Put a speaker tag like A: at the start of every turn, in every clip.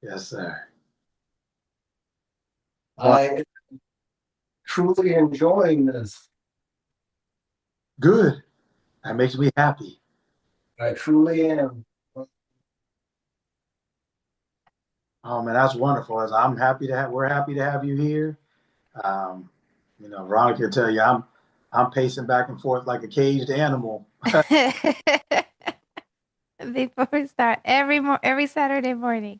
A: Yes, sir. Well,
B: I truly enjoying this.
A: good. That makes me happy.
B: I truly am.
A: Oh man, that's wonderful. As I'm happy to have, we're happy to have you here. Um, Veronica can tell you, I'm pacing back and forth like a caged animal.
C: Before we start every Saturday morning.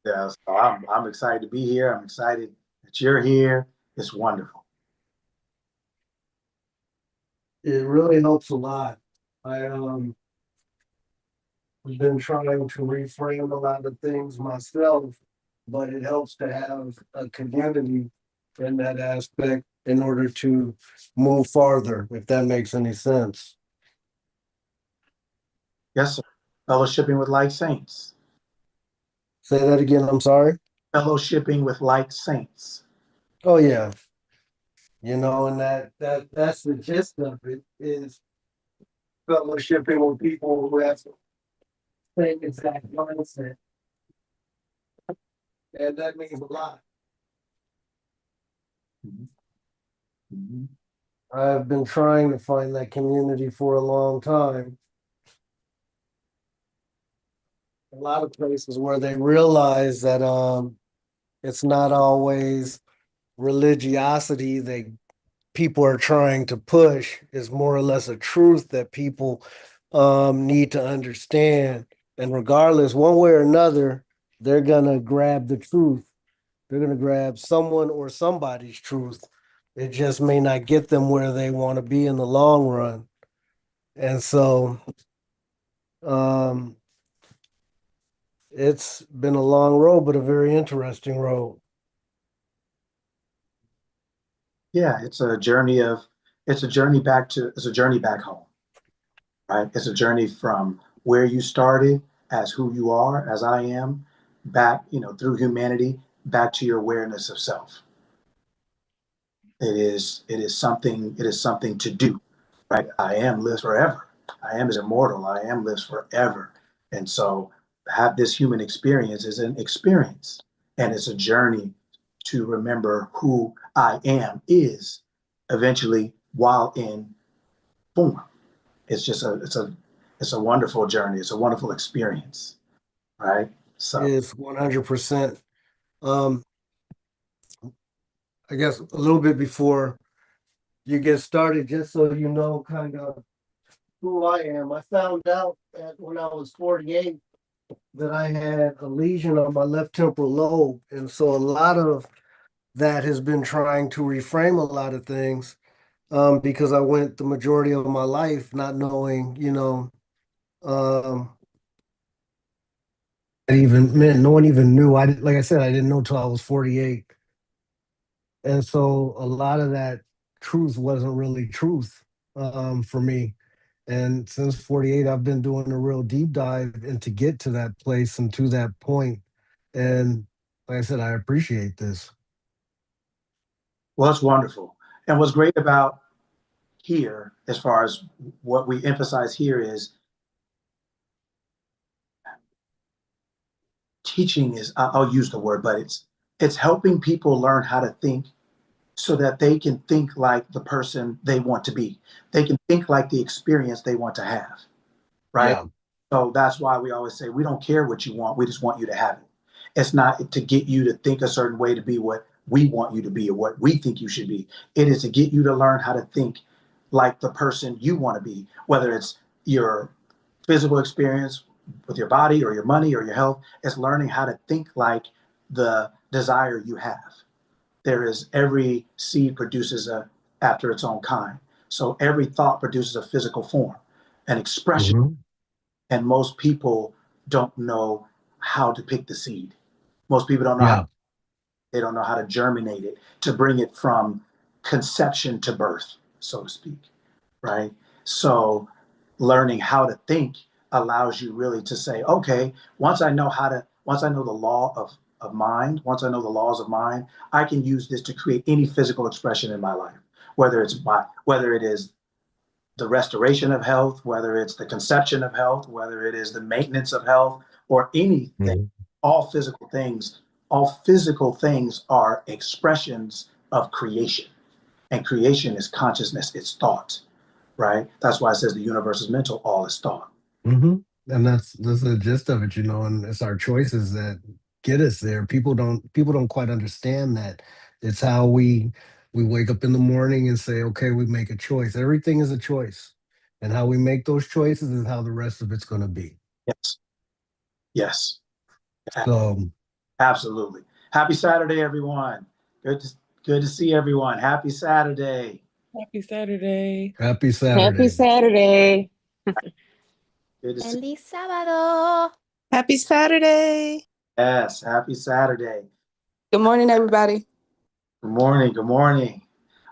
A: Yeah, so I'm excited to be here. I'm excited that you're here. It's wonderful.
B: It really helps a lot. I have been trying to reframe a lot of things myself, but it helps to have a community in that aspect in order to move farther, if that makes any sense.
A: Yes, sir. Fellowshipping with like saints.
B: Say that again, I'm sorry.
A: Fellowshipping with like saints.
B: Oh yeah. And that's the gist of it is fellowshipping with people who have the same exact mindset. And that means a lot.
A: Mhm. Mhm.
B: I've been trying to find that community for a long time. A lot of places where they realize that it's not always religiosity that people are trying to push, is more or less a truth that people need to understand. And regardless, one way or another, they're gonna grab the truth. They're gonna grab someone or somebody's truth. It just may not get them where they want to be in the long run. And so um it's been a long road, but a very interesting road.
A: Yeah, it's a journey back home, right? It's a journey from where you started as who you are, as I am, back, through humanity, back to your awareness of self. It is something to do, right? I am lives forever. I am is immortal. I am lives forever. And so have this human experience is an experience and it's a journey to remember who I am is eventually while in form. It's a wonderful journey. It's a wonderful experience, right? So
B: Is 100%. Um, I guess a little bit before you get started, just so you know kind of who I am. I found out that when I was 48 that I had a lesion on my left temporal lobe. And so a lot of that has been trying to reframe a lot of things because I went the majority of my life not knowing, um, even man, no one even knew. Like I said, I didn't know till I was 48. And so a lot of that truth wasn't really truth for me. And since 48, I've been doing a real deep dive and to get to that place and to that point. And like I said, I appreciate this.
A: well, it's wonderful. And what's great about here, as far as what we emphasize here, is teaching is I'll use the word, but it's helping people learn how to think so that they can think like the person they want to be. They can think like the experience they want to have, right?
B: Yeah.
A: So that's why we always say we don't care what you want, we just want you to have it. It's not to get you to think a certain way to be what we want you to be or what we think you should be. It is to get you to learn how to think like the person you want to be, whether it's your physical experience with your body or your money or your health. It's learning how to think like the desire you have. There is every seed produces a after its own kind. So every thought produces a physical form, an expression,
B: Hmm.
A: and most people don't know how to pick the seed. Most people don't know how
B: Yeah.
A: they don't know how to germinate it to bring it from conception to birth, so to speak, right? So learning how to think allows you really to say, okay, once I know the law of mind, once I know the laws of mind, I can use this to create any physical expression in my life, whether it is the restoration of health, whether it's the conception of health, whether it is the maintenance of health, or anything.
B: Mhm.
A: all physical things, all physical things are expressions of creation. And creation is consciousness, it's thought, right? That's why it says the universe is mental, all is thought.
B: Hmm. And that's the gist of it, and it's our choices that get us there. People don't quite understand that. It's how we wake up in the morning and say, okay, we make a choice. Everything is a choice. And how we make those choices is how the rest of it's going to be.
A: Yes, yes,
B: So
A: absolutely. Happy Saturday, everyone. Good to, good to see everyone. Happy Saturday.
D: Happy Saturday.
B: happy
E: Happy
B: Saturday.
E: Saturday.
A: Good to see.
C: Feliz sábado.
D: Happy Saturday.
A: Yes, happy Saturday.
D: Good morning, everybody.
A: Good morning. Good morning.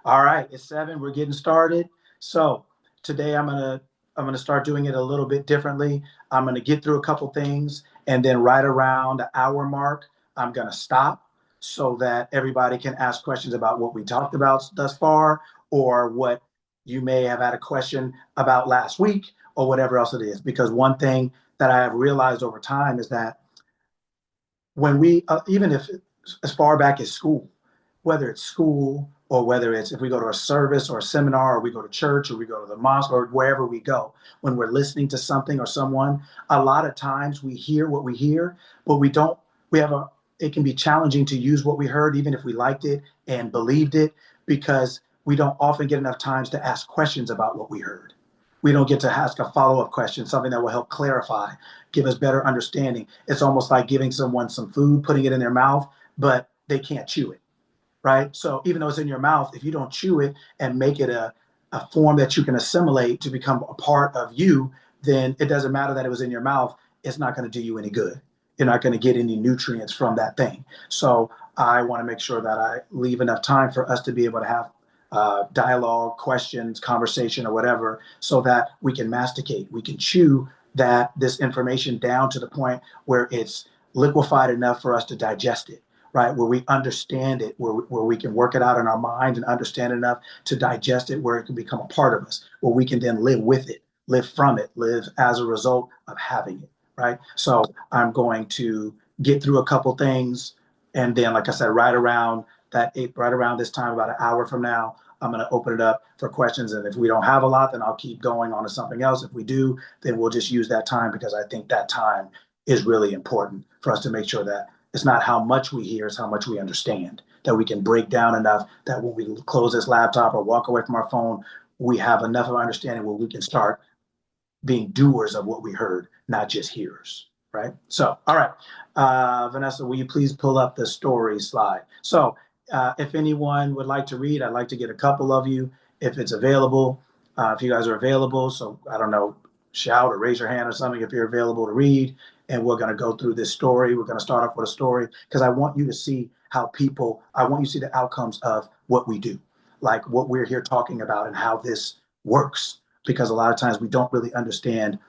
A: All right, it's 7. We're getting started. So today I'm gonna start doing it a little bit differently. I'm gonna get through a couple things, and then right around the hour mark, I'm gonna stop so that everybody can ask questions about what we talked about thus far, or what you may have had a question about last week, or whatever else it is. Because one thing that I have realized over time is that when we even if as far back as school, whether it's school or whether it's if we go to a service or a seminar or we go to church or we go to the mosque or wherever we go, when we're listening to something or someone, a lot of times we hear what we hear, but we don't, we have a, it can be challenging to use what we heard, even if we liked it and believed it, because we don't often get enough times to ask questions about what we heard. We don't get to ask a follow-up question, something that will help clarify, give us better understanding. It's almost like giving someone some food, putting it in their mouth, but they can't chew it, right? So even though it's in your mouth, if you don't chew it and make it a form that you can assimilate to become a part of you, then it doesn't matter that it was in your mouth. It's not going to do you any good. You're not going to get any nutrients from that thing. So I want to make sure that I leave enough time for us to be able to have dialogue, questions, conversation, or whatever, so that we can masticate, we can chew that this information down to the point where it's liquefied enough for us to digest it, right? Where we understand it, where we can work it out in our mind and understand enough to digest it, where it can become a part of us, where we can then live with it, live from it, live as a result of having it, right? So I'm going to get through a couple things. And then, like I said, right around this time, about an hour from now, I'm going to open it up for questions. And if we don't have a lot, then I'll keep going on to something else. If we do, then we'll just use that time, because I think that time is really important for us to make sure that it's not how much we hear, it's how much we understand, that we can break down enough that when we close this laptop or walk away from our phone, we have enough of understanding where we can start being doers of what we heard, not just hearers, right? So, all right, Vanessa, will you please pull up the story slide? So, if anyone would like to read, I'd like to get a couple of you if it's available. If you guys are available, so I don't know, shout or raise your hand or something if you're available to read. And we're going to go through this story. We're going to start off with a story because I want you to see how people, I want you to see the outcomes of what we do, like what we're here talking about and how this works, because a lot of times we don't really understand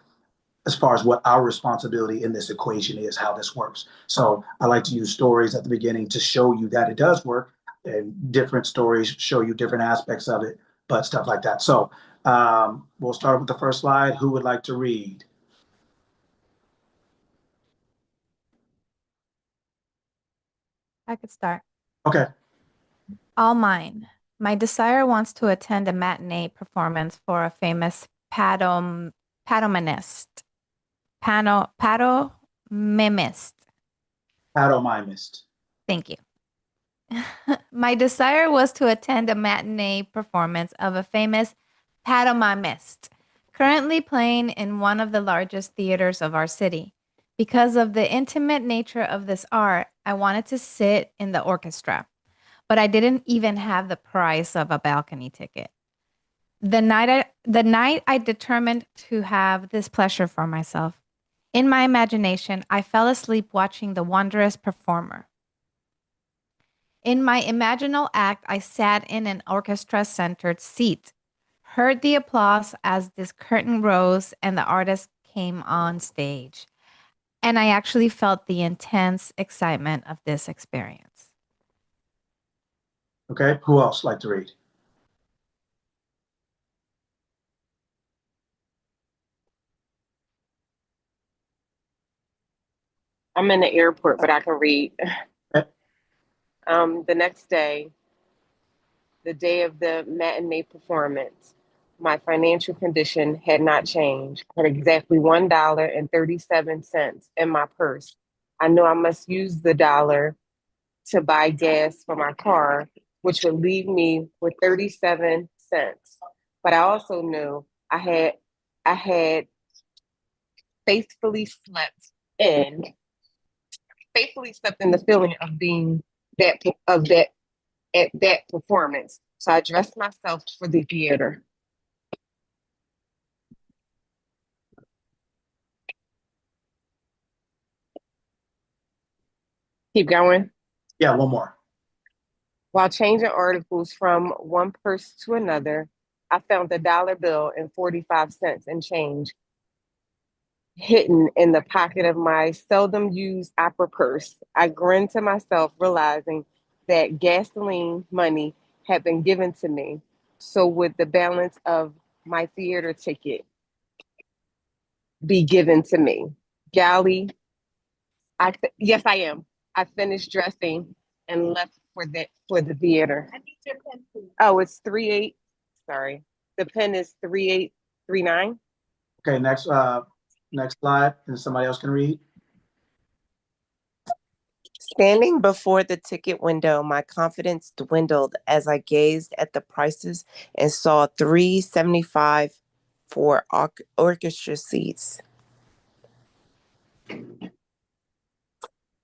A: as far as what our responsibility in this equation is, how this works. So I like to use stories at the beginning to show you that it does work, and different stories show you different aspects of it, but stuff like that. So we'll start with the first slide. Who would like to read?
C: I could start.
A: Okay.
C: All mine. My desire wants to attend a matinee performance for a famous padomimist. Padomimist.
A: Padomimist.
C: Thank you. My desire was to attend a matinee performance of a famous pantomimist, currently playing in one of the largest theaters of our city. Because of the intimate nature of this art, I wanted to sit in the orchestra, but I didn't even have the price of a balcony ticket. The night I determined to have this pleasure for myself, in my imagination, I fell asleep watching the wondrous performer. In my imaginal act, I sat in an orchestra-centered seat, heard the applause as this curtain rose and the artist came on stage, and I actually felt the intense excitement of this experience.
A: Okay. Who else like to read?
E: I'm in the airport, but I can read.
A: Okay.
E: The next day, the day of the matinee performance, my financial condition had not changed. I had exactly $1.37 in my purse. I knew I must use the dollar to buy gas for my car, which would leave me with 37 cents. But I also knew I had faithfully slept in, faithfully slept in the feeling of being that at that performance. So I dressed myself for the theater. Keep going.
A: Yeah, one more.
E: While changing articles from one purse to another, I found a dollar bill and 45 cents in change hidden in the pocket of my seldom used opera purse. I grinned to myself, realizing that gasoline money had been given to me. So would the balance of my theater ticket be given to me? Golly, yes, I am. I finished dressing and left for the theater. I need your pen, please. Oh, it's 38. Sorry. The pen is 3839.
A: Okay, next slide, and somebody else can read.
F: Standing before the ticket window, my confidence dwindled as I gazed at the prices and saw $3.75 for orchestra seats.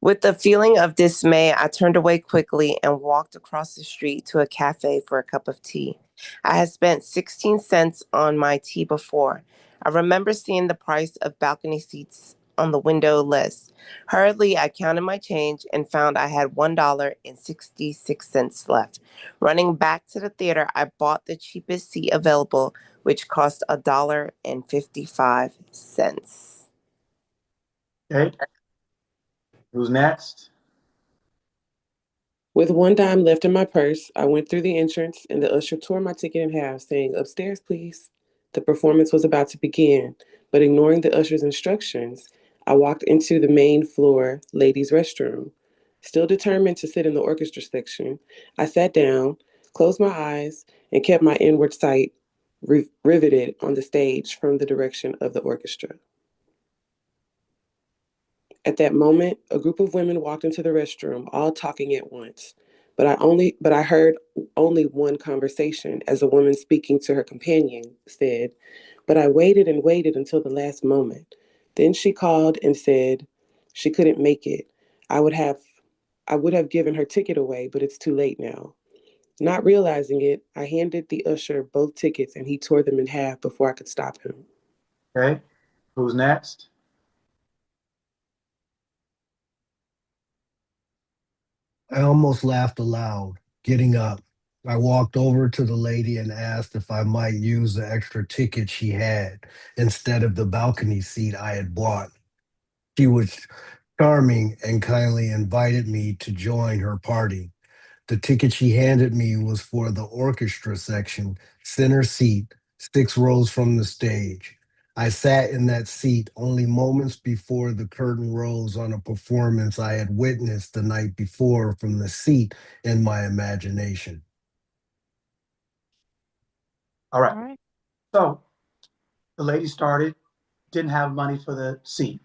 F: With a feeling of dismay, I turned away quickly and walked across the street to a cafe for a cup of tea. I had spent 16 cents on my tea before. I remember seeing the price of balcony seats on the window list. Hurriedly, I counted my change and found I had $1.66 left. Running back to the theater, I bought the cheapest seat available, which cost $1.55.
A: Okay. Who's next?
D: With one dime left in my purse, I went through the entrance and the usher tore my ticket in half, saying, "Upstairs, please." The performance was about to begin, but ignoring the usher's instructions, I walked into the main floor ladies' restroom. Still determined to sit in the orchestra section, I sat down, closed my eyes, and kept my inward sight riveted on the stage from the direction of the orchestra. At that moment, a group of women walked into the restroom, all talking at once. But I heard only one conversation as a woman speaking to her companion said, "But I waited and waited until the last moment. Then she called and said she couldn't make it. I would have I would have given her ticket away, but it's too late now." Not realizing it, I handed the usher both tickets and he tore them in half before I could stop him.
A: Okay. Who's next?
B: I almost laughed aloud. Getting up, I walked over to the lady and asked if I might use the extra ticket she had instead of the balcony seat I had bought. She was charming and kindly invited me to join her party. The ticket she handed me was for the orchestra section, center seat, 6 rows from the stage. I sat in that seat only moments before the curtain rose on a performance I had witnessed the night before from the seat in my imagination.
A: All right.
C: All right.
A: So the lady started, didn't have money for the seat.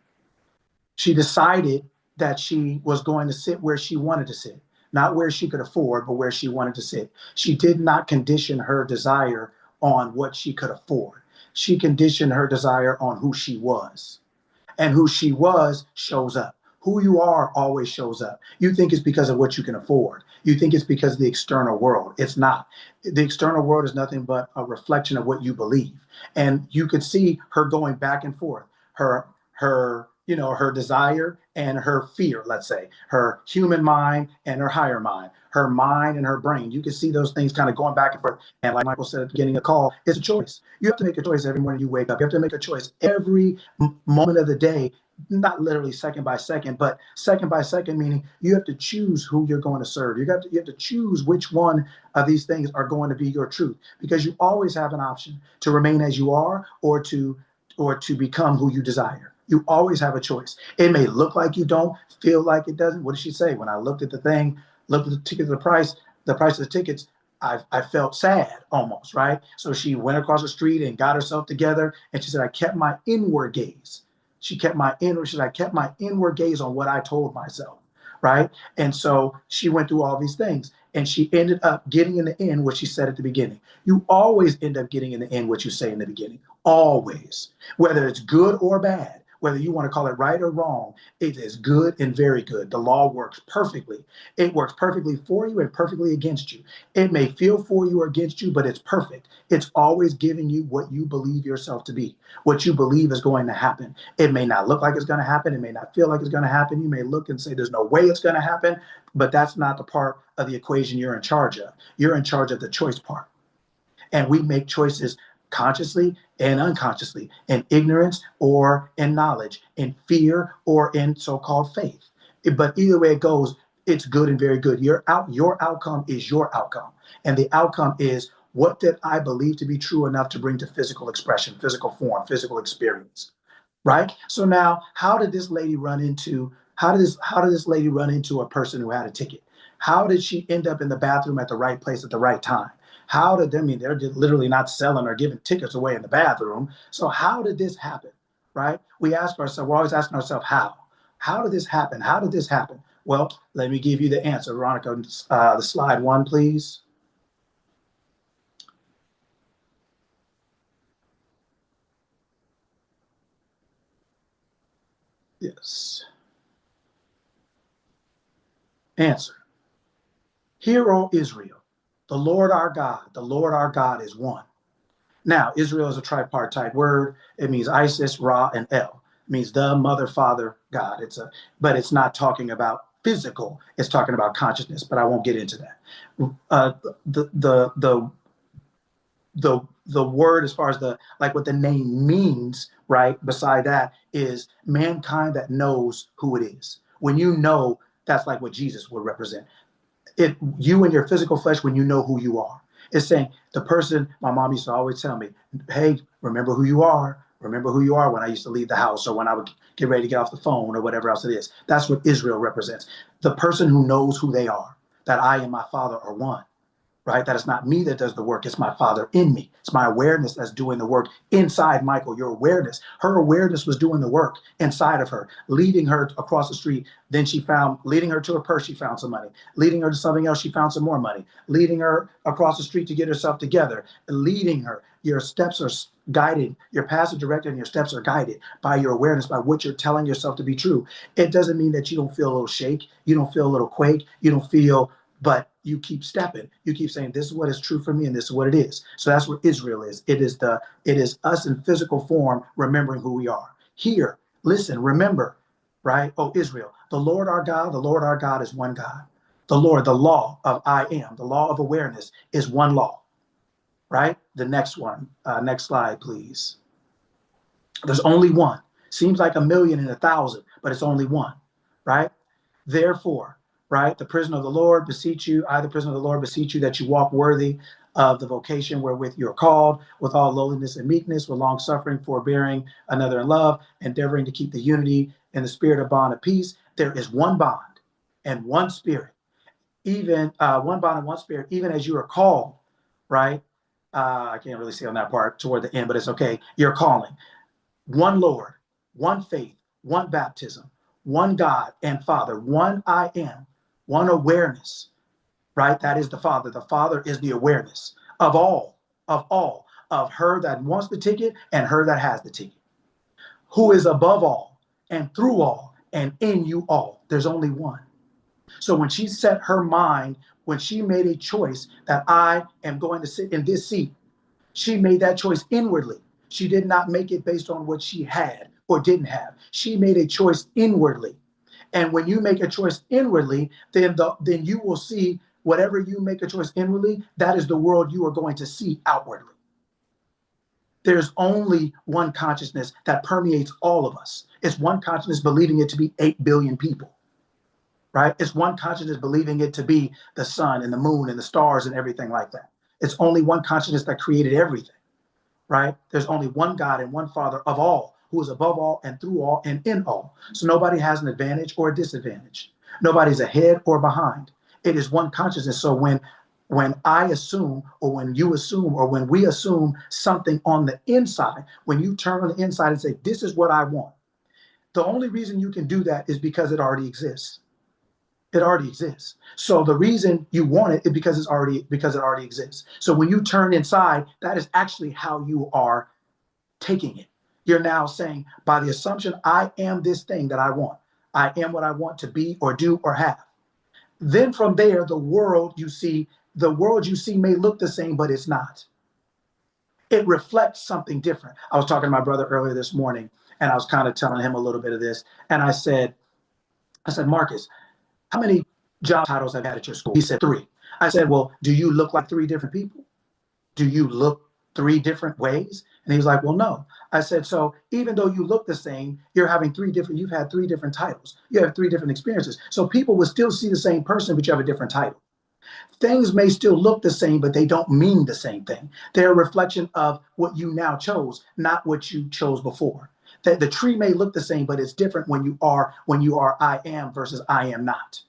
A: She decided that she was going to sit where she wanted to sit, not where she could afford, but where she wanted to sit. She did not condition her desire on what she could afford. She conditioned her desire on who she was. And who she was shows up. Who you are always shows up. You think it's because of what you can afford. You think it's because of the external world. It's not. The external world is nothing but a reflection of what you believe. And you could see her going back and forth. Her desire and her fear, let's say, her human mind and her higher mind, her mind and her brain. You can see those things kind of going back and forth. And like Michael said at the beginning of the call, it's a choice. You have to make a choice every morning you wake up. You have to make a choice every moment of the day, not literally second by second, but second by second, meaning you have to choose who you're going to serve. You have to choose which one of these things are going to be your truth, because you always have an option to remain as you are or to become who you desire. You always have a choice. It may look like you don't, feel like it doesn't. What did she say? When I looked at the thing, looked at the ticket, the price of the tickets, I felt sad almost, right? So she went across the street and got herself together. And she said, I kept my inward gaze. She said, I kept my inward gaze on what I told myself, right? And so she went through all these things. And she ended up getting in the end what she said at the beginning. You always end up getting in the end what you say in the beginning. Always. Whether it's good or bad, whether you want to call it right or wrong, it is good and very good. The law works perfectly. It works perfectly for you and perfectly against you. It may feel for you or against you, but it's perfect. It's always giving you what you believe yourself to be, what you believe is going to happen. It may not look like it's going to happen. It may not feel like it's going to happen. You may look and say, there's no way it's going to happen, but that's not the part of the equation you're in charge of. You're in charge of the choice part. And we make choices consciously and unconsciously, in ignorance or in knowledge, in fear or in so-called faith. But either way it goes, it's good and very good. Your outcome is your outcome. And the outcome is, what did I believe to be true enough to bring to physical expression, physical form, physical experience? Right? So now, how did this lady run into a person who had a ticket? How did she end up in the bathroom at the right place at the right time? How did they, I mean, they're literally not selling or giving tickets away in the bathroom. So how did this happen? Right? We're always asking ourselves, how? How did this happen? How did this happen? Well, let me give you the answer. Veronica, the slide one, please. Yes. Answer. Hear, O Israel, the Lord our God is one. Now, Israel is a tripartite word. It means Isis, Ra, and El. It means the mother, father, God. But it's not talking about physical. It's talking about consciousness. But I won't get into that. Uh, the the the the word, as far as what the name means, right? Beside that is mankind that knows who it is. When you know, that's like what Jesus would represent. You in your physical flesh, when you know who you are. It's saying, the person, my mom used to always tell me, hey, remember who you are. Remember who you are when I used to leave the house, or when I would get ready to get off the phone, or whatever else it is. That's what Israel represents. The person who knows who they are, that I and my Father are one. Right? That it's not me that does the work. It's my Father in me. It's my awareness that's doing the work inside Michael. Your awareness, her awareness was doing the work inside of her, leading her across the street. Then leading her to a purse, she found some money. Leading her to something else, she found some more money. Leading her across the street to get herself together. Leading her. Your steps are guided. Your paths are directed and your steps are guided by your awareness, by what you're telling yourself to be true. It doesn't mean that you don't feel a little shake. You don't feel a little quake. You don't feel, but you keep stepping. You keep saying, this is what is true for me and this is what it is. So that's what Israel is. It is us in physical form, remembering who we are. Hear, listen, remember, right? Oh, Israel, the Lord our God is one God. The Lord, the law of I am, the law of awareness is one law, right? The next one, next slide, please. There's only one. Seems like a million and a thousand, but it's only one, right? Therefore, right, the prisoner of the Lord beseech you, I, the prisoner of the Lord, beseech you that you walk worthy of the vocation wherewith you are called, with all lowliness and meekness, with long suffering, forbearing another in love, endeavoring to keep the unity in the spirit of bond of peace. There is one bond and one spirit, even one bond and one spirit, even as you are called, right? I can't really see on that part toward the end, but it's okay. You're calling. One Lord, one faith, one baptism, one God and Father, one I am, one awareness, right? That is the Father. The Father is the awareness of all, of her that wants the ticket and her that has the ticket, who is above all and through all and in you all. There's only one. So when she set her mind, when she made a choice that I am going to sit in this seat, she made that choice inwardly. She did not make it based on what she had or didn't have. She made a choice inwardly. And when you make a choice inwardly, then you will see whatever you make a choice inwardly, that is the world you are going to see outwardly. There's only one consciousness that permeates all of us. It's one consciousness believing it to be 8 billion people, right? It's one consciousness believing it to be the sun and the moon and the stars and everything like that. It's only one consciousness that created everything. Right? There's only one God and one Father of all, who is above all and through all and in all. So nobody has an advantage or a disadvantage. Nobody's ahead or behind. It is one consciousness. So when I assume, or when you assume, or when we assume something on the inside, when you turn on the inside and say, this is what I want, the only reason you can do that is because it already exists. It already exists. So the reason you want it is because it already exists. So when you turn inside, that is actually how you are taking it. You're now saying, by the assumption, I am this thing that I want. I am what I want to be or do or have. Then from there, the world you see may look the same, but it's not. It reflects something different. I was talking to my brother earlier this morning, and I was kind of telling him a little bit of this. And I said, Marcus, how many job titles have you had at your school? He said 3. I said, well, do you look like 3 different people? Do you look 3 different ways? And he was like, well, no. I said, so even though you look the same, you've had 3 different titles. You have 3 different experiences. So people will still see the same person, but you have a different title. Things may still look the same, but they don't mean the same thing. They're a reflection of what you now chose, not what you chose before. The tree may look the same, but it's different when you are I am versus I am not.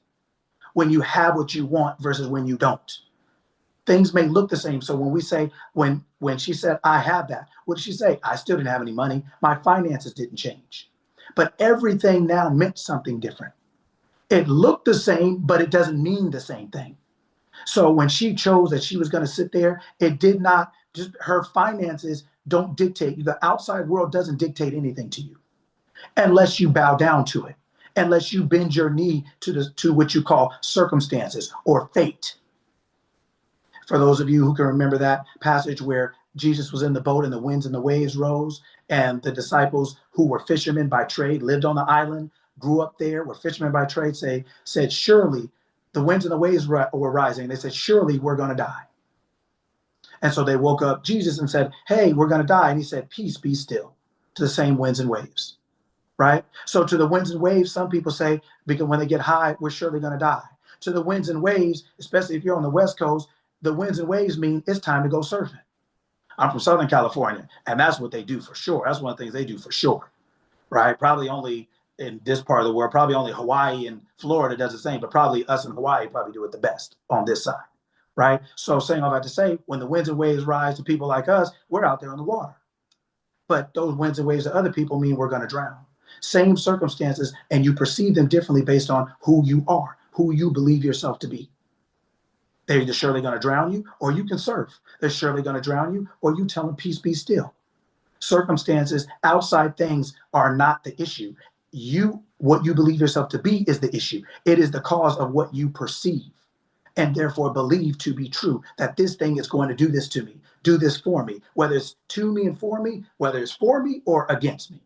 A: When you have what you want versus when you don't. Things may look the same. So when we say, when she said, I have that, what did she say? I still didn't have any money. My finances didn't change. But everything now meant something different. It looked the same, but it doesn't mean the same thing. So when she chose that she was going to sit there, it did not, just her finances don't dictate. The outside world doesn't dictate anything to you unless you bow down to it, unless you bend your knee to what you call circumstances or fate. For those of you who can remember that passage where Jesus was in the boat and the winds and the waves rose, and the disciples who were fishermen by trade, lived on the island, grew up there, were fishermen by trade, said, surely the winds and the waves were rising. They said, surely we're going to die. And so they woke up Jesus and said, hey, we're going to die. And he said, peace, be still, to the same winds and waves, right? So to the winds and waves, some people say, because when they get high, we're surely going to die. To the winds and waves, especially if you're on the West Coast, the winds and waves mean it's time to go surfing. I'm from Southern California, and that's what they do for sure. That's one of the things they do for sure, right? Probably only in this part of the world, probably only Hawaii and Florida does the same, but probably us in Hawaii probably do it the best on this side, right? So saying all that to say, when the winds and waves rise to people like us, we're out there on the water. But those winds and waves to other people mean we're going to drown. Same circumstances, and you perceive them differently based on who you are, who you believe yourself to be. They're either surely going to drown you, or you can surf. They're surely going to drown you, or you tell them, peace, be still. Circumstances, outside things are not the issue. What you believe yourself to be is the issue. It is the cause of what you perceive and therefore believe to be true, that this thing is going to do this to me, do this for me, whether it's to me and for me, whether it's for me or against me.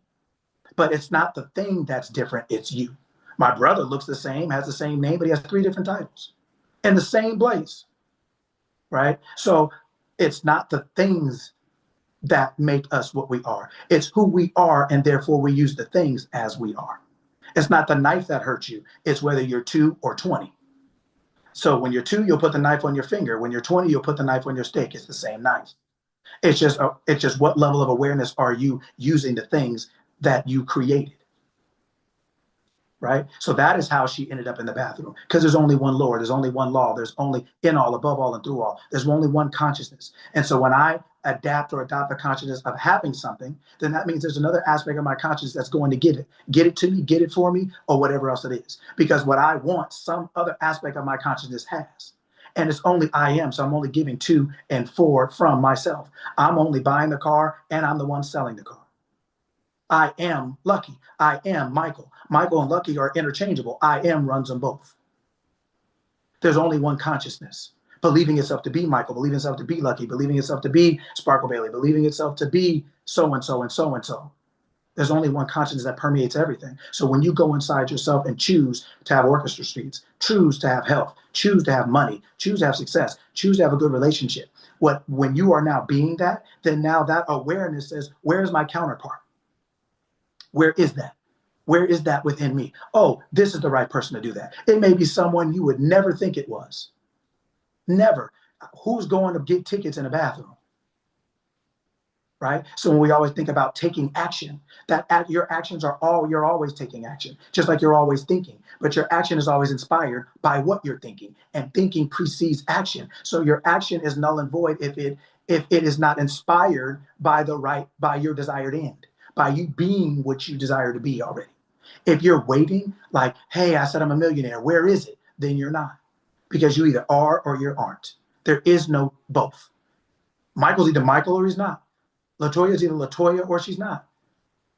A: But it's not the thing that's different, it's you. My brother looks the same, has the same name, but he has 3 different titles in the same place, right? So it's not the things that make us what we are. It's who we are, and therefore we use the things as we are. It's not the knife that hurts you. It's whether you're 2 or 20. So when you're 2, you'll put the knife on your finger. When you're 20, you'll put the knife on your steak. It's the same knife. It's just what level of awareness are you using the things that you created, right? So that is how she ended up in the bathroom, because there's only one Lord, there's only one law, there's only in all, above all, and through all. There's only one consciousness. And so when I adapt or adopt the consciousness of having something, then that means there's another aspect of my consciousness that's going to get it to me, get it for me, or whatever else it is. Because what I want, some other aspect of my consciousness has. And it's only I am, so I'm only giving to and for from myself. I'm only buying the car, and I'm the one selling the car. I am Lucky. I am Michael. Michael and Lucky are interchangeable. I am runs them both. There's only one consciousness. Believing itself to be Michael, believing itself to be Lucky, believing itself to be Sparkle Bailey, believing itself to be so-and-so and so-and-so. There's only one consciousness that permeates everything. So when you go inside yourself and choose to have orchestra suites, choose to have health, choose to have money, choose to have success, choose to have a good relationship, when you are now being that, then now that awareness says, where's my counterpart? Where is that? Where is that within me? Oh, this is the right person to do that. It may be someone you would never think it was. Never. Who's going to get tickets in a bathroom? right? So when we always think about taking action, your actions are you're always taking action, just like you're always thinking. But your action is always inspired by what you're thinking, and thinking precedes action. So your action is null and void if it is not inspired by by your desired end, by you being what you desire to be already. If you're waiting, like, hey, I said I'm a millionaire, where is it? Then you're not, because you either are or you aren't. There is no both. Michael's either Michael or he's not. Latoya is either Latoya or she's not,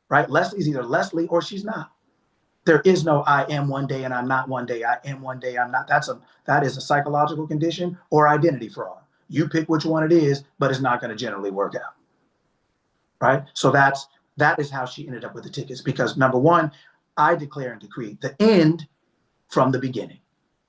A: right? Leslie's either Leslie or she's not. There is no I am one day and I'm not one day. I am one day, I'm not. That is a psychological condition or identity fraud. You pick which one it is, but it's not going to generally work out, right? So that is how she ended up with the tickets, because number one, I declare and decree the end from the beginning.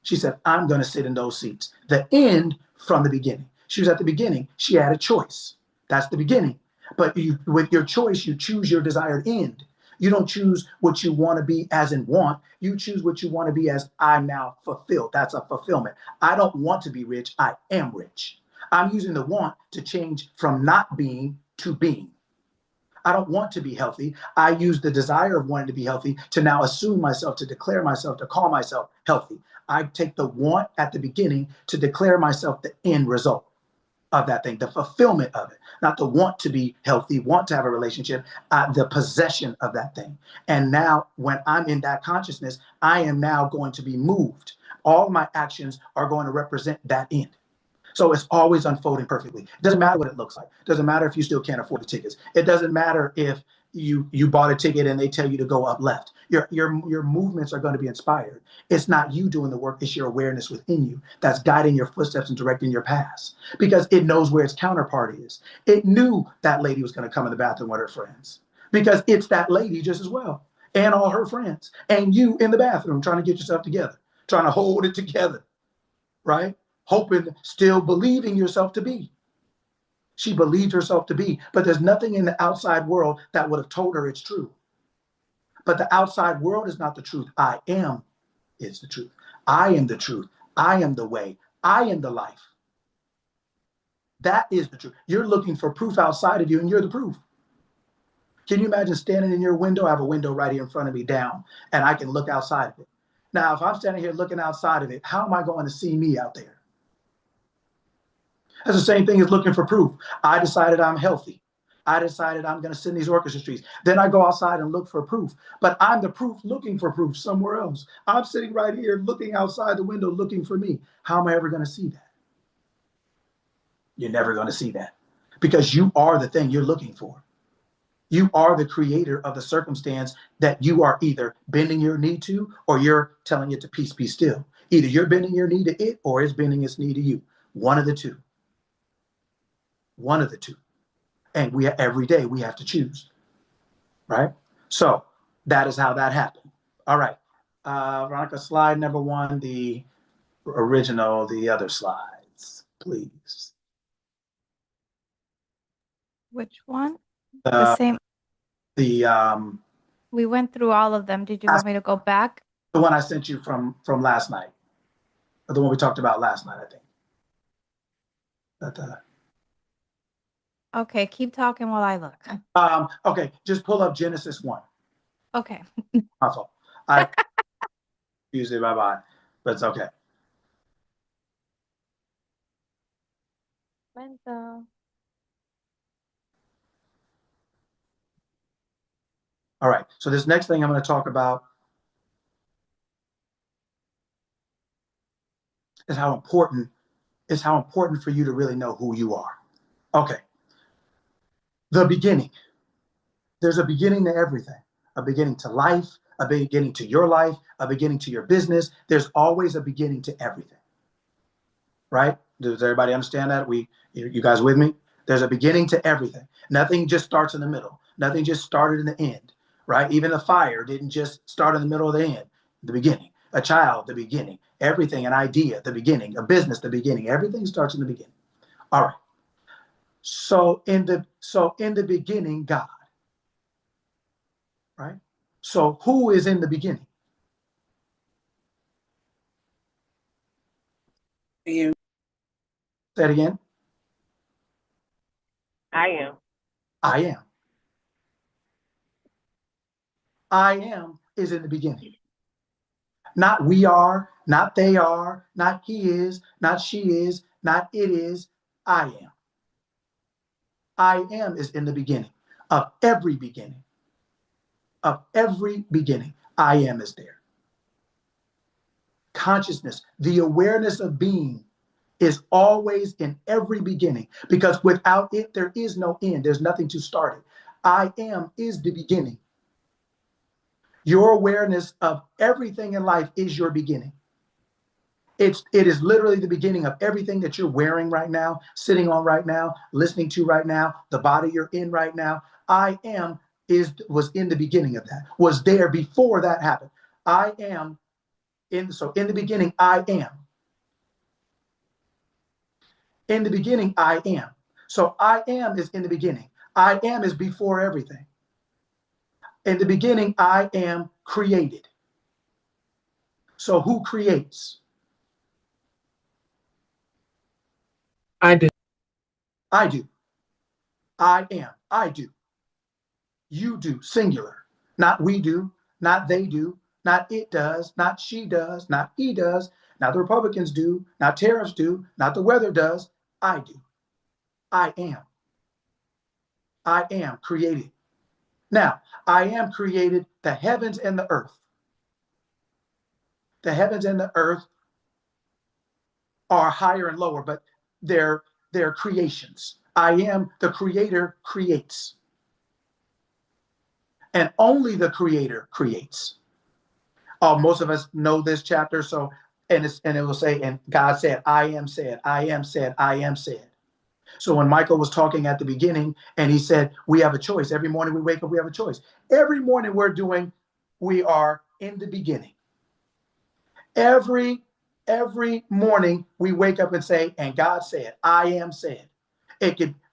A: She said, I'm going to sit in those seats. The end from the beginning. She was at the beginning. She had a choice. That's the beginning. But with your choice, you choose your desired end. You don't choose what you want to be as in want. You choose what you want to be as I'm now fulfilled. That's a fulfillment. I don't want to be rich. I am rich. I'm using the want to change from not being to being. I don't want to be healthy. I use the desire of wanting to be healthy to now assume myself, to declare myself, to call myself healthy. I take the want at the beginning to declare myself the end result of that thing, the fulfillment of it, not the want to be healthy, want to have a relationship, the possession of that thing. And now when I'm in that consciousness, I am now going to be moved. All my actions are going to represent that end. So it's always unfolding perfectly. It doesn't matter what it looks like. It doesn't matter if you still can't afford the tickets. It doesn't matter if you bought a ticket and they tell you to go up left. Your movements are going to be inspired. It's not you doing the work, it's your awareness within you that's guiding your footsteps and directing your paths, because it knows where its counterpart is. It knew that lady was going to come in the bathroom with her friends, because it's that lady just as well, and all her friends, and you in the bathroom trying to get yourself together, trying to hold it together, right? Hoping, still believing yourself to be. She believed herself to be, but there's nothing in the outside world that would have told her it's true. But the outside world is not the truth. I am is the truth. I am the truth. I am the way. I am the life. That is the truth. You're looking for proof outside of you, and you're the proof. Can you imagine standing in your window? I have a window right here in front of me down, and I can look outside of it. Now, if I'm standing here looking outside of it, how am I going to see me out there? That's the same thing as looking for proof. I decided I'm healthy. I decided I'm going to sit in these orchestra streets. Then I go outside and look for proof. But I'm the proof looking for proof somewhere else. I'm sitting right here looking outside the window looking for me. How am I ever going to see that? You're never going to see that, because you are the thing you're looking for. You are the creator of the circumstance that you are either bending your knee to, or you're telling it to peace, be still. Either you're bending your knee to it, or it's bending its knee to you. One of the two. One of the two. And every day we have to choose, right? So that is how that happened. All right. Veronica, slide number one, the original, the other slides, please.
C: Which one? The
A: Uh,
C: same.
A: the
C: We went through all of them. Did you want me to go back?
A: the one I sent you from last night, or the one we talked about last night, I think. But,
C: Okay, keep talking while I look.
A: okay, just pull up Genesis 1.
C: Okay.
A: My fault. I used it, bye-bye, but it's okay. All right, so this next thing I'm going to talk about is how important for you to really know who you are. Okay. The beginning. There's a beginning to everything. A beginning to life, a beginning to your life, a beginning to your business. There's always a beginning to everything. Right? Does everybody understand that? You guys with me? There's a beginning to everything. Nothing just starts in the middle. Nothing just started in the end. Right? Even the fire didn't just start in the middle or the end. The beginning. A child, the beginning. Everything, an idea, the beginning. A business, the beginning. Everything starts in the beginning. All right. So in the beginning, God. Right? So who is in the beginning?
D: You.
A: Say it again.
E: I am.
A: I am. I am is in the beginning. Not we are, not they are, not he is, not she is, not it is. I am. I am is in the beginning of every beginning. Of every beginning, I am is there. Consciousness, the awareness of being, is always in every beginning, because without it, there is no end. There's nothing to start it. I am is the beginning. Your awareness of everything in life is your beginning. It is literally the beginning of everything that you're wearing right now, sitting on right now, listening to right now, the body you're in right now. I am was in the beginning of that, was there before that happened. I am in the beginning, I am. In the beginning, I am. So I am is in the beginning. I am is before everything. In the beginning, I am created. So who creates?
D: I do.
A: I do. I am. I do. You do, singular. Not we do, not they do, not it does, not she does, not he does, not the Republicans do, not tariffs do, not the weather does. I do. I am. I am created. Now, I am created the heavens and the earth. The heavens and the earth are higher and lower, but they're creations. I am the creator creates. And only the creator creates. Most of us know this chapter, so and it will say, and God said, I am said, I am said, I am said. So when Michael was talking at the beginning and he said, we have a choice. Every morning we wake up, we have a choice. Every morning we are in the beginning. Every morning we wake up and say, and God said, I am said.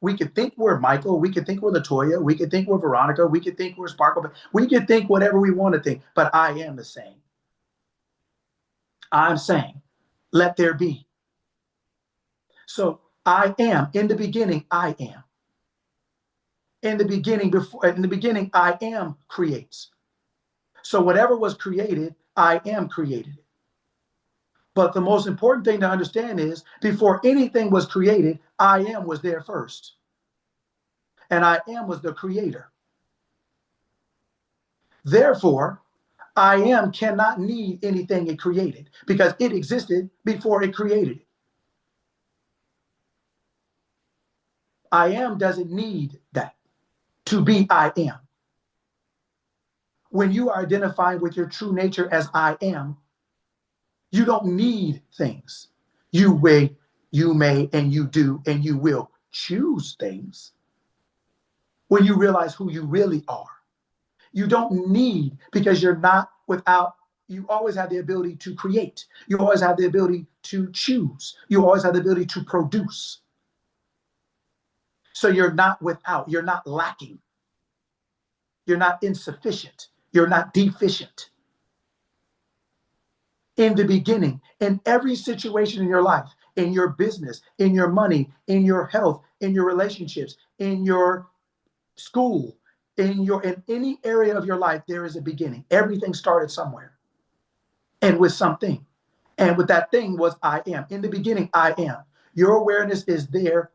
A: We could think we're Michael, we could think we're Latoya, we could think we're Veronica, we could think we're Sparkle, we could think whatever we want to think, but I am the same. I'm saying, let there be. So I am in the beginning, I am. In the beginning, I am creates. So whatever was created, I am created. But the most important thing to understand is before anything was created, I am was there first. And I am was the creator. Therefore, I am cannot need anything it created because it existed before it created it. I am doesn't need that to be I am. When you are identifying with your true nature as I am, you don't need things. You may, and you do, and you will choose things when you realize who you really are. You don't need, because you're not without, you always have the ability to create. You always have the ability to choose. You always have the ability to produce. So you're not without, you're not lacking. You're not insufficient. You're not deficient. In the beginning, in every situation in your life, in your business, in your money, in your health, in your relationships, in your school, in any area of your life, there is a beginning. Everything started somewhere and with something. And with that thing was I am. In the beginning, I am. Your awareness is there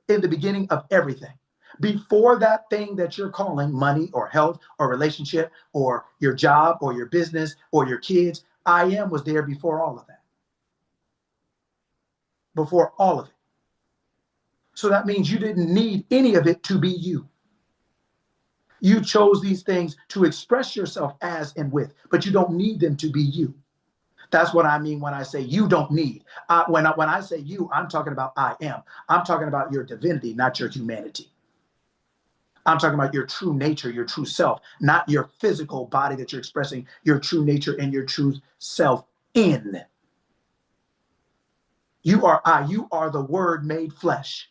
A: in the beginning of everything. Before that thing that you're calling money or health or relationship or your job or your business or your kids, I am was there before all of that. Before all of it. So that means you didn't need any of it to be you. You chose these things to express yourself as and with, but you don't need them to be you. That's what I mean when I say you don't need. When I say you, I'm talking about I am. I'm talking about your divinity, not your humanity. I'm talking about your true nature, your true self, not your physical body that you're expressing your true nature and your true self in. You are I. You are the word made flesh.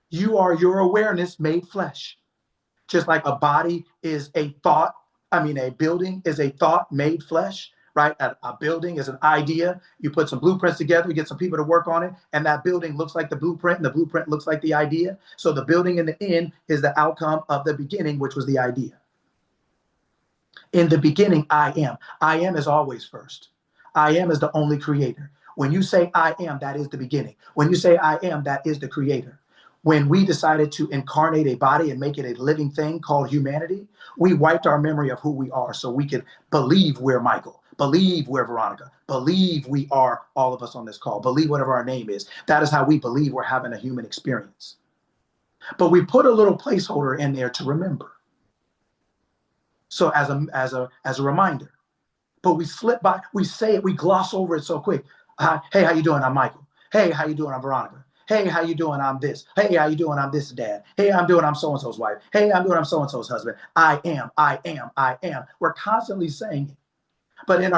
A: You are your awareness made flesh. Just like a body is a thought, a building is a thought made flesh. right? A building is an idea. You put some blueprints together, you get some people to work on it, and that building looks like the blueprint, and the blueprint looks like the idea. So the building in the end is the outcome of the beginning, which was the idea. In the beginning, I am. I am is always first. I am is the only creator. When you say I am, that is the beginning. When you say I am, that is the creator. When we decided to incarnate a body and make it a living thing called humanity, we wiped our memory of who we are so we could believe we're Michael, believe we're Veronica, believe we are all of us on this call, believe whatever our name is. That is how we believe we're having a human experience. But we put a little placeholder in there to remember. So as a reminder, but we slip by, we say it, we gloss over it so quick. Hey, how you doing? I'm Michael. Hey, how you doing? I'm Veronica. Hey, how you doing? I'm this. Hey, how you doing? I'm this dad. Hey, I'm so-and-so's wife. Hey, I'm so-and-so's husband. I am. We're constantly saying it. But in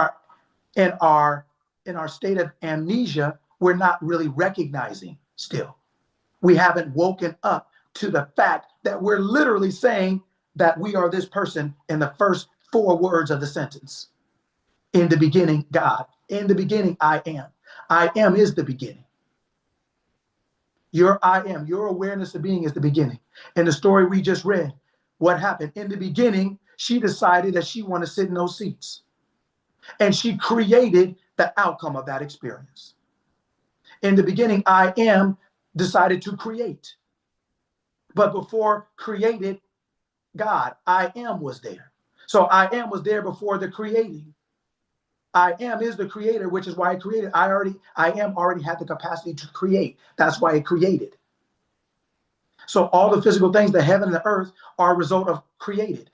A: our state of amnesia, we're not really recognizing still. We haven't woken up to the fact that we're literally saying that we are this person in the first 4 words of the sentence. In the beginning, God. In the beginning, I am. I am is the beginning. Your I am, your awareness of being is the beginning. In the story we just read, what happened? In the beginning, she decided that she wanted to sit in those seats. And she created the outcome of that experience. In the beginning, I am decided to create. But before created God, I am was there. So I am was there before the creating. I am is the creator, which is why it created. I am already had the capacity to create. That's why it created. So all the physical things, the heaven and the earth, are a result of creation.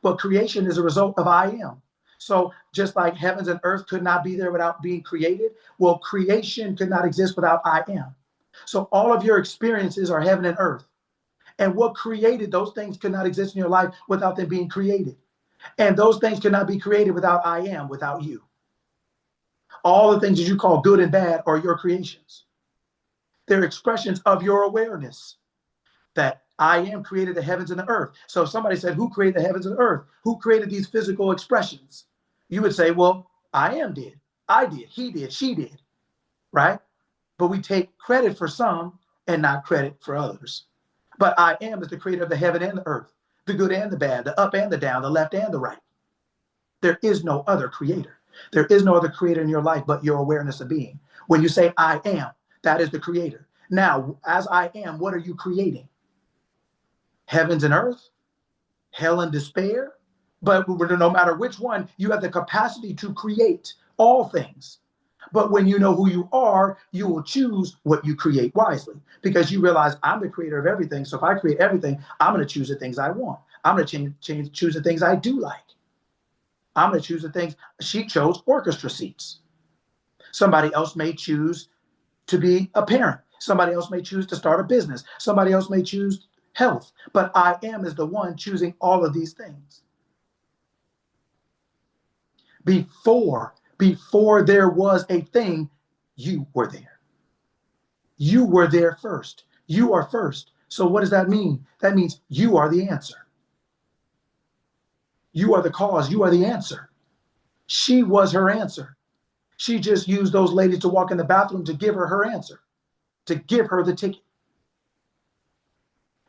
A: But creation is a result of I am. So just like heavens and earth could not be there without being created, well, creation could not exist without I am. So all of your experiences are heaven and earth. And what created those things could not exist in your life without them being created. And those things cannot be created without I am, without you. All the things that you call good and bad are your creations. They're expressions of your awareness that I am created the heavens and the earth. So if somebody said, who created the heavens and the earth? Who created these physical expressions? You would say, well, I am did. I did. He did. She did. Right? But we take credit for some and not credit for others. But I am is the creator of the heaven and the earth, the good and the bad, the up and the down, the left and the right. There is no other creator. There is no other creator in your life but your awareness of being. When you say I am, that is the creator. Now, as I am, what are you creating? Heavens and earth, hell and despair. But no matter which one, you have the capacity to create all things. But when you know who you are, you will choose what you create wisely because you realize I'm the creator of everything. So if I create everything, I'm going to choose the things I want. I'm going to choose the things I do like. I'm going to choose the things. She chose orchestra seats. Somebody else may choose to be a parent. Somebody else may choose to start a business. Somebody else may choose health. But I am is the one choosing all of these things. Before there was a thing, you were there. You were there first. You are first. So what does that mean? That means you are the answer. You are the cause. You are the answer. She was her answer. She just used those ladies to walk in the bathroom to give her answer, to give her the ticket.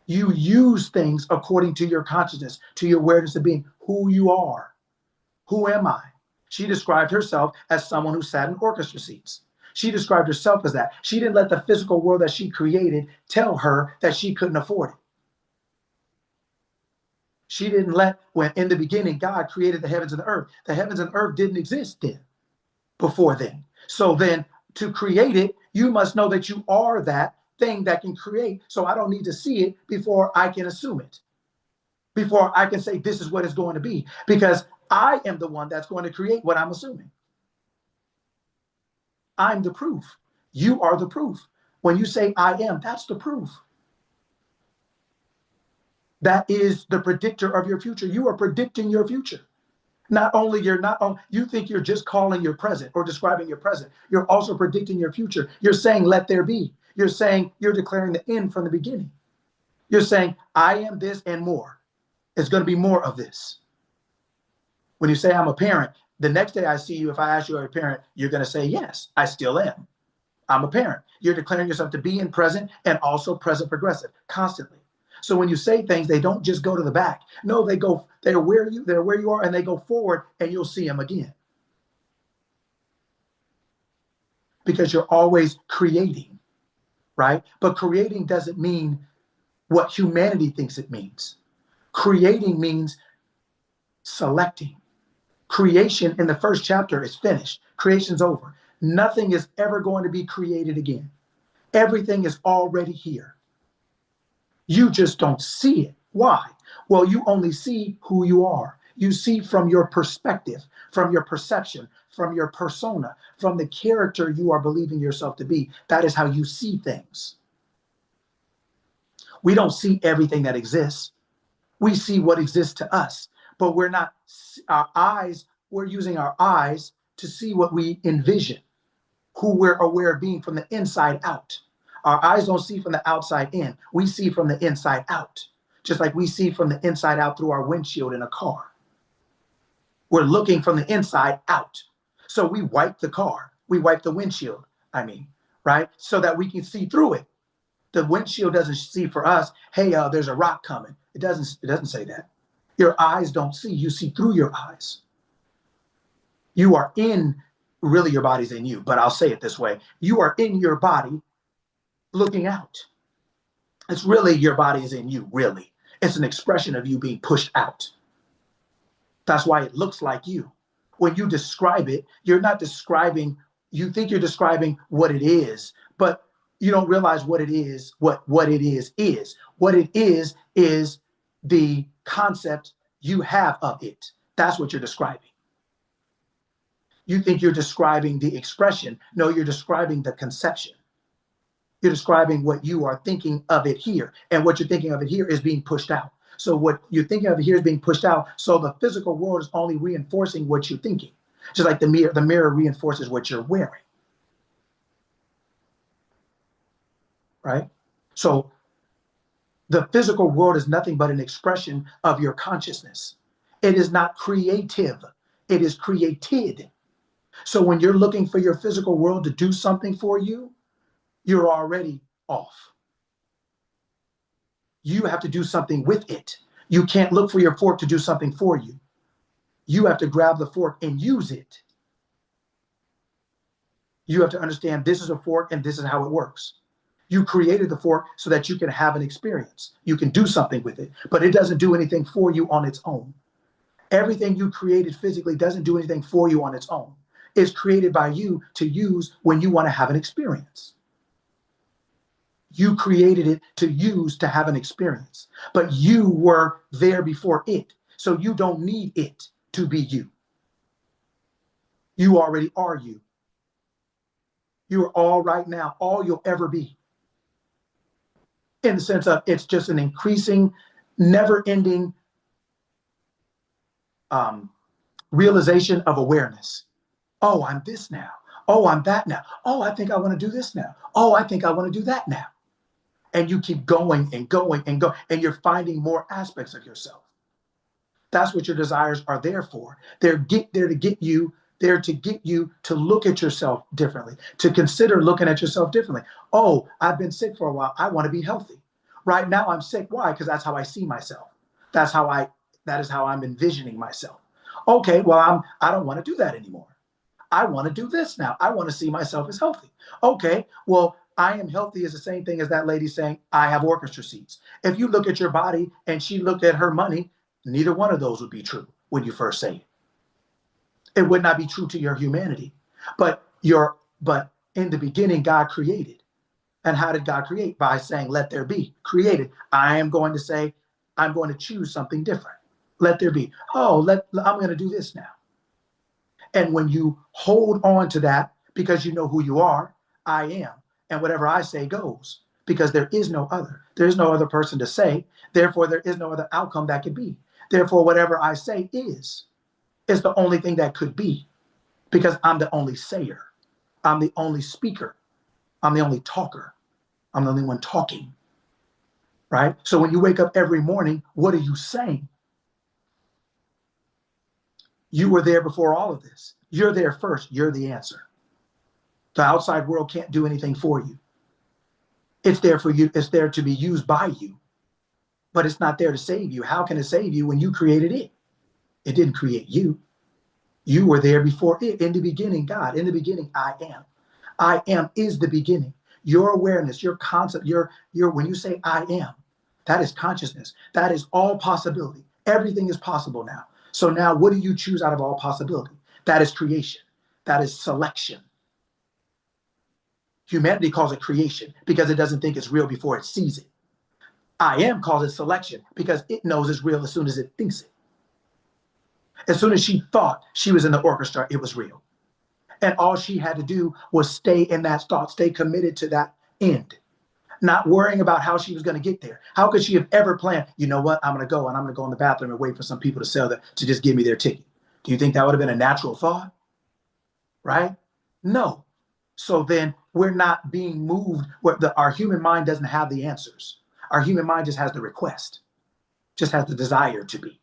A: You use things according to your consciousness, to your awareness of being who you are. Who am I? She described herself as someone who sat in orchestra seats. She described herself as that. She didn't let the physical world that she created tell her that she couldn't afford it. She didn't let, when in the beginning, God created the heavens and the earth. The heavens and earth didn't exist then, before then. So then to create it, you must know that you are that thing that can create. So I don't need to see it before I can assume it, before I can say this is what it's going to be, because I am the one that's going to create what I'm assuming. I'm the proof. You are the proof. When you say I am, that's the proof. That is the predictor of your future. You are predicting your future. Not only you think you're just calling your present or describing your present. You're also predicting your future. You're saying, let there be. You're saying, you're declaring the end from the beginning. You're saying, I am this and more. It's going to be more of this. When you say I'm a parent, The next day I see you, if I ask you are a parent, you're going to say, yes, I still am. I'm a parent. You're declaring yourself to be in present and also present progressive constantly. So when you say things, they don't just go to the back. No, they're where you are, and they go forward, and you'll see them again. Because you're always creating, right? But creating doesn't mean what humanity thinks it means. Creating means selecting. Creation in the first chapter is finished. Creation's over. Nothing is ever going to be created again. Everything is already here. You just don't see it. Why? Well, you only see who you are. You see from your perspective, from your perception, from your persona, from the character you are believing yourself to be. That is how you see things. We don't see everything that exists. We see what exists to us, but we're using our eyes to see what we envision, who we're aware of being from the inside out. Our eyes don't see from the outside in. We see from the inside out, just like we see from the inside out through our windshield in a car. We're looking from the inside out. So we wipe the car. We wipe the windshield, right? So that we can see through it. The windshield doesn't see for us, hey, there's a rock coming. It doesn't say that. Your eyes don't see. You see through your eyes. You are in, really your body's in you, but I'll say it this way. You are in your body looking out. It's really your body is in you, really. It's an expression of you being pushed out. That's why it looks like you. When you describe it, you're not describing, you think you're describing what it is, but you don't realize what it is, what it is. What it is the concept you have of it. That's what you're describing. You think you're describing the expression. No, you're describing the conception. You're describing what you are thinking of it here. And what you're thinking of it here is being pushed out. So what you're thinking of it here is being pushed out. So the physical world is only reinforcing what you're thinking. Just like the mirror reinforces what you're wearing. Right? So the physical world is nothing but an expression of your consciousness. It is not creative. It is created. So when you're looking for your physical world to do something for you, you're already off. You have to do something with it. You can't look for your fork to do something for you. You have to grab the fork and use it. You have to understand this is a fork and this is how it works. You created the fork so that you can have an experience. You can do something with it, but it doesn't do anything for you on its own. Everything you created physically doesn't do anything for you on its own. It's created by you to use when you want to have an experience. You created it to use to have an experience, but you were there before it. So you don't need it to be you. You already are you. You are all right now, all you'll ever be. In the sense of it's just an increasing, never-ending realization of awareness. Oh, I'm this now. Oh, I'm that now. Oh, I think I want to do this now. Oh, I think I want to do that now. And you keep going and going and go, and you're finding more aspects of yourself. That's what your desires are there for. They're there to get you to look at yourself differently, to consider looking at yourself differently. Oh, I've been sick for a while. I want to be healthy. Right now I'm sick. Why? Because that's how I see myself. That is how I'm envisioning myself. Okay, well, I don't want to do that anymore. I want to do this now. I want to see myself as healthy. Okay, well, I am healthy is the same thing as that lady saying, I have orchestra seats. If you look at your body and she looked at her money, neither one of those would be true when you first say it. It would not be true to your humanity. But in the beginning, God created. And how did God create? By saying, let there be. Created. I'm going to choose something different. Let there be. Oh, I'm going to do this now. And when you hold on to that, because you know who you are, I am. And whatever I say goes, because there is no other. There's no other person to say. Therefore, there is no other outcome that could be. Therefore, whatever I say is the only thing that could be, because I'm the only sayer. I'm the only speaker. I'm the only talker. I'm the only one talking. Right? So when you wake up every morning, what are you saying? You were there before all of this. You're there first. You're the answer. The outside world can't do anything for you. It's there for you. It's there to be used by you, but it's not there to save you. How can it save you when you created it? It didn't create you. You were there before it. In the beginning, God, in the beginning, I am. I am is the beginning. Your awareness, your concept, when you say I am, that is consciousness. That is all possibility. Everything is possible now. So now what do you choose out of all possibility? That is creation. That is selection. Humanity calls it creation because it doesn't think it's real before it sees it. I am calls it selection because it knows it's real as soon as it thinks it. As soon as she thought she was in the orchestra, it was real. And all she had to do was stay in that thought, stay committed to that end, not worrying about how she was going to get there. How could she have ever planned, you know what, I'm going to go and I'm going to go in the bathroom and wait for some people to just give me their ticket? Do you think that would have been a natural thought? Right? No. So then we're not being moved. Our human mind doesn't have the answers. Our human mind just has the request, just has the desire to be.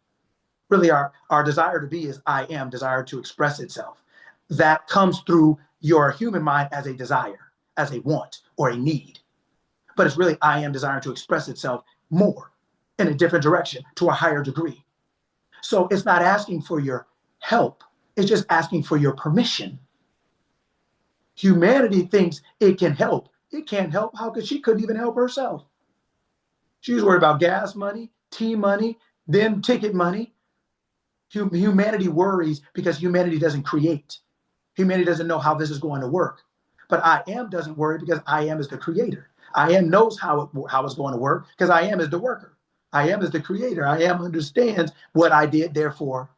A: Really, our desire to be is I am, desire to express itself. That comes through your human mind as a desire, as a want or a need. But it's really I am desiring to express itself more in a different direction to a higher degree. So it's not asking for your help. It's just asking for your permission. Humanity thinks it can help. It can't help. How could she couldn't even help herself? She was worried about gas money, tea money, then ticket money. Humanity worries because humanity doesn't create. Humanity doesn't know how this is going to work. But I am doesn't worry because I am is the creator. I am knows how it's going to work because I am is the worker. I am is the creator. I am understands what I did, therefore,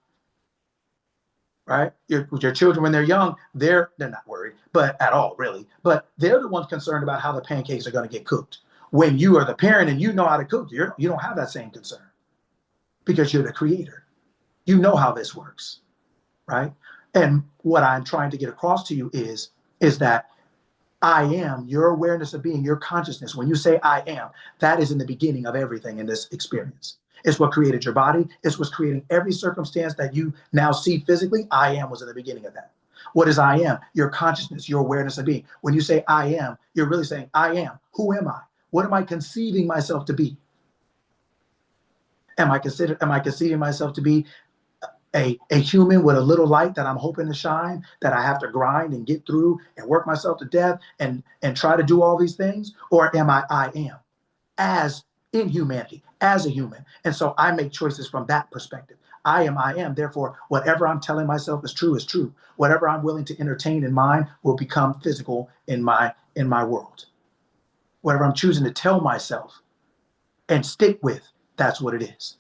A: right? Your children, when they're young, they're not worried, but at all, really. But they're the ones concerned about how the pancakes are going to get cooked. When you are the parent and you know how to cook, you don't have that same concern because you're the creator. You know how this works, right? And what I'm trying to get across to you is that I am, your awareness of being, your consciousness. When you say I am, that is in the beginning of everything in this experience. It's what created your body. It's what's creating every circumstance that you now see physically. I am was in the beginning of that. What is I am? Your consciousness, your awareness of being. When you say I am, you're really saying I am. Who am I? What am I conceiving myself to be? Am I conceiving myself to be a human with a little light that I'm hoping to shine, that I have to grind and get through and work myself to death and try to do all these things? Or am I am, as in humanity, as a human? And so I make choices from that perspective. I am. Therefore, whatever I'm telling myself is true is true. Whatever I'm willing to entertain in mind will become physical in my world. Whatever I'm choosing to tell myself and stick with, that's what it is.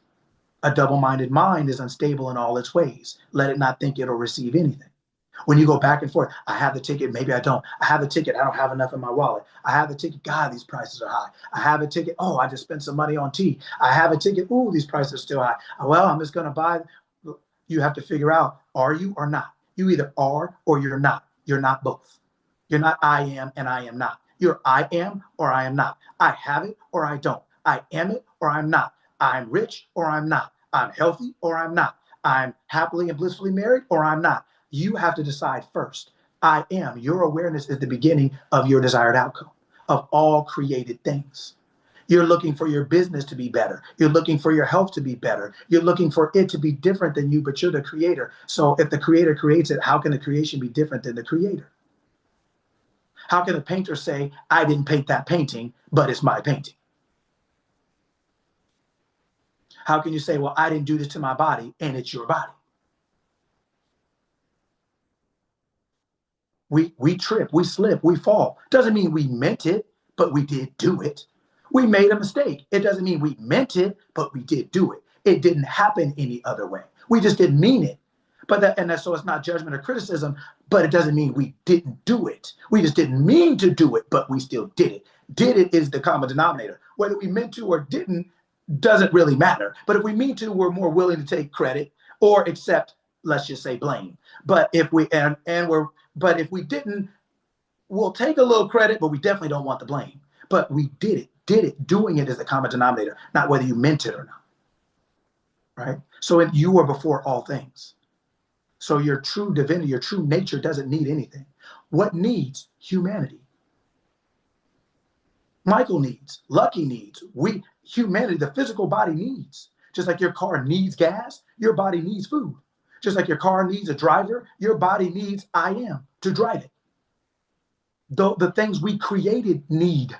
A: A double-minded mind is unstable in all its ways. Let it not think it'll receive anything. When you go back and forth, I have the ticket, maybe I don't. I have the ticket, I don't have enough in my wallet. I have the ticket, God, these prices are high. I have a ticket, oh, I just spent some money on tea. I have a ticket, ooh, these prices are still high. Well, I'm just gonna buy. You have to figure out, are you or not? You either are or you're not. You're not both. You're not I am and I am not. You're I am or I am not. I have it or I don't. I am it or I'm not. I'm rich or I'm not. I'm healthy or I'm not. I'm happily and blissfully married or I'm not. You have to decide first. I am. Your awareness is the beginning of your desired outcome of all created things. You're looking for your business to be better. You're looking for your health to be better. You're looking for it to be different than you, but you're the creator. So if the creator creates it, how can the creation be different than the creator? How can a painter say, I didn't paint that painting, but it's my painting? How can you say, well, I didn't do this to my body and it's your body? We trip, we slip, we fall. Doesn't mean we meant it, but we did do it. We made a mistake. It doesn't mean we meant it, but we did do it. It didn't happen any other way. We just didn't mean it. So it's not judgment or criticism, but it doesn't mean we didn't do it. We just didn't mean to do it, but we still did it. Did it is the common denominator. Whether we meant to or didn't doesn't really matter. But if we mean to, we're more willing to take credit or accept, let's just say, blame. But if we but if we didn't, we'll take a little credit, but we definitely don't want the blame. But we did it. Doing it is the common denominator, not whether you meant it or not. Right? So you were before all things. So your true divinity, your true nature doesn't need anything. What needs? Humanity. Michael needs, Lucky needs, humanity, the physical body needs. Just like your car needs gas, your body needs food. Just like your car needs a driver, your body needs I am to drive it. The things we created need.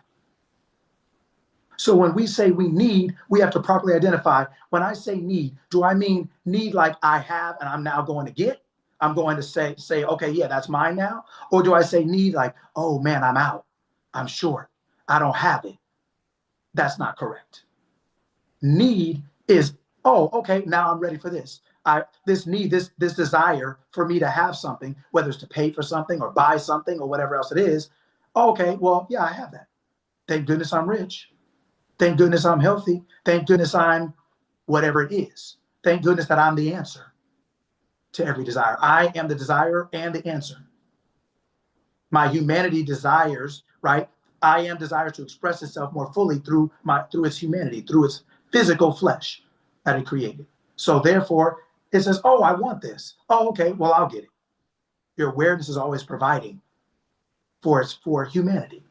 A: So when we say we need, we have to properly identify. When I say need, do I mean need like I have and I'm now going to get? I'm going to say, okay, yeah, that's mine now. Or do I say need like, oh man, I'm out. I'm short. I don't have it. That's not correct. Need is, oh, okay, now I'm ready for this. This need, this desire for me to have something, whether it's to pay for something or buy something or whatever else it is. Oh, okay, well, yeah, I have that. Thank goodness I'm rich. Thank goodness I'm healthy. Thank goodness I'm whatever it is. Thank goodness that I'm the answer to every desire. I am the desire and the answer. My humanity desires, right? I am desires to express itself more fully through its humanity, through its physical flesh that it created. So therefore, it says, oh, I want this. Oh, okay, well, I'll get it. Your awareness is always providing for humanity.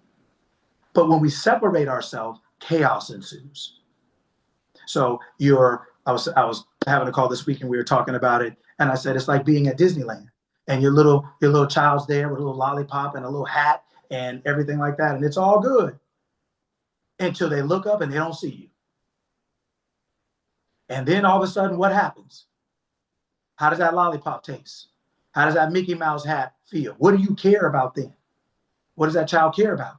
A: But when we separate ourselves, chaos ensues. So I was having a call this week and we were talking about it, and I said it's like being at Disneyland and your little child's there with a little lollipop and a little hat and everything like that, and it's all good until they look up and they don't see you. And then all of a sudden, what happens? How does that lollipop taste? How does that Mickey Mouse hat feel? What do you care about then? What does that child care about?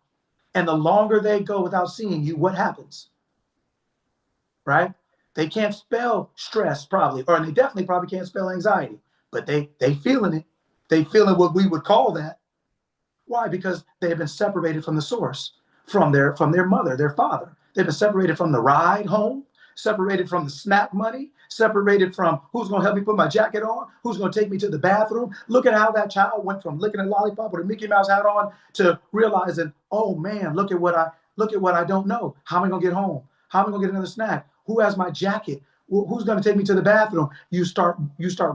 A: And the longer they go without seeing you, what happens? Right? They can't spell stress probably, or they definitely probably can't spell anxiety, but they feeling it. They feeling what we would call that. Why? Because they have been separated from the source, from their mother, their father. They've been separated from the ride home, separated from the snack money, separated from who's going to help me put my jacket on, who's going to take me to the bathroom. Look at how that child went from licking a lollipop with a Mickey Mouse hat on to realizing, oh man, look at what I don't know. How am I going to get home? How am I going to get another snack? Who has my jacket? Who's going to take me to the bathroom? You start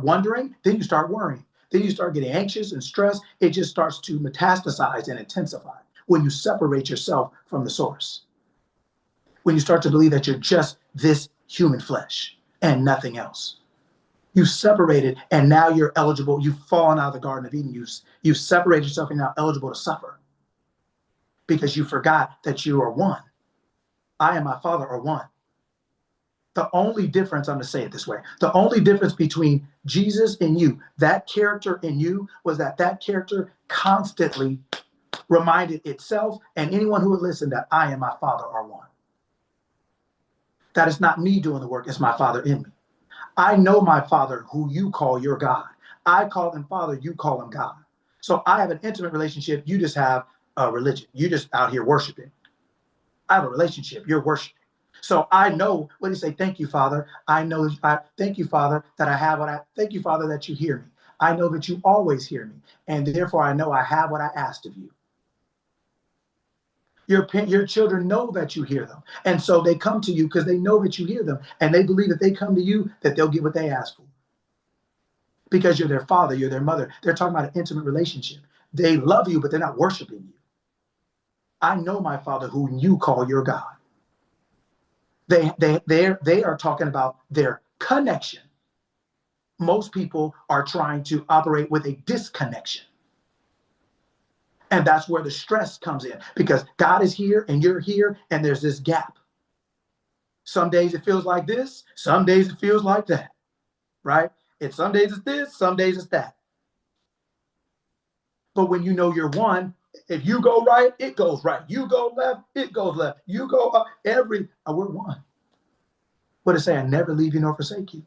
A: wondering, then you start worrying. Then you start getting anxious and stressed. It just starts to metastasize and intensify when you separate yourself from the source. When you start to believe that you're just this human flesh and nothing else. You separated and now you're eligible. You've fallen out of the Garden of Eden. You've separated yourself and now eligible to suffer because you forgot that you are one. I and my Father are one. The only difference, I'm going to say it this way, the only difference between Jesus and you, that character in you, was that character constantly reminded itself and anyone who would listen that I and my Father are one. That is not me doing the work, it's my Father in me. I know my Father who you call your God. I call him Father, you call him God. So I have an intimate relationship, you just have a religion. You're just out here worshiping. I have a relationship, you're worshiping. So I know, what do you say? Thank you, Father. Thank you, Father, that I have thank you, Father, that you hear me. I know that you always hear me. And therefore I know I have what I asked of you. Your children know that you hear them. And so they come to you because they know that you hear them. And they believe that they come to you, that they'll get what they ask for. Because you're their father, you're their mother. They're talking about an intimate relationship. They love you, but they're not worshiping you. I know my Father whom you call your God. They are talking about their connection. Most people are trying to operate with a disconnection. And that's where the stress comes in because God is here and you're here and there's this gap. Some days it feels like this, some days it feels like that, right? And some days it's this, some days it's that. But when you know you're one, if you go right, it goes right. You go left, it goes left. You go up, we're one. What does it say? I never leave you nor forsake you.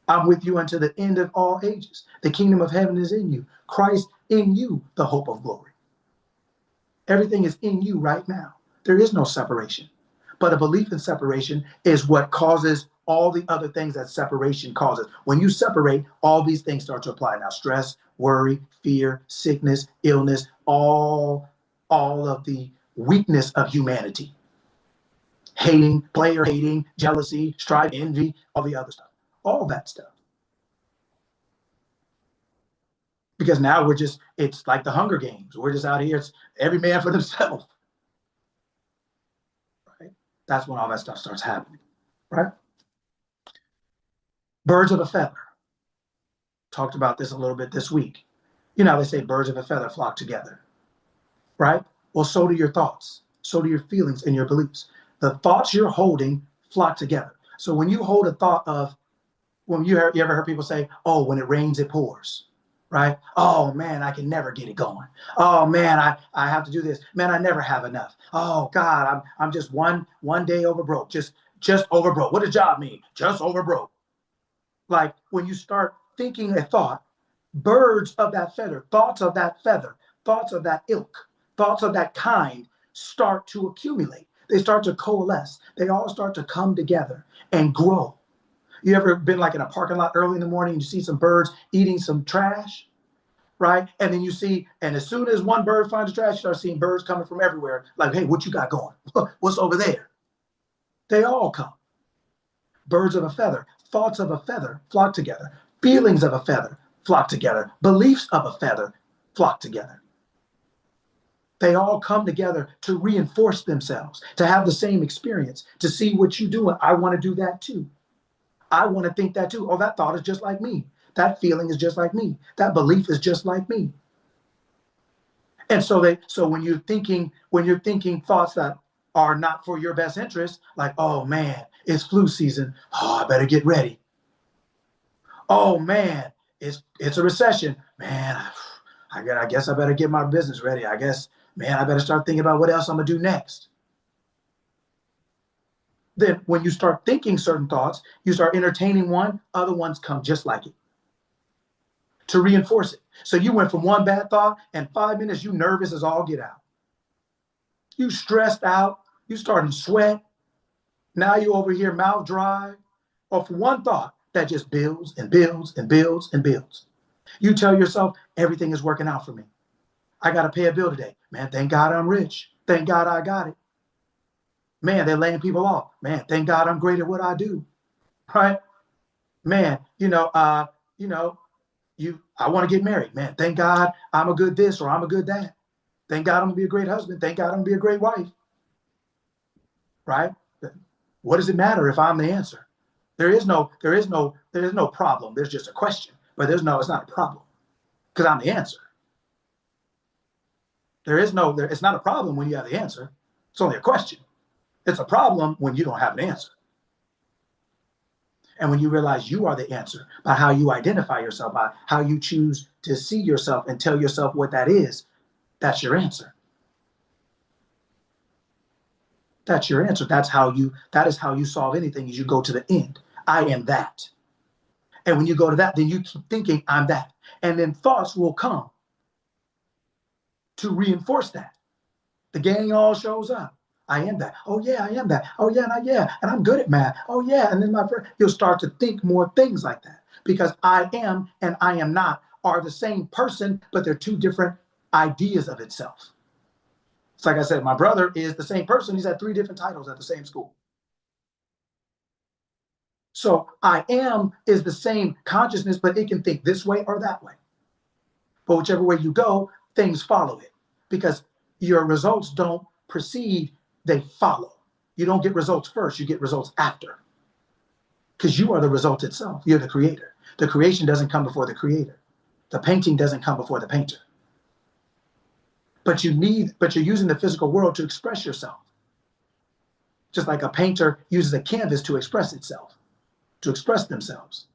A: I'm with you until the end of all ages. The kingdom of heaven is in you. Christ in you, the hope of glory. Everything is in you right now. There is no separation. But a belief in separation is what causes all the other things that separation causes. When you separate, all these things start to apply. Now, stress, worry, fear, sickness, illness, all of the weakness of humanity. Hating, player hating, jealousy, strife, envy, all the other stuff. All that stuff. Because now it's like the Hunger Games. We're just out here, it's every man for themselves. Right? That's when all that stuff starts happening, right? Birds of a feather. Talked about this a little bit this week. You know, they say birds of a feather flock together, right? Well, so do your thoughts. So do your feelings and your beliefs. The thoughts you're holding flock together. So when you hold a thought of, you ever heard people say, oh, when it rains, it pours, right? Oh man, I can never get it going. Oh man, I have to do this. Man, I never have enough. Oh God, I'm just one day over broke. Just over broke. What does job mean? Just over broke. Like when you start thinking a thought, birds of that feather, thoughts of that feather, thoughts of that ilk, thoughts of that kind start to accumulate. They start to coalesce. They all start to come together and grow. You ever been like in a parking lot early in the morning and you see some birds eating some trash, right? And then you see, and as soon as one bird finds the trash, you start seeing birds coming from everywhere. Like, hey, what you got going? What's over there? They all come. Birds of a feather, thoughts of a feather flock together. Feelings of a feather flock together. Beliefs of a feather flock together. They all come together to reinforce themselves, to have the same experience, to see what you do. And I want to do that too. I want to think that too. Oh, that thought is just like me. That feeling is just like me. That belief is just like me. And so when you're thinking thoughts that are not for your best interest, like, oh man, it's flu season. Oh, I better get ready. Oh man, it's a recession. Man, I guess I better get my business ready. I guess, man, I better start thinking about what else I'm gonna do next. Then when you start thinking certain thoughts, you start entertaining one, other ones come just like it to reinforce it. So you went from one bad thought, and 5 minutes, you nervous as all get out. You stressed out, you starting to sweat. Now you over here mouth dry, or for one thought that just builds and builds and builds and builds. You tell yourself, everything is working out for me. I got to pay a bill today. Man, thank God I'm rich. Thank God I got it. Man, they're laying people off. Man, thank God I'm great at what I do. Right? Man, I want to get married. Man, thank God I'm a good this or I'm a good that. Thank God I'm gonna be a great husband. Thank God I'm gonna be a great wife. Right? What does it matter if I'm the answer? There is no problem. There's just a question. But it's not a problem. Because I'm the answer. It's not a problem when you have the answer. It's only a question. It's a problem when you don't have an answer. And when you realize you are the answer by how you identify yourself, by how you choose to see yourself and tell yourself what that is, that's your answer. That's your answer. That is how you solve anything, is you go to the end. I am that. And when you go to that, then you keep thinking, I'm that. And then thoughts will come to reinforce that. The gang all shows up. I am that. Oh yeah, I am that. Oh yeah, and I'm good at math. Oh yeah, and then you'll start to think more things like that, because I am and I am not are the same person, but they're two different ideas of itself. It's like I said, my brother is the same person. He's had 3 different titles at the same school. So I am is the same consciousness, but it can think this way or that way. But whichever way you go, things follow it, because your results don't precede, they follow. You don't get results first, you get results after. Because you are the result itself. You're the creator. The creation doesn't come before the creator. The painting doesn't come before the painter. But you're using the physical world to express yourself. Just like a painter uses a canvas to express itself, to express themselves.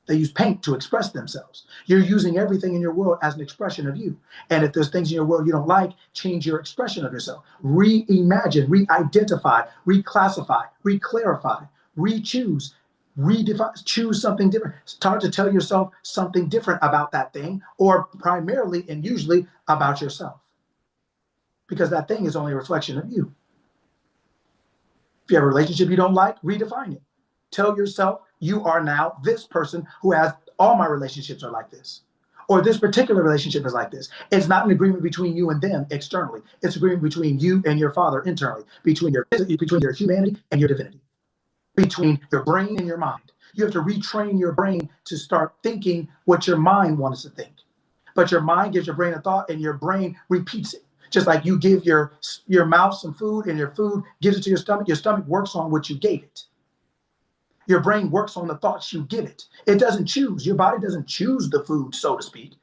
A: They use paint to express themselves. You're using everything in your world as an expression of you. And if there's things in your world you don't like, change your expression of yourself. Reimagine, re-identify, reclassify, reclarify, re-choose, redefine, choose something different. Start to tell yourself something different about that thing, or primarily and usually about yourself. Because that thing is only a reflection of you. If you have a relationship you don't like, redefine it. Tell yourself, you are now this person who has, all my relationships are like this. Or this particular relationship is like this. It's not an agreement between you and them externally. It's an agreement between you and your father internally, between your humanity and your divinity, between your brain and your mind. You have to retrain your brain to start thinking what your mind wants to think. But your mind gives your brain a thought, and your brain repeats it. Just like you give your mouth some food, and your food gives it to your stomach works on what you gave it. Your brain works on the thoughts you give it. It doesn't choose. Your body doesn't choose the food, so to speak,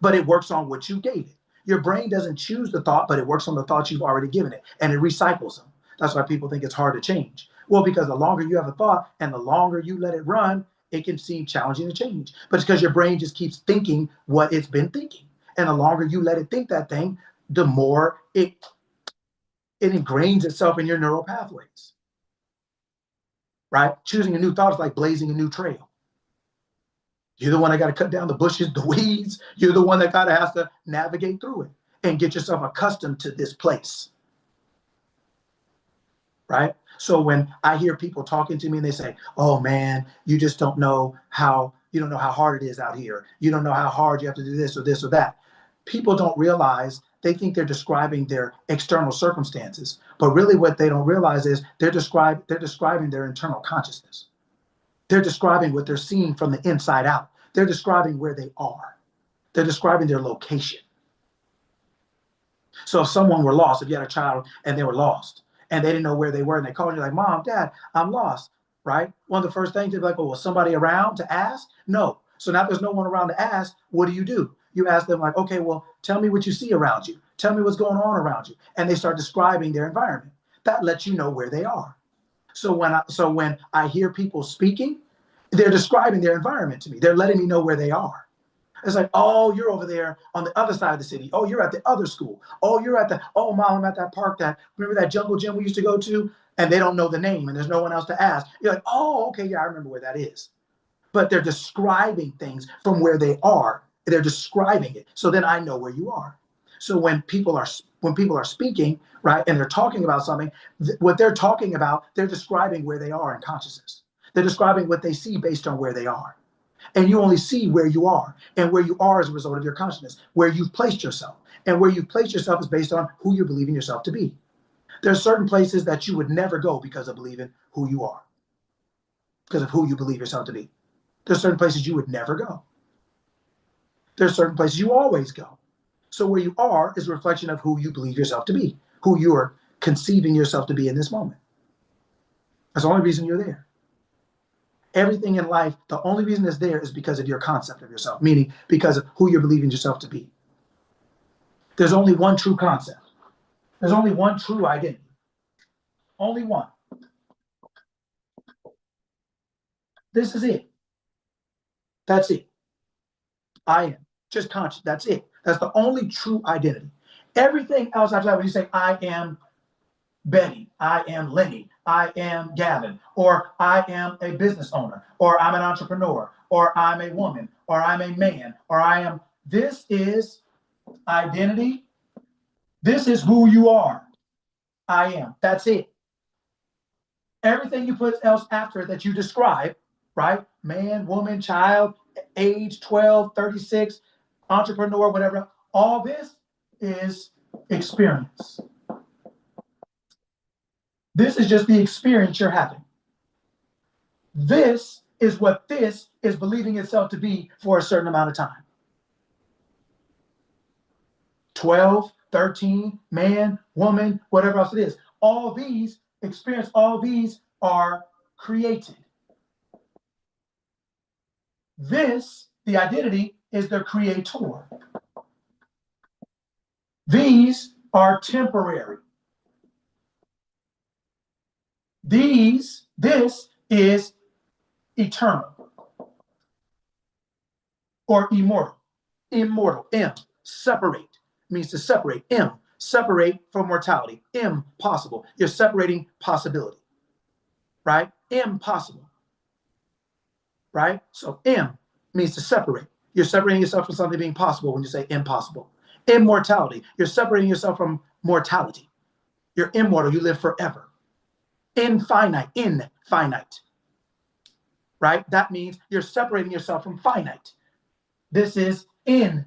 A: but it works on what you gave it. Your brain doesn't choose the thought, but it works on the thoughts you've already given it, and it recycles them. That's why people think it's hard to change. Well, because the longer you have a thought and the longer you let it run, it can seem challenging to change. But it's because your brain just keeps thinking what it's been thinking. And the longer you let it think that thing, the more it ingrains itself in your neural pathways. Right? Choosing a new thought is like blazing a new trail. You're the one that got to cut down the bushes, the weeds. You're the one that kind of has to navigate through it and get yourself accustomed to this place. Right? So when I hear people talking to me and they say, oh man, you just don't know how hard it is out here. You don't know how hard you have to do this or that. People don't realize, they think they're describing their external circumstances, but really what they don't realize is they're describing their internal consciousness. They're describing what they're seeing from the inside out. They're describing where they are. They're describing their location. So if someone were lost, if you had a child and they were lost and they didn't know where they were and they called you like, Mom, Dad, I'm lost, right? One of the first things they'd be like, oh, was somebody around to ask? No. So now there's no one around to ask. What do? You ask them like, okay, well, tell me what you see around you. Tell me what's going on around you. And they start describing their environment. That lets you know where they are. So when I hear people speaking, they're describing their environment to me. They're letting me know where they are. It's like, oh, you're over there on the other side of the city. Oh, you're at the other school. Oh, Mom, I'm at that park remember that jungle gym we used to go to? And they don't know the name and there's no one else to ask. You're like, oh, okay, yeah, I remember where that is. But they're describing things from where they are. They're describing it. So then I know where you are. So when people are speaking, right, and they're talking about something, what they're talking about, they're describing where they are in consciousness. They're describing what they see based on where they are. And you only see where you are. And where you are is a result of your consciousness, where you've placed yourself. And where you've placed yourself is based on who you're believing yourself to be. There are certain places that you would never go because of believing who you are, because of who you believe yourself to be. There's certain places you would never go. There's certain places you always go. So where you are is a reflection of who you believe yourself to be, who you are conceiving yourself to be in this moment. That's the only reason you're there. Everything in life, the only reason it's there is because of your concept of yourself, meaning because of who you're believing yourself to be. There's only one true concept. There's only one true identity. Only one. This is it. That's it. I am. Just conscious. That's it. That's the only true identity. Everything else after that, when you say, I am Betty, I am Lenny, I am Gavin, or I am a business owner, or I'm an entrepreneur, or I'm a woman, or I'm a man, or this is identity. This is who you are. I am. That's it. Everything you put else after it that you describe, right? Man, woman, child, age 12, 36, entrepreneur, whatever. All this is experience. This is just the experience you're having. This is what this is believing itself to be for a certain amount of time. 12, 13, man, woman, whatever else it is. All these experience, all these are created. This, the identity, is the creator. These are temporary. This is eternal or immortal. Immortal, M, separate, means to separate. M, separate from mortality. Impossible. You're separating possibility, right? Impossible, right? So M means to separate. You're separating yourself from something being possible when you say impossible. Immortality, you're separating yourself from mortality. You're immortal, you live forever. Infinite, right? That means you're separating yourself from finite. This is infinite.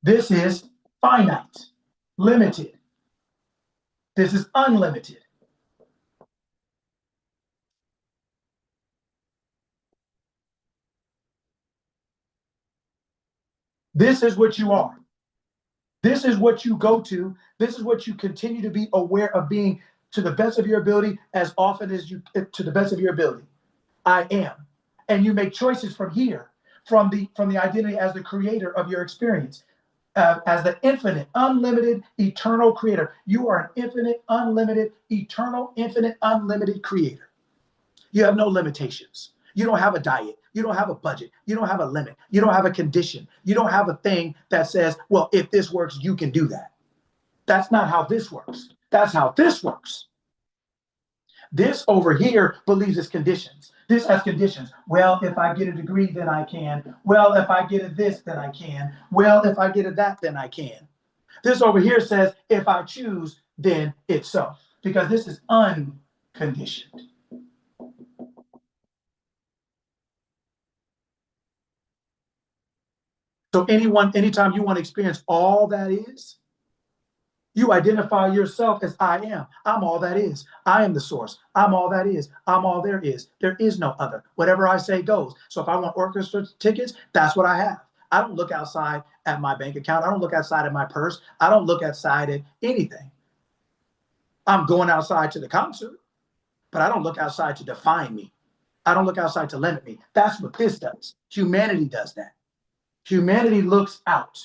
A: This is finite, limited. This is unlimited. This is what you are. This is what you go to. This is what you continue to be aware of being to the best of your ability as often as you, to the best of your ability. I am. And you make choices from here, from the identity as the creator of your experience, as the infinite, unlimited, eternal creator. You are an infinite, unlimited, eternal, infinite, unlimited creator. You have no limitations. You don't have a diet. You don't have a budget. You don't have a limit. You don't have a condition. You don't have a thing that says, well, if this works, you can do that. That's not how this works. That's how this works. This over here believes it's conditions. This has conditions. Well, if I get a degree, then I can. Well, if I get a this, then I can. Well, if I get a that, then I can. This over here says, if I choose, then it's so. Because this is unconditioned. So anytime you want to experience all that is, you identify yourself as I am. I'm all that is. I am the source. I'm all that is. I'm all there is. There is no other. Whatever I say goes. So if I want orchestra tickets, that's what I have. I don't look outside at my bank account. I don't look outside at my purse. I don't look outside at anything. I'm going outside to the concert, but I don't look outside to define me. I don't look outside to limit me. That's what this does. Humanity does that. Humanity looks out.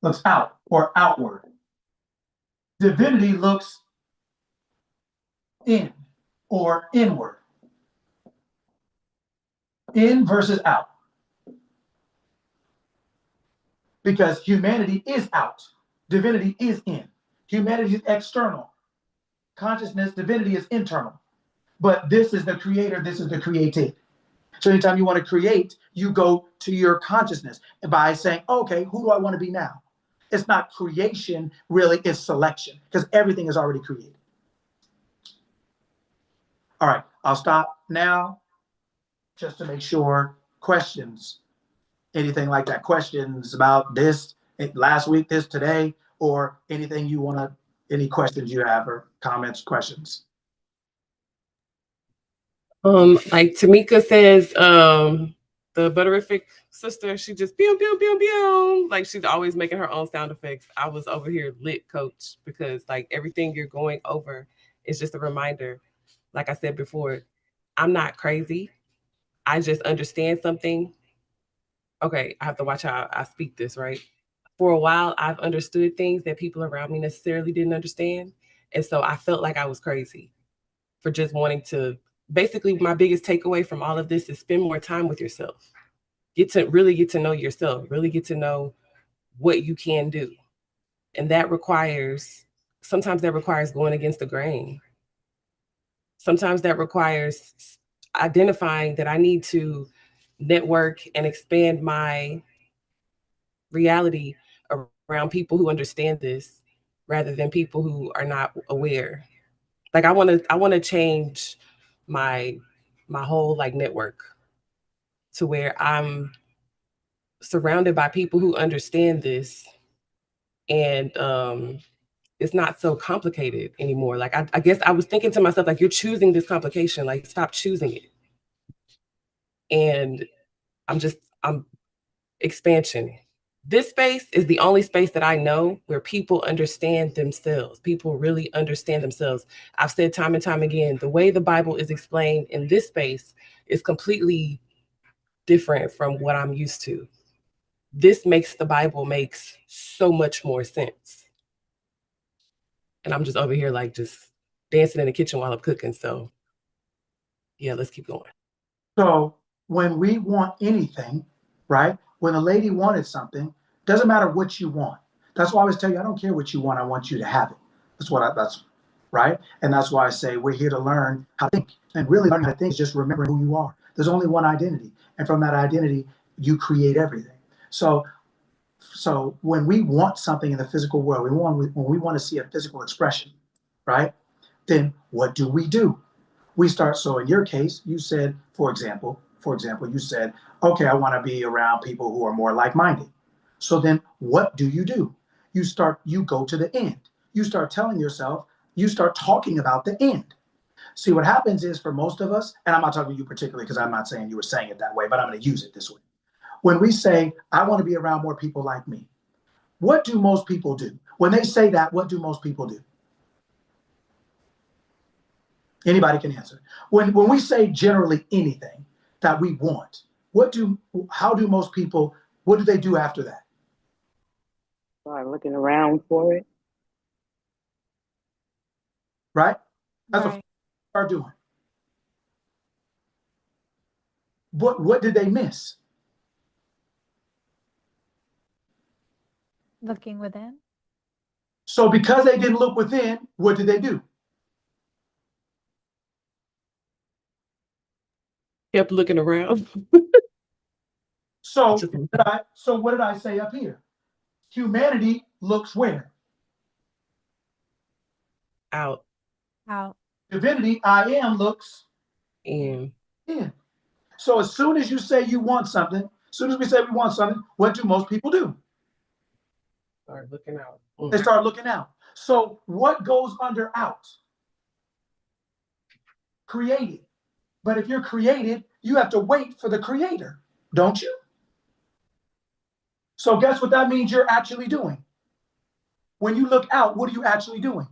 A: Looks out or outward. Divinity looks in or inward. In versus out. Because humanity is out. Divinity is in. Humanity is external. Consciousness, divinity is internal. But this is the creator, this is the created. So anytime you want to create, you go to your consciousness by saying, okay, who do I want to be now? It's not creation, really, it's selection, because everything is already created. All right, I'll stop now just to make sure. Questions, anything like that, questions about this, last week, this, today, or anything you want to, any questions you have or comments, questions.
D: Like Tamika says, the butterific sister, she just pew pew pew pew, like she's always making her own sound effects. I was over here lit, coach, because like everything you're going over is just a reminder. Like I said before, I'm not crazy. I just understand something. Okay, I have to watch how I speak this, right? For a while, I've understood things that people around me necessarily didn't understand. And so I felt like I was crazy for just wanting to. Basically, my biggest takeaway from all of this is spend more time with yourself. Really get to know yourself, really get to know what you can do. And sometimes that requires going against the grain. Sometimes that requires identifying that I need to network and expand my reality around people who understand this rather than people who are not aware. Like I want to change my whole like network to where I'm surrounded by people who understand this, and it's not so complicated anymore. Like I guess I was thinking to myself, like, you're choosing this complication, like stop choosing it. And I'm expansion. This space is the only space that I know where people understand themselves. People really understand themselves. I've said time and time again, the way the Bible is explained in this space is completely different from what I'm used to. This makes the Bible makes so much more sense. And I'm just over here like just dancing in the kitchen while I'm cooking. So yeah, let's keep going.
A: So when we want anything, right? When a lady wanted something, doesn't matter what you want. That's why I always tell you, I don't care what you want. I want you to have it. That's right. And that's why I say we're here to learn how to think, and really learning how to think is just remembering who you are. There's only one identity. And from that identity, you create everything. So when we want something in the physical world, when we want to see a physical expression, right? Then what do? We start. So in your case, you said, for example, you said, okay, I want to be around people who are more like-minded. So then what do? You go to the end. You start telling yourself, you start talking about the end. See, what happens is for most of us, and I'm not talking to you particularly because I'm not saying you were saying it that way, but I'm going to use it this way. When we say, I want to be around more people like me, what do most people do? When they say that, what do most people do? Anybody can answer. When we say generally anything that we want, how do most people, what do they do after that?
E: Start looking around for it.
A: Right? That's what
C: Right.
A: they are doing. What did they miss?
C: Looking within.
A: So because they didn't look within, what did they do?
D: Kept looking around.
A: So what did I say up here? Humanity looks where?
D: Out.
C: Out.
A: Divinity, I am, looks
D: In.
A: in. So as soon as you say you want something, as soon as we say we want something, what do most people do?
D: Start looking out.
A: They start looking out. So what goes under out? Created. But if you're created, you have to wait for the creator, don't you? So guess what that means you're actually doing? When you look out, what are you actually doing?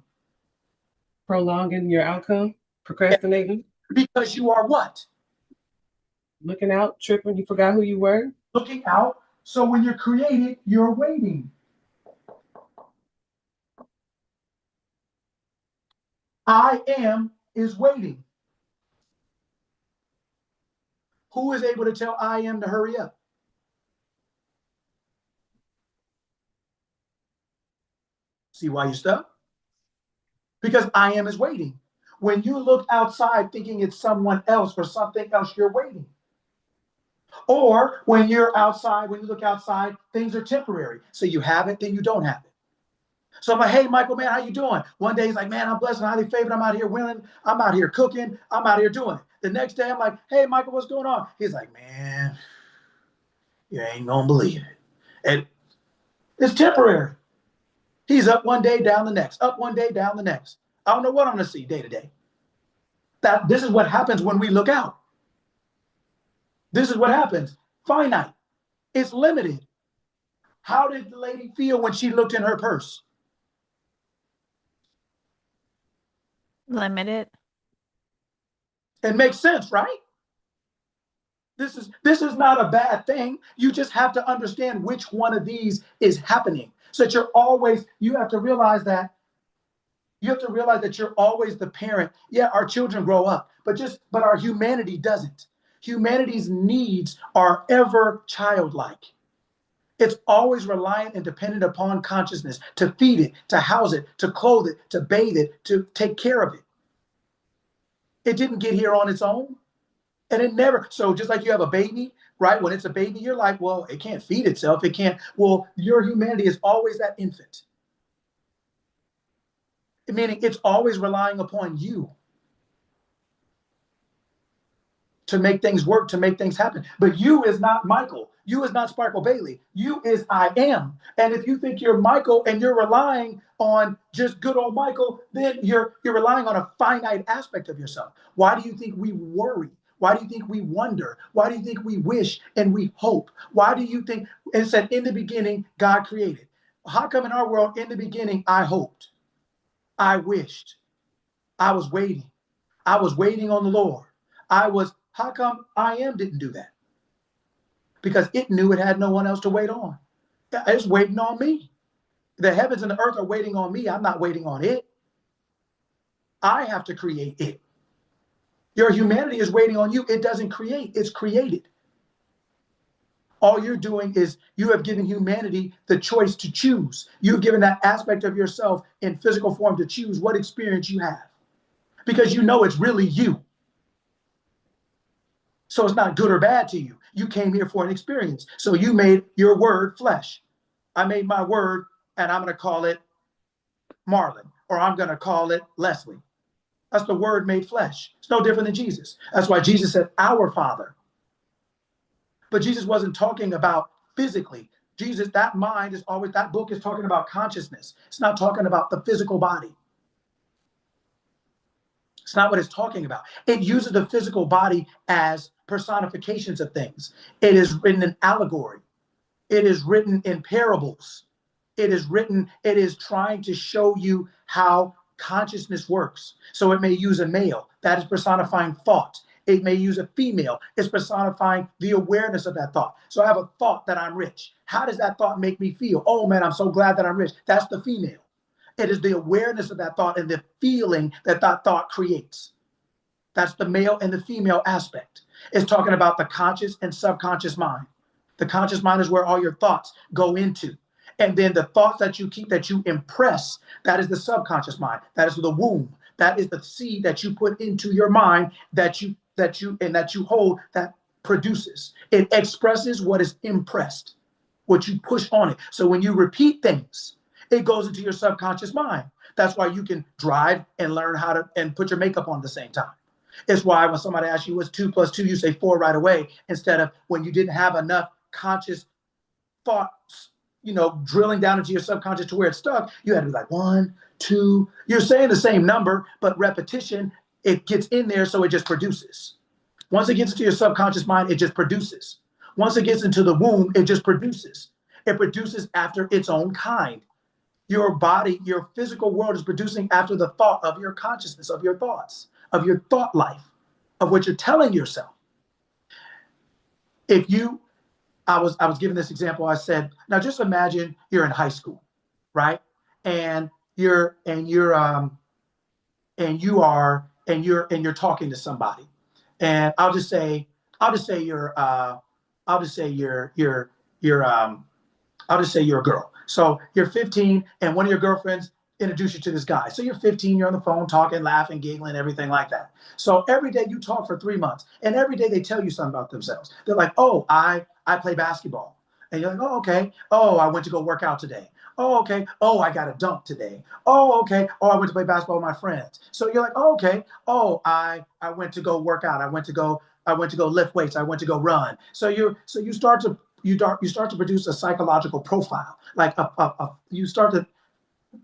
D: Prolonging your outcome. Procrastinating.
A: Because you are what?
D: Looking out, tripping, you forgot who you were.
A: Looking out. So when you're created, you're waiting. I am is waiting. Who is able to tell I am to hurry up? See why you stuck? Because I am is waiting. When you look outside thinking it's someone else or something else, you're waiting. Or when you're outside, when you look outside, things are temporary. So you have it, then you don't have it. So I'm like, hey, Michael, man, how you doing? One day he's like, man, I'm blessed and highly favored. I'm out here winning. I'm out here cooking. I'm out here doing it. The next day I'm like, hey, Michael, what's going on? He's like, man, you ain't gonna believe it. And it's temporary. He's up one day, down the next, up one day, down the next. I don't know what I'm gonna see day to day. This is what happens when we look out. This is what happens. Finite. It's limited. How did the lady feel when she looked in her purse?
C: Limited.
A: It makes sense, right? This is not a bad thing. You just have to understand which one of these is happening. So that you have to realize that you're always the parent. Yeah, our children grow up, but our humanity doesn't. Humanity's needs are ever childlike. It's always reliant and dependent upon consciousness to feed it, to house it, to clothe it, to bathe it, to take care of it. It didn't get here on its own. And it never, so just like you have a baby, right? When it's a baby, you're like, well, it can't feed itself. It can't, well, your humanity is always that infant. Meaning it's always relying upon you to make things work, to make things happen. But you is not Michael. You is not Sparkle Bailey. You is I am. And if you think you're Michael and you're relying on just good old Michael, then you're relying on a finite aspect of yourself. Why do you think we worry? Why do you think we wonder? Why do you think we wish and we hope? Why do you think it said in the beginning, God created? How come in our world, in the beginning, I hoped, I wished, I was waiting. I was waiting on the Lord. How come I am didn't do that? Because it knew it had no one else to wait on. It's waiting on me. The heavens and the earth are waiting on me. I'm not waiting on it. I have to create it. Your humanity is waiting on you. It doesn't create, it's created. All you're doing is you have given humanity the choice to choose. You've given that aspect of yourself in physical form to choose what experience you have because you know it's really you. So it's not good or bad to you. You came here for an experience. So you made your word flesh. I made my word and I'm going to call it Marlon or I'm going to call it Leslie. That's the word made flesh. It's no different than Jesus. That's why Jesus said, our Father. But Jesus wasn't talking about physically. Jesus, that mind is always, that book is talking about consciousness. It's not talking about the physical body. It's not what it's talking about. It uses the physical body as personifications of things. It is written in allegory. It is written in parables. It is trying to show you how consciousness works. So it may use a male, that is personifying thought. It may use a female, it's personifying the awareness of that thought. So I have a thought that I'm rich. How does that thought make me feel? Oh man, I'm so glad that I'm rich. That's the female. It is the awareness of that thought and the feeling that that thought creates. That's the male and the female aspect. It's talking about the conscious and subconscious mind. The conscious mind is where all your thoughts go into. And then the thoughts that you keep, that you impress, that is the subconscious mind. That is the womb. That is the seed that you put into your mind that you hold, that produces. It expresses what is impressed, what you push on it. So when you repeat things, it goes into your subconscious mind. That's why you can drive and learn how to and put your makeup on at the same time. It's why when somebody asks you what's 2 plus 2, you say 4 right away, instead of when you didn't have enough conscious thoughts, drilling down into your subconscious to where it's stuck, you had to be like 1, 2. You're saying the same number, but repetition, it gets in there, so it just produces. Once it gets into your subconscious mind, it just produces. Once it gets into the womb, it just produces. It produces after its own kind. Your body, your physical world is producing after the thought of your consciousness, of your thoughts, of your thought life, of what you're telling yourself. If you, I was giving this example. I said, now just imagine you're in high school, right? And you're talking to somebody, and I'll just say you're a girl. So you're 15 and one of your girlfriends introduced you to this guy. So you're 15, you're on the phone talking, laughing, giggling, everything like that. So every day you talk for 3 months, and every day they tell you something about themselves. They're like, oh, I play basketball. And you're like, oh, okay. Oh, I went to go work out today. Oh, okay. Oh, I got a dunk today. Oh, okay. Oh, I went to play basketball with my friends. So you're like, oh, okay. Oh, I went to go work out. I went to go lift weights. I went to go run. So you start to produce a psychological profile. Like you start to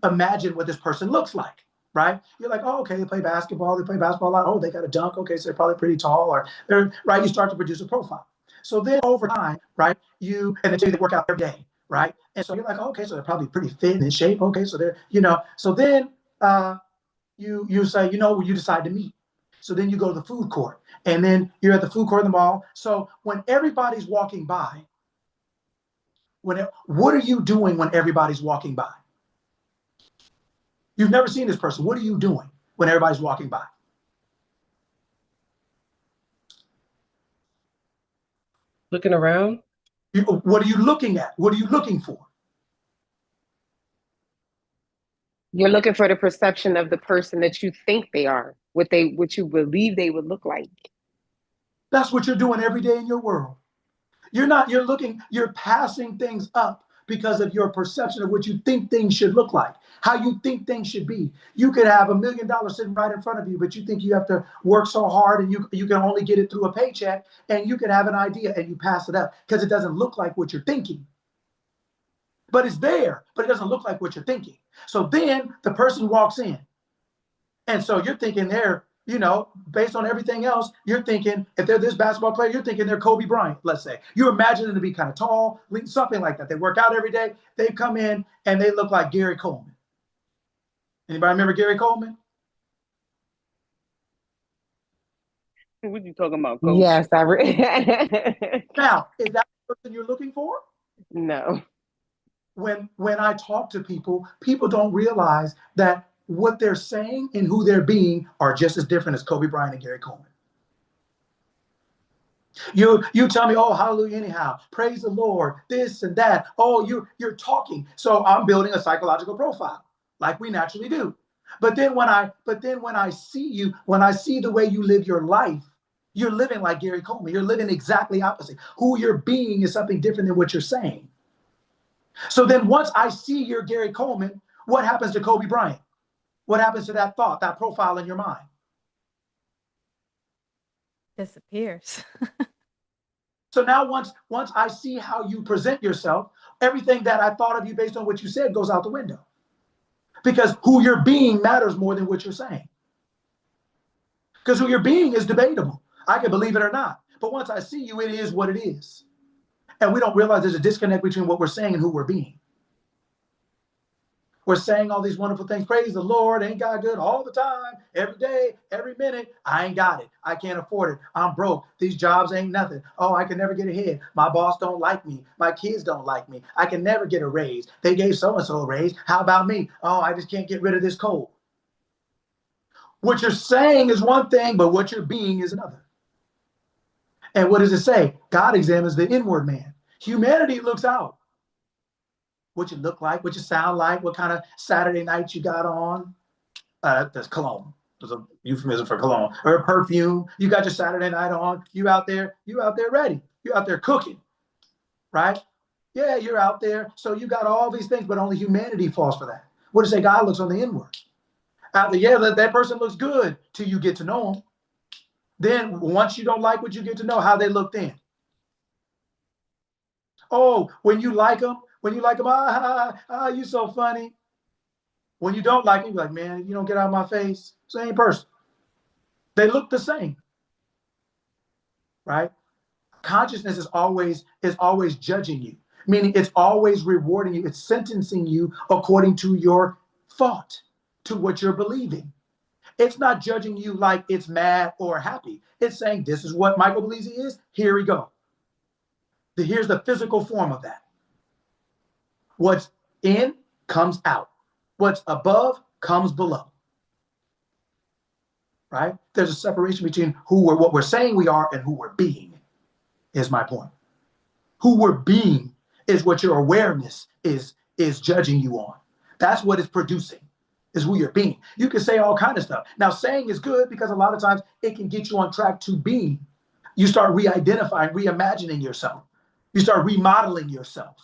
A: imagine what this person looks like, right? You're like, oh, okay, they play basketball a lot. Oh, they got a dunk. Okay, so they're probably pretty tall, or they're right. You start to produce a profile. So then over time, right, and then they work out every day, right? And so you're like, oh, okay, so they're probably pretty fit and in shape. Okay, so they're, so then you say, you decide to meet. So then you go to the food court, and then you're at the food court in the mall. So when everybody's walking by, what are you doing when everybody's walking by? You've never seen this person. What are you doing when everybody's walking by?
D: Looking around.
A: What are you looking at? What are you looking for?
E: You're looking for the perception of the person that you think they are, what you believe they would look like.
A: That's what you're doing every day in your world. You're passing things up because of your perception of what you think things should look like, how you think things should be. You could have $1 million sitting right in front of you, but you think you have to work so hard and you can only get it through a paycheck, and you could have an idea and you pass it up because it doesn't look like what you're thinking. But it's there, but it doesn't look like what you're thinking. So then the person walks in. And so you're thinking they're, based on everything else, you're thinking if they're this basketball player, you're thinking they're Kobe Bryant, let's say. You imagine them to be kind of tall, something like that. They work out every day. They come in and they look like Gary Coleman. Anybody remember Gary Coleman?
G: What you talking about, Coach?
E: Yes,
A: Now, is that the person you're looking for?
E: No.
A: When I talk to people, people don't realize that what they're saying and who they're being are just as different as Kobe Bryant and Gary Coleman. You tell me, oh, hallelujah, anyhow, praise the Lord, this and that. Oh, you're talking. So I'm building a psychological profile, like we naturally do. But then when I see you, when I see the way you live your life, you're living like Gary Coleman. You're living exactly opposite. Who you're being is something different than what you're saying. So then once I see your Gary Coleman, what happens to Kobe Bryant? What happens to that thought, that profile in your mind?
C: Disappears.
A: So now once I see how you present yourself, everything that I thought of you based on what you said goes out the window. Because who you're being matters more than what you're saying. Because who you're being is debatable. I can believe it or not. But once I see you, it is what it is. And we don't realize there's a disconnect between what we're saying and who we're being. We're saying all these wonderful things. Praise the Lord. Ain't God good all the time, every day, every minute? I ain't got it. I can't afford it. I'm broke. These jobs ain't nothing. Oh, I can never get ahead. My boss don't like me. My kids don't like me. I can never get a raise. They gave so-and-so a raise. How about me? Oh, I just can't get rid of this cold. What you're saying is one thing, but what you're being is another. And what does it say? God examines the inward man. Humanity looks out. What you look like, what you sound like, what kind of Saturday night you got on. That's cologne. There's a euphemism for cologne. Or perfume. You got your Saturday night on. You out there ready. You out there cooking, right? Yeah, you're out there. So you got all these things, but only humanity falls for that. What does it say? God looks on the inward. Out there, yeah, that person looks good till you get to know them. Then once you don't like what you get to know, how they look then. Oh, when you like them, you so funny. When you don't like them, you're like, man, you don't get out of my face. Same person. They look the same, right? Consciousness is always judging you, meaning it's always rewarding you. It's sentencing you according to your thought, to what you're believing. It's not judging you like it's mad or happy. It's saying, this is what Michael believes he is. Here we go. Here's the physical form of that. What's in comes out. What's above comes below. Right? There's a separation between what we're saying we are and who we're being, is my point. Who we're being is what your awareness is judging you on. That's what it's producing, is who you're being. You can say all kind of stuff. Now, saying is good because a lot of times it can get you on track to being. You start re-identifying, reimagining yourself. You start remodeling yourself.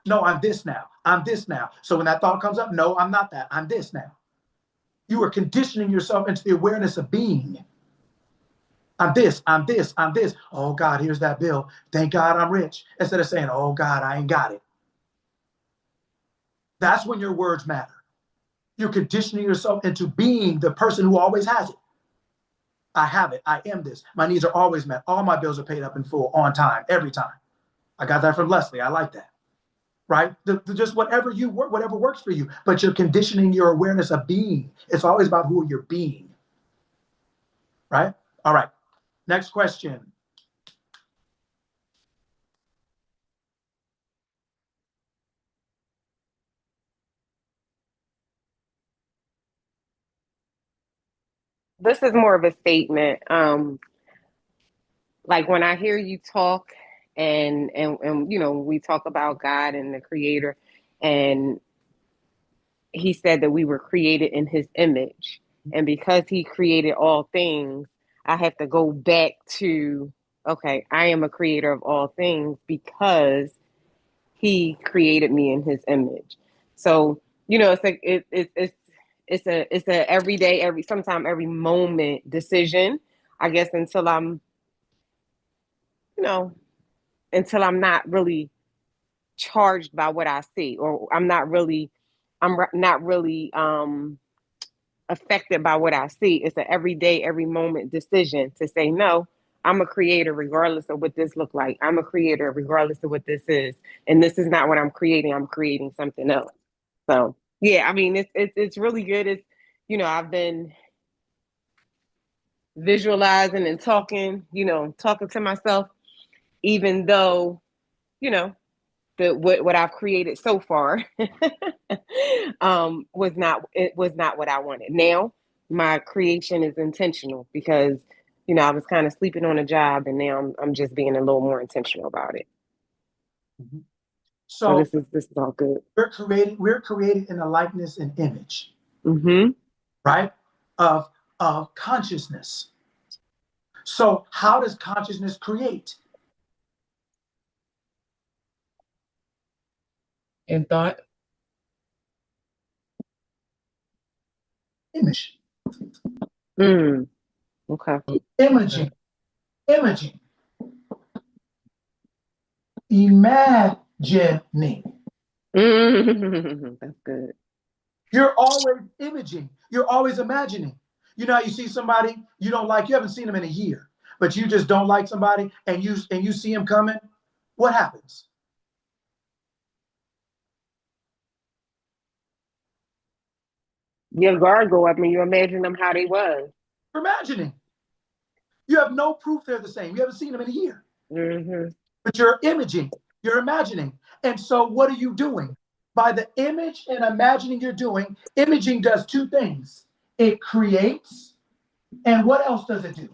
A: No, I'm this now. I'm this now. So when that thought comes up, no, I'm not that. I'm this now. You are conditioning yourself into the awareness of being. I'm this, I'm this, I'm this. Oh God, here's that bill. Thank God I'm rich. Instead of saying, oh God, I ain't got it. That's when your words matter. You're conditioning yourself into being the person who always has it. I have it. I am this. My needs are always met. All my bills are paid up in full, on time, every time. I got that from Leslie. I like that. Right? Just whatever works for you. But you're conditioning your awareness of being. It's always about who you're being. Right? All right. Next question.
E: This is more of a statement. Like when I hear you talk and you know, we talk about God and the creator, and he said that we were created in his image. And because he created all things, I have to go back to, okay, I am a creator of all things because he created me in his image. So, you know, it's like it's a everyday, sometime every moment decision, I guess, until I'm, you know, until I'm not really charged by what I see, or I'm not really affected by what I see. It's an everyday, every moment decision to say, no, I'm a creator regardless of what this look like. I'm a creator regardless of what this is. And this is not what I'm creating. I'm creating something else. So yeah, I mean, it's really good. It's, you know, I've been visualizing and talking, you know, talking to myself, even though, you know, what I've created so far was not what I wanted. Now my creation is intentional because, you know, I was kind of sleeping on a job, and now I'm just being a little more intentional about it.
A: Mm-hmm.
E: So
A: So
E: this is all good.
A: We're created in a likeness and image,
E: Mm-hmm.
A: right? Of consciousness. So how does consciousness create?
E: In thought.
A: Image.
E: Okay.
A: Imaging. Imagining.
E: That's good.
A: You're always imaging. You're always imagining. You know how you see somebody you don't like, you haven't seen them in a year, but you just don't like somebody and you see him coming, what happens?
E: Your guard go up and you imagine them how they was.
A: You're imagining. You have no proof they're the same. You haven't seen them in a year.
E: Mm-hmm.
A: But you're imaging, you're imagining. And so what are you doing? By the image and imagining you're doing, imaging does two things. It creates, and what else does it do?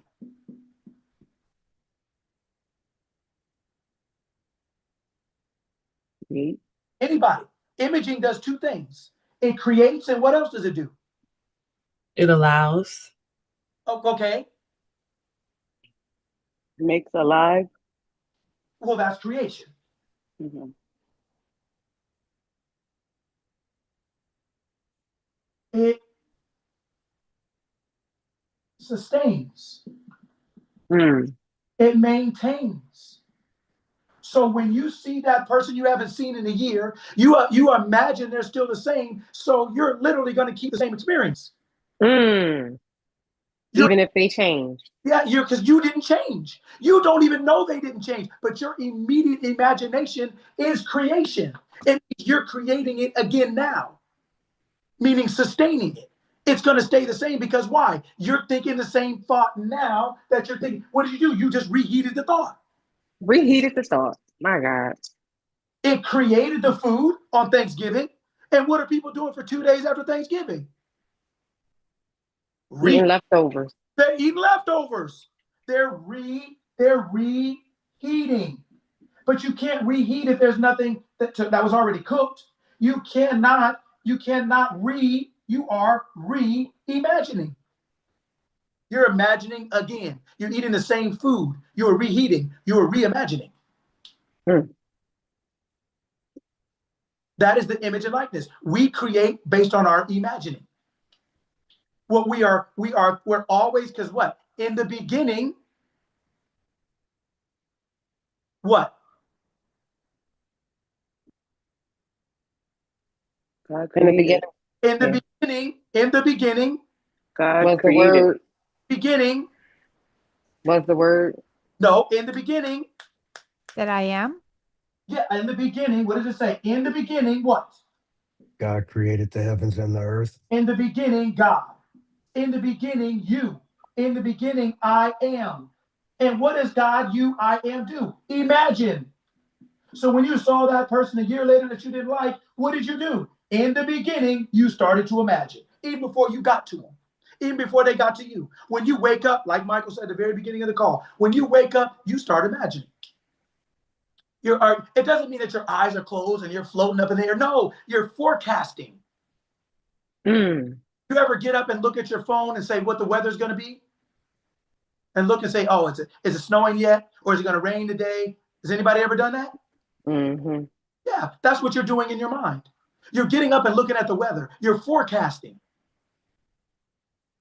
E: Mm-hmm.
A: Anybody. Imaging does two things. It creates, and what else does it do?
H: It allows.
A: Oh, okay.
G: Makes alive.
A: Well, that's creation.
G: Mm-hmm.
A: It sustains.
E: Mm.
A: It maintains. So when you see that person you haven't seen in a year, you imagine they're still the same. So you're literally going to keep the same experience.
E: Mm. Even if they change.
A: Yeah, because you didn't change. You don't even know they didn't change, but your immediate imagination is creation. And you're creating it again now, meaning sustaining it. It's going to stay the same because why? You're thinking the same thought now that you're thinking. What did you do? You just reheated the thought.
E: Reheated the thought. My God.
A: It created the food on Thanksgiving. And what are people doing for 2 days after Thanksgiving?
E: Eating leftovers.
A: They're eating leftovers. They're reheating. But you can't reheat if there's nothing that was already cooked. You cannot you are reimagining. You're imagining again. You're eating the same food. You're reheating. You're reimagining.
E: Mm.
A: That is the image and likeness. We create based on our imagining. What we're always, because what? In the beginning, what?
G: God
E: In the
G: created.
E: beginning.
A: In the beginning,
G: God
E: was the
G: created.
E: word.
A: beginning,
E: Was the word.
A: no, in the beginning,
C: That I am.
A: yeah, in the beginning, what does it say? In the beginning, what?
B: God created the heavens and the earth.
A: In the beginning, God. In the beginning, you. In the beginning, I am. And what does God, you, I am do? Imagine. So when you saw that person a year later that you didn't like, what did you do? In the beginning, you started to imagine, even before you got to them, even before they got to you. When you wake up, like Michael said at the very beginning of the call, when you wake up, you start imagining. It doesn't mean that your eyes are closed and you're floating up in the air. No, you're forecasting.
E: Mm.
A: You ever get up and look at your phone and say what the weather's going to be? And look and say, oh, is it snowing yet? Or is it going to rain today? Has anybody ever done that?
E: Mm-hmm.
A: Yeah, that's what you're doing in your mind. You're getting up and looking at the weather. You're forecasting.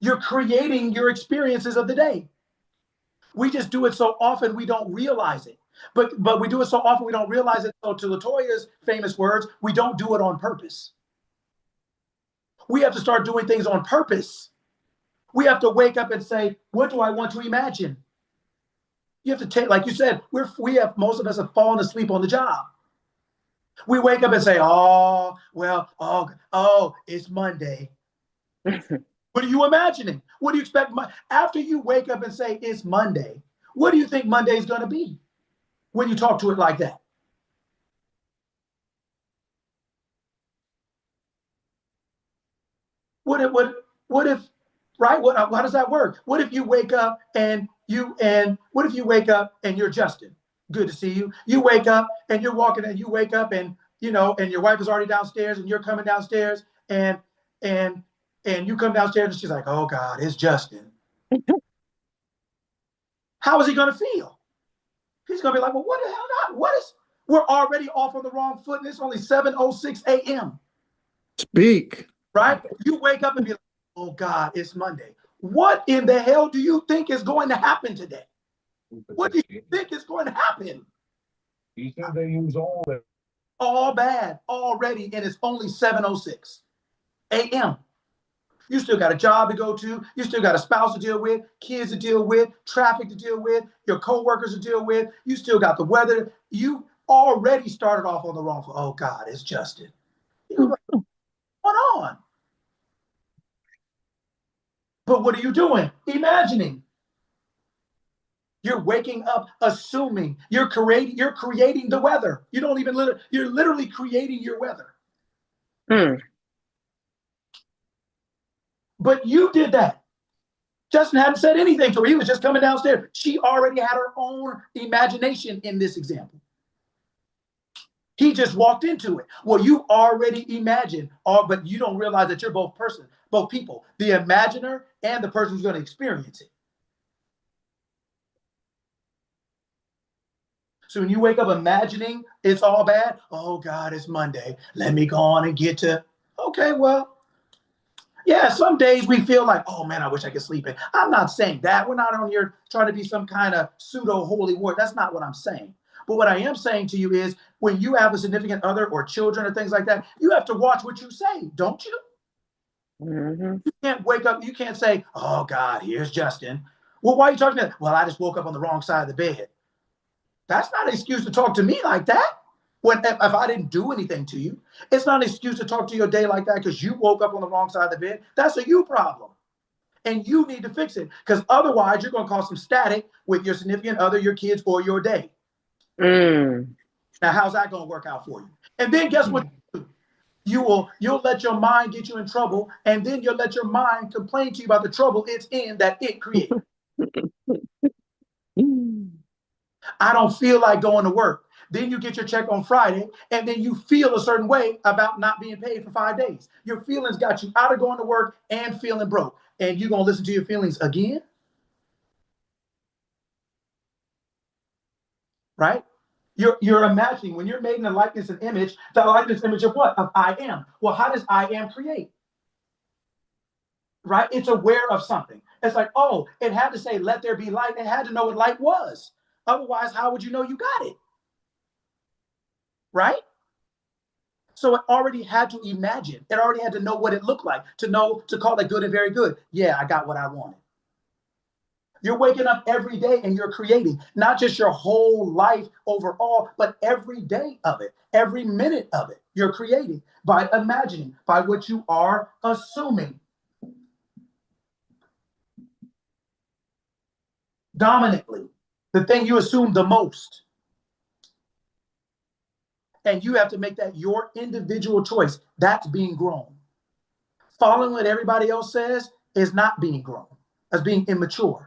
A: You're creating your experiences of the day. We just do it so often we don't realize it. But we do it so often we don't realize it. So to LaToya's famous words, we don't do it on purpose. We have to start doing things on purpose. We have to wake up and say, what do I want to imagine? You have to take, like you said, most of us have fallen asleep on the job. We wake up and say, oh, well, it's Monday. What are you imagining? What do you expect? After you wake up and say it's Monday, what do you think Monday is going to be when you talk to it like that? What if, right? How does that work? What if you wake up and what if you wake up and you're Justin? Good to see you. You wake up and you're walking and you wake up and and your wife is already downstairs and you're coming downstairs and and you come downstairs and she's like, oh God, it's Justin. How is he going to feel? He's going to be like, well, what the hell not? We're already off on the wrong foot and it's only 7:06 a.m.
I: Speak.
A: Right? You wake up and be like, oh God, it's Monday. What in the hell do you think is going to happen today? What do you think is going to happen?
I: He said they use
A: all bad already, and it's only 7:06 a.m. You still got a job to go to. You still got a spouse to deal with, kids to deal with, traffic to deal with, your coworkers to deal with. You still got the weather. You already started off on the wrong foot. Oh God, it's Justin. You're like, what's going on? But what are you doing? Imagining. You're waking up assuming you're creating the weather. You don't even you're literally creating your weather. But you did that. Justin hadn't said anything to her. He was just coming downstairs. She already had her own imagination in this example. He just walked into it. Well, you already imagined, but you don't realize that you're both people, the imaginer and the person who's going to experience it. So when you wake up imagining it's all bad, oh God, it's Monday. Let me go on and get to, okay, well, yeah, some days we feel like, oh man, I wish I could sleep in. I'm not saying that. We're not on here trying to be some kind of pseudo holy war. That's not what I'm saying. But what I am saying to you is when you have a significant other or children or things like that, you have to watch what you say, don't you?
G: Mm-hmm.
A: You can't wake up, you can't say, oh God, here's Justin. Well, why are you talking to that? Well, I just woke up on the wrong side of the bed. That's not an excuse to talk to me like that. If I didn't do anything to you, it's not an excuse to talk to your day like that because you woke up on the wrong side of the bed. That's a you problem. And you need to fix it because otherwise you're going to cause some static with your significant other, your kids, or your day. Now, how's that going to work out for you? And then guess what? You'll let your mind get you in trouble, and then you'll let your mind complain to you about the trouble it's in that it created. I don't feel like going to work. Then you get your check on Friday, and then you feel a certain way about not being paid for 5 days. Your feelings got you out of going to work and feeling broke. And you're going to listen to your feelings again? Right? You're imagining when you're made in the likeness and image, the likeness image of what? Of I am. Well, how does I am create? Right? It's aware of something. It's like, oh, it had to say, let there be light. It had to know what light was. Otherwise, how would you know you got it? Right? So it already had to imagine. It already had to know what it looked like, to know, to call it good and very good. Yeah, I got what I wanted. You're waking up every day and you're creating, not just your whole life overall, but every day of it, every minute of it. You're creating by imagining, by what you are assuming. Dominantly, the thing you assume the most. And you have to make that your individual choice. That's being grown. Following what everybody else says is not being grown. That's being immature.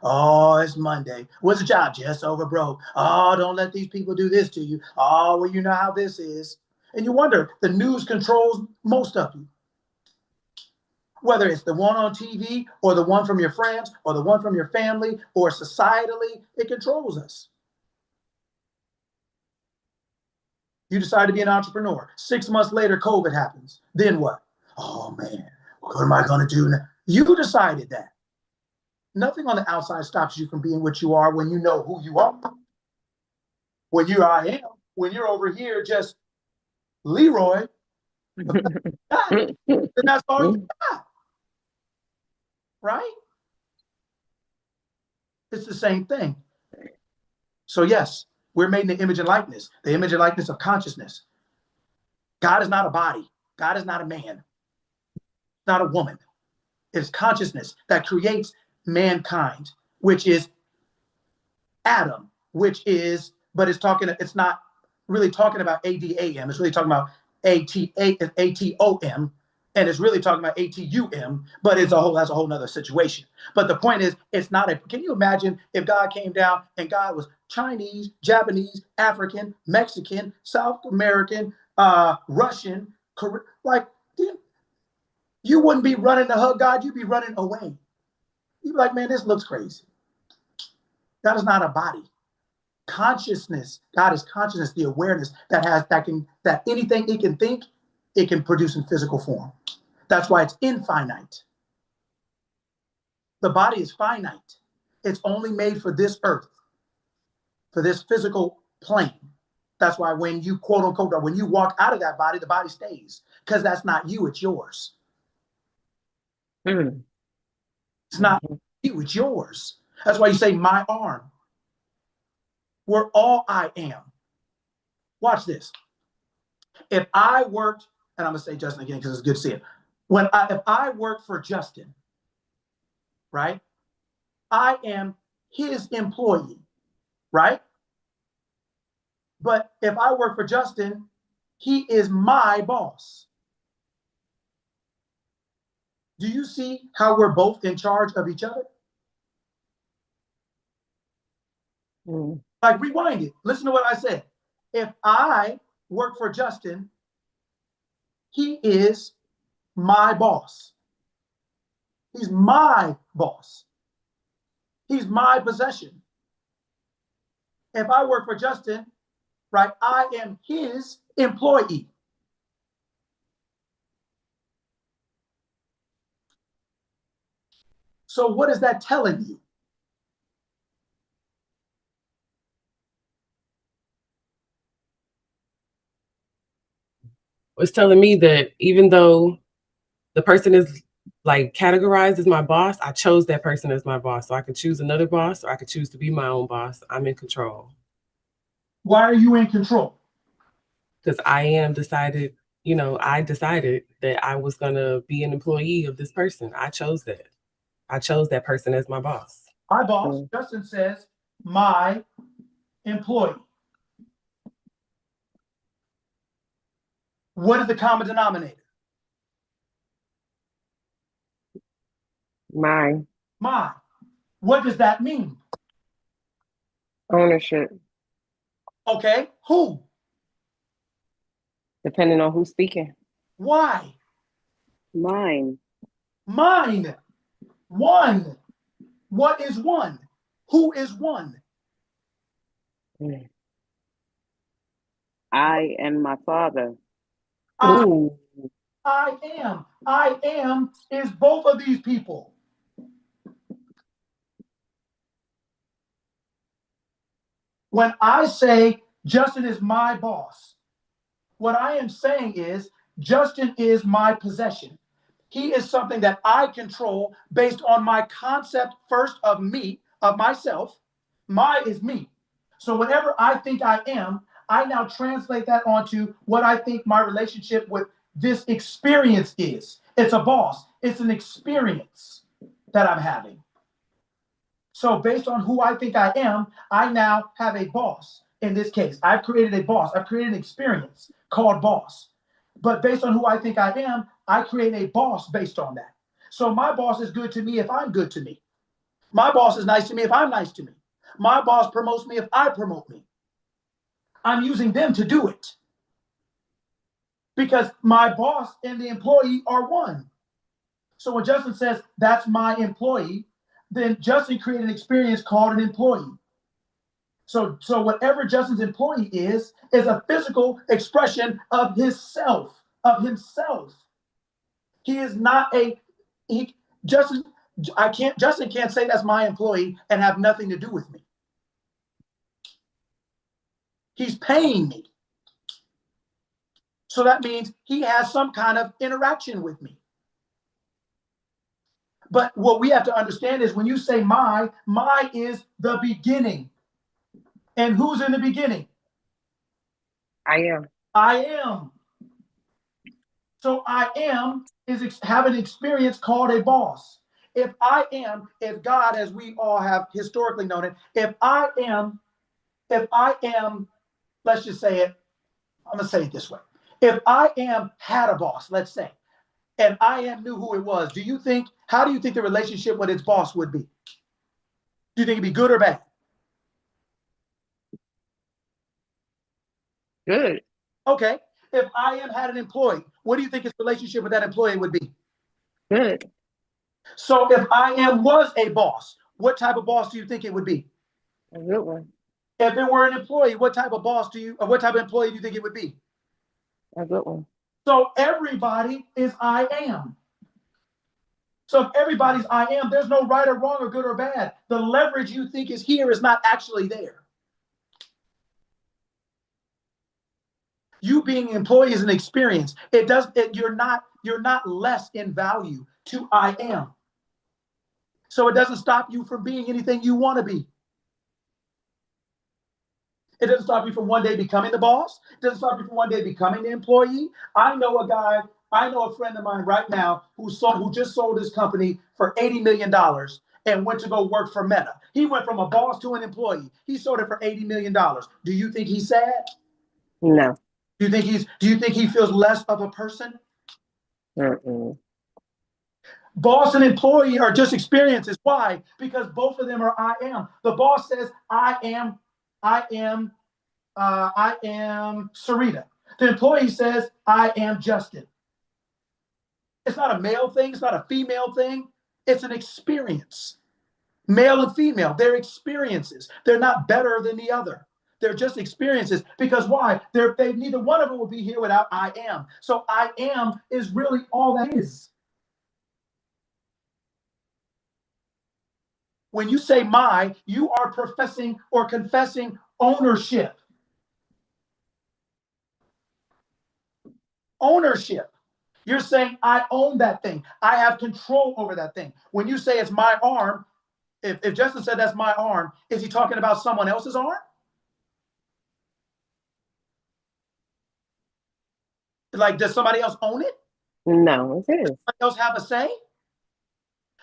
A: Oh, it's Monday. What's the job? Just over broke. Oh, don't let these people do this to you. Oh, well, you know how this is. And you wonder, the news controls most of you. Whether it's the one on TV or the one from your friends or the one from your family or societally, it controls us. You decide to be an entrepreneur. 6 months later, COVID happens. Then what? Oh, man, what am I going to do now? You decided that. Nothing on the outside stops you from being what you are when you know who you are. When you're I am, when you're over here just Leroy, then that's all you got. Right? It's the same thing. So yes, we're made in the image and likeness of consciousness. God is not a body. God is not a man, not a woman. It's consciousness that creates mankind, which is Adam, but it's not really talking about ADAM. It's really talking about ATOM, and it's really talking about ATUM, but that's a whole nother situation. But the point is, can you imagine if God came down and God was Chinese, Japanese, African, Mexican, South American, Russian, like, you wouldn't be running to hug God, you'd be running away. You'd be like, man, this looks crazy. God is not a body. Consciousness, God is consciousness, the awareness that anything it can think, it can produce in physical form. That's why it's infinite. The body is finite. It's only made for this earth, for this physical plane. That's why when you quote unquote, when you walk out of that body, the body stays, because that's not you, it's yours.
G: Mm.
A: It's not you, it's yours. That's why you say my arm. We're all I am. Watch this. If I worked, and I'm gonna say Justin again because it's good to see it. If I worked for Justin, right? I am his employee, right? But if I work for Justin, he is my boss. Do you see how we're both in charge of each other?
G: Mm.
A: Like, rewind it. Listen to what I said. If I work for Justin, he is my boss. He's my boss. He's my possession. If I work for Justin, right, I am his employee. So what is that telling you?
H: It's telling me that even though the person is like categorized as my boss, I chose that person as my boss. So I could choose another boss or I could choose to be my own boss. I'm in control.
A: Why are you in control?
H: Because I decided that I was going to be an employee of this person. I chose that. I chose that person as my boss.
A: My boss, Justin, says my employee. What is the common denominator?
G: My
A: My. What does that mean?
G: ownership,
A: Okay, who?
G: depending on who's speaking.
A: Why?
G: Mine.
A: Mine. One. What is one? Who is one?
G: Mm. I and my father.
H: Ooh.
A: I am. I am is both of these people. When I say Justin is my boss, what I am saying is Justin is my possession. He is something that I control based on my concept first of me, of myself. My is me. So whatever I think I am, I now translate that onto what I think my relationship with this experience is. It's a boss. It's an experience that I'm having. So based on who I think I am, I now have a boss. In this case, I've created a boss. I've created an experience called boss. But based on who I think I am, I create a boss based on that. So my boss is good to me if I'm good to me. My boss is nice to me if I'm nice to me. My boss promotes me if I promote me. I'm using them to do it because my boss and the employee are one. So when Justin says that's my employee, then Justin created an experience called an employee. So whatever Justin's employee is a physical expression of his self, of himself. He is not Justin. Justin can't say that's my employee and have nothing to do with me. He's paying me. So that means he has some kind of interaction with me. But what we have to understand is when you say my is the beginning. And who's in the beginning?
G: I am.
A: I am. So I am have an experience called a boss. If God, as we all have historically known it, if I am, let's just say it, I'm gonna say it this way. If I am had a boss, let's say, and I am knew who it was, how do you think the relationship with its boss would be? Do you think it'd be good or bad?
G: Good.
A: Okay. If I am had an employee, what do you think its relationship with that employee would be?
G: Good.
A: So if I am was a boss, what type of boss do you think it would be?
G: A good one.
A: If it were an employee, what type of employee do you think it would be?
G: A good one.
A: So everybody is I am. So if everybody's I am, there's no right or wrong or good or bad. The leverage you think is here is not actually there. You being an employee is an experience. You're not less in value to I am. So it doesn't stop you from being anything you want to be. It doesn't stop you from one day becoming the boss. It doesn't stop you from one day becoming the employee. I know a friend of mine right now who just sold his company for $80 million and went to go work for Meta. He went from a boss to an employee. He sold it for $80 million. Do you think he's sad?
E: No.
A: Do you think he feels less of a person?
E: Mm-mm.
A: Boss and employee are just experiences. Why? Because both of them are I am. The boss says, I am Sarita. The employee says, I am Justin. It's not a male thing. It's not a female thing. It's an experience. Male and female, they're experiences. They're not better than the other. They're just experiences. Because why? Neither one of them will be here without I am. So I am is really all that is. When you say my, you are professing or confessing ownership. Ownership. You're saying, I own that thing. I have control over that thing. When you say it's my arm, if Justin said that's my arm, is he talking about someone else's arm? Like, does somebody else own it?
E: No, it is.
A: Does somebody else have a say?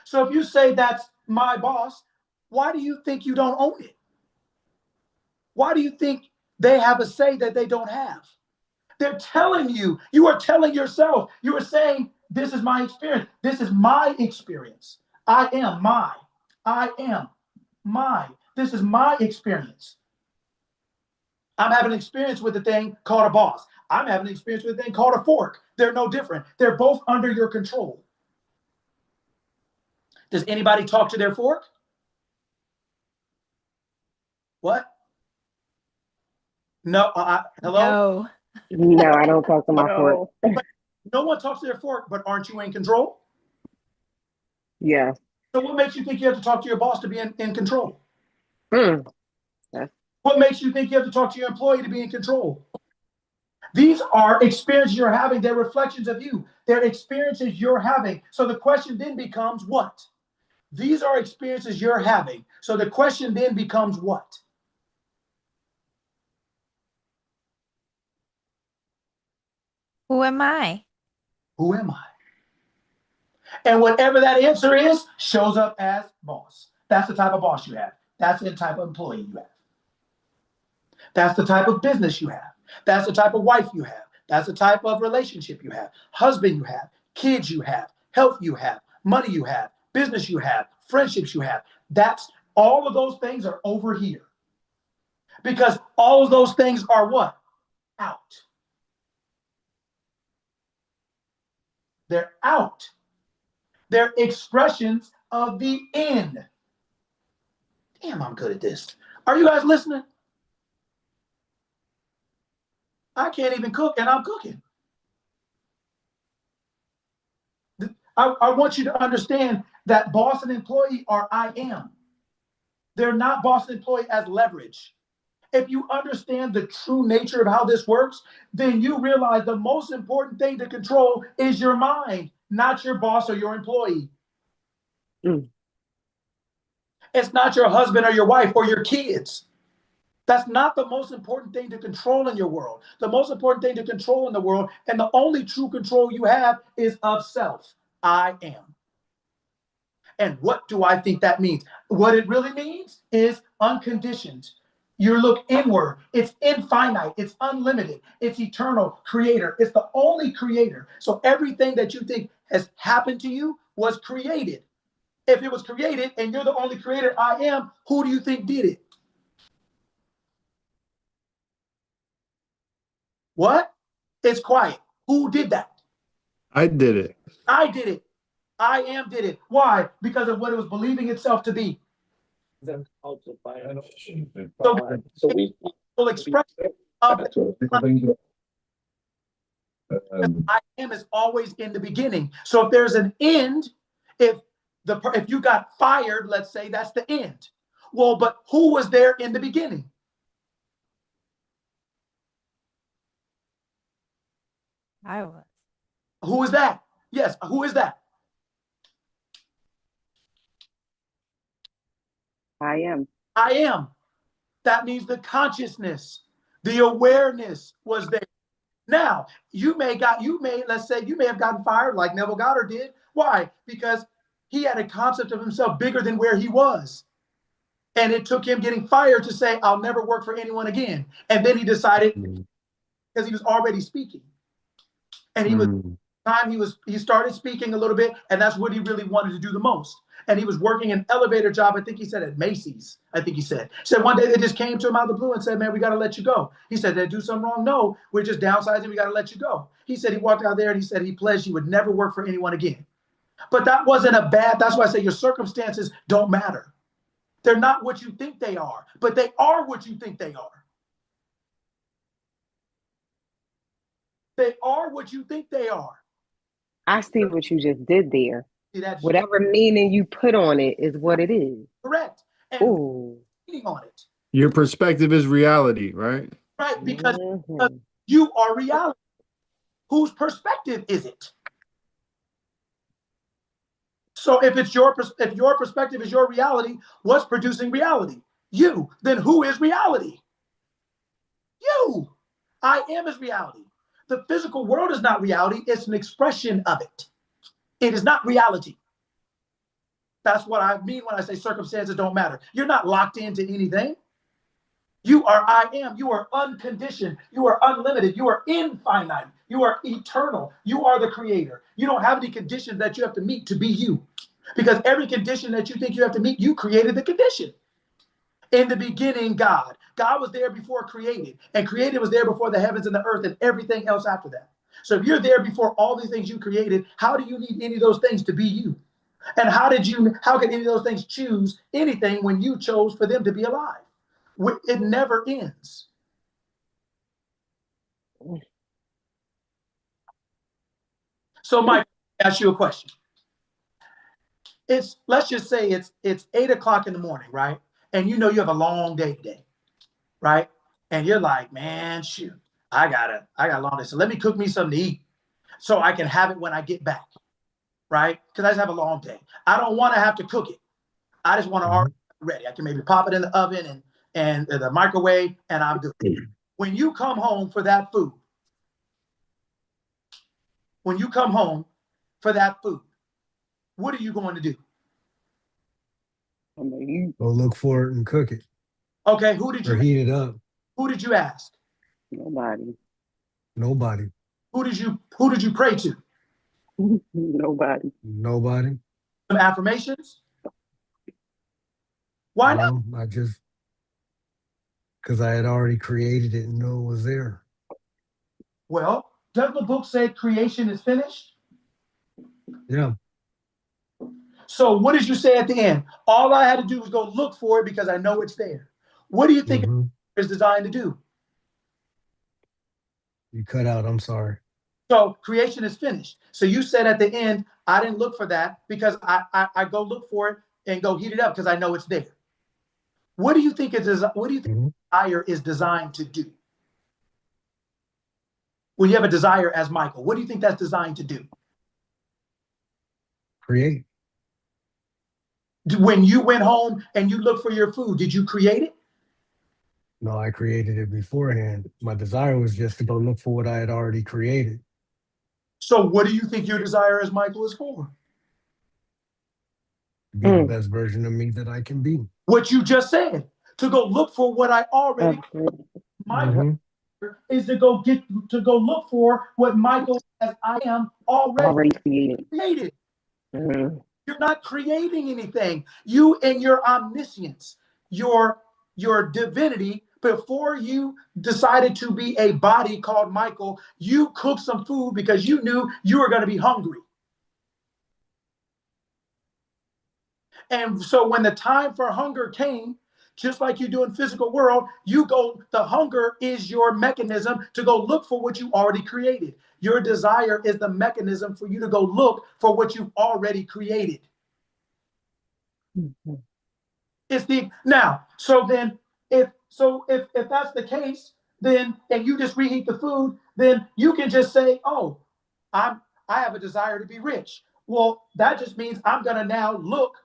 A: So if you say that's my boss, why do you think you don't own it? Why do you think they have a say that they don't have? They're telling you, you are telling yourself, you are saying, this is my experience. This is my experience. I am my. I am my. This is my experience. I'm having an experience with a thing called a boss. I'm having an experience with a thing called a fork. They're no different. They're both under your control. Does anybody talk to their fork? What? No. Hello?
C: No.
E: No, I don't talk to my fork.
A: No one talks to their fork, but aren't you in control?
E: Yeah.
A: So what makes you think you have to talk to your boss to be in control?
E: Mm.
A: What makes you think you have to talk to your employee to be in control? These are experiences you're having. They're reflections of you. They're experiences you're having. So the question then becomes what? These are experiences you're having. So the question then becomes what?
C: Who am I?
A: Who am I? And whatever that answer is, shows up as boss. That's the type of boss you have. That's the type of employee you have. That's the type of business you have. That's the type of wife you have. That's the type of relationship you have. Husband you have. Kids you have. Health you have. Money you have. Business you have. Friendships you have. That's all of those things are over here. Because all of those things are what? Out. They're out. They're expressions of the in. Damn, I'm good at this. Are you guys listening? I can't even cook, and I'm cooking. I want you to understand that boss and employee are I am. They're not boss and employee as leverage. If you understand the true nature of how this works, then you realize the most important thing to control is your mind, not your boss or your employee.
E: Mm.
A: It's not your husband or your wife or your kids. That's not the most important thing to control in your world. The most important thing to control in the world, and the only true control you have, is of self. I am. And what do I think that means? What it really means is unconditioned. You look inward. It's infinite. It's unlimited. It's eternal creator. It's the only creator. So everything that you think has happened to you was created. If it was created and you're the only creator I am, who do you think did it? What? It's quiet. Who did that?
I: I did it.
A: I did it. I am did it. Why? Because of what it was believing itself to be. So we will express of I am is always in the beginning. So if there's an end, if you got fired, let's say that's the end. Well, but who was there in the beginning?
C: I was.
A: Who is that? Yes, who is that?
G: I am.
A: I am. That means the consciousness, the awareness was there. Now, let's say you may have gotten fired like Neville Goddard did. Why? Because he had a concept of himself bigger than where he was. And it took him getting fired to say, I'll never work for anyone again. And then he decided, because he was already speaking. And he started speaking a little bit, and that's what he really wanted to do the most. And he was working an elevator job, I think he said at Macy's, I think he said. One day they just came to him out of the blue and said, man, we got to let you go. He said, did I do something wrong? No, we're just downsizing, we got to let you go. He said he walked out there and he said he pledged he would never work for anyone again. But that wasn't that's why I say your circumstances don't matter. They're not what you think they are, but they are what you think they are. They are what you think they are.
E: I see what you just did there.
A: See, that's
E: Whatever meaning you put on it is what it is.
A: correct. And
E: Ooh.
A: meaning on it.
I: Your perspective is reality, right?
A: Right, because you are reality. Whose perspective is it? So if your perspective is your reality, what's producing reality? You. Then who is reality? You. I am is reality. The physical world is not reality, it's an expression of it. It is not reality. That's what I mean when I say circumstances don't matter. You're not locked into anything. You are I am. You are unconditioned. You are unlimited. You are infinite. You are eternal. You are the creator. You don't have any conditions that you have to meet to be you. Because every condition that you think you have to meet, you created the condition. In the beginning, God. God was there before created, and created was there before the heavens and the earth and everything else after that. So if you're there before all these things you created, how do you need any of those things to be you? And how can any of those things choose anything when you chose for them to be alive? It never ends. So Mike, ask you a question. Let's just say it's 8 o'clock in the morning, right? And you have a long day today, right? And you're like, man, shoot, I got a long day. So let me cook me something to eat so I can have it when I get back, right? Because I just have a long day. I don't want to have to cook it. I just want to already ready. I can maybe pop it in the oven and the microwave, and I'm good. When you come home for that food, what are you going to do?
B: Go look for it and cook it.
A: Okay, who did you
B: heat it up?
A: Who did you ask?
G: Nobody.
B: Nobody.
A: Who did you pray to?
G: Nobody.
B: Nobody.
A: Some affirmations? Why not?
B: No, I just because I had already created it and knew it was there.
A: Well, doesn't the book say creation is finished?
B: Yeah.
A: So what did you say at the end? All I had to do was go look for it because I know it's there. What do you think it's designed to do?
B: You cut out, I'm sorry.
A: So creation is finished. So you said at the end, I didn't look for that because I go look for it and go heat it up because I know it's there. What do you think desire is designed to do? When you have a desire as Michael, what do you think that's designed to do?
B: Create.
A: When you went home and you looked for your food, did you create it?
B: No, I created it beforehand. My desire was just to go look for what I had already created.
A: So what do you think your desire as Michael is for?
B: Be the best version of me that I can be.
A: What you just said, to go look for what I already my is to go look for what Michael as I am already created. You're not creating anything. You and your omniscience, your divinity, before you decided to be a body called Michael, you cooked some food because you knew you were going to be hungry. And so when the time for hunger came, just like you do in physical world, the hunger is your mechanism to go look for what you already created. Your desire is the mechanism for you to go look for what you've already created. So then if that's the case, then and you just reheat the food, then you can just say, oh, I have a desire to be rich. Well, that just means I'm gonna now look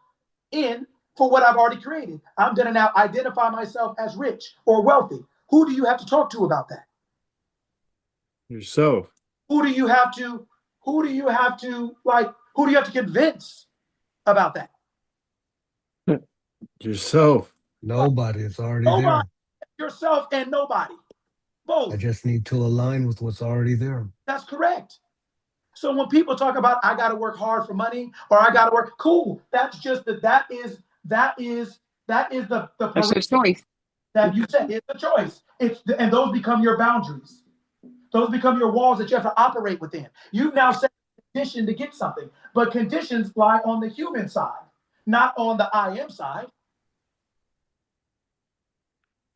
A: in for what I've already created. I'm going to now identify myself as rich or wealthy. Who do you have to talk to about that?
I: Yourself.
A: Who do you have to, who do you have to, like, who do you have to convince about that?
I: Yourself.
B: Nobody. It's already
A: Nobody.
B: there.
A: Yourself and nobody. Both.
B: I just need to align with what's already there.
A: That's correct. So when people talk about I got to work hard for money or I got to work, cool. That's just that is the
E: That's your choice.
A: that you said. It's a choice. And those become your boundaries. Those become your walls that you have to operate within. You've now set a condition to get something, but conditions lie on the human side, not on the I am side.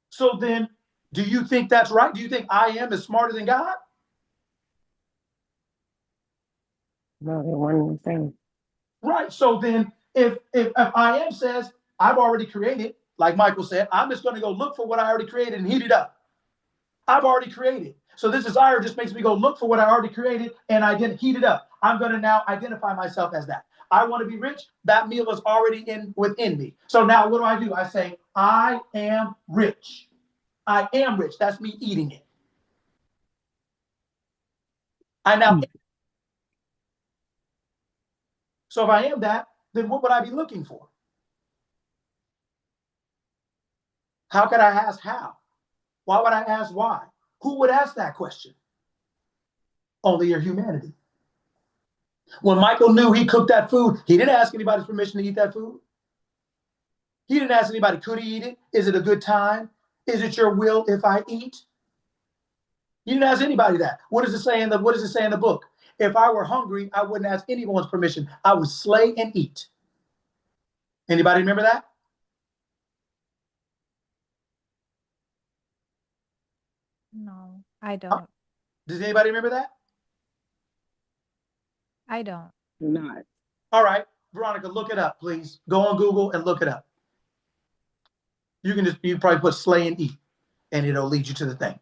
A: So then, do you think that's right? Do you think I am is smarter than God?
E: No, they're one and the same.
A: Right. So then, if I am says I've already created, like Michael said, I'm just going to go look for what I already created and heat it up. I've already created. So this desire just makes me go look for what I already created and I didn't heat it up. I'm going to now identify myself as that. I want to be rich. That meal is already within me. So now what do? I say, I am rich. I am rich. That's me eating it. I now. So if I am that, then what would I be looking for? How could I ask how? Why would I ask why? Who would ask that question? Only your humanity. When Michael knew he cooked that food, he didn't ask anybody's permission to eat that food. He didn't ask anybody, could he eat it? Is it a good time? Is it your will if I eat? He didn't ask anybody that. What does it say in the book? If I were hungry, I wouldn't ask anyone's permission. I would slay and eat. Anybody remember that?
C: No, I don't.
A: Does anybody remember that?
C: I don't.
G: Not.
A: All right, Veronica, look it up, please. Go on Google and look it up. You probably put slay and eat, and it'll lead you to the thing.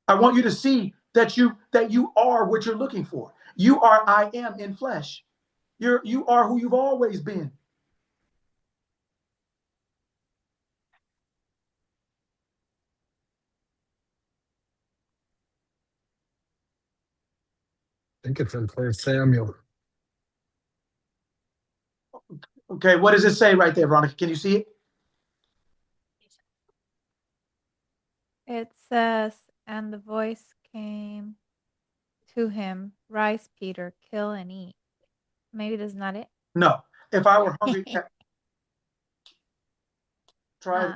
A: I want you to see that you are what you're looking for. You are I am in flesh. You are who you've always been.
B: I think it's in First Samuel.
A: Okay, what does it say right there, Veronica? Can you see it?
C: It says, and the voice came to him, rise, Peter, kill and eat. Maybe that's not it.
A: No. If I were hungry, try it.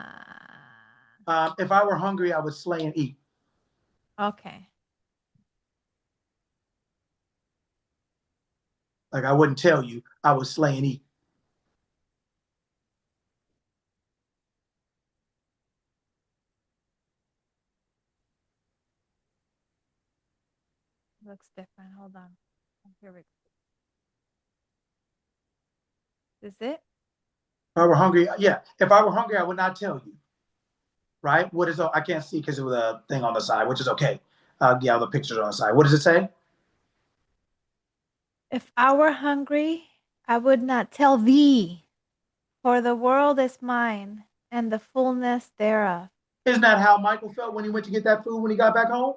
A: If I were hungry, I would slay and eat.
C: Okay.
A: Like I wouldn't tell you, I would slay and eat.
C: Looks different. Hold on. Here we go. Is it?
A: If I were hungry, yeah. If I were hungry, I would not tell you. Right? What is I can't see because of the thing on the side, which is okay. Yeah, the pictures on the side. What does it say?
C: If I were hungry, I would not tell thee, for the world is mine and the fullness thereof.
A: Isn't that how Michael felt when he went to get that food when he got back home?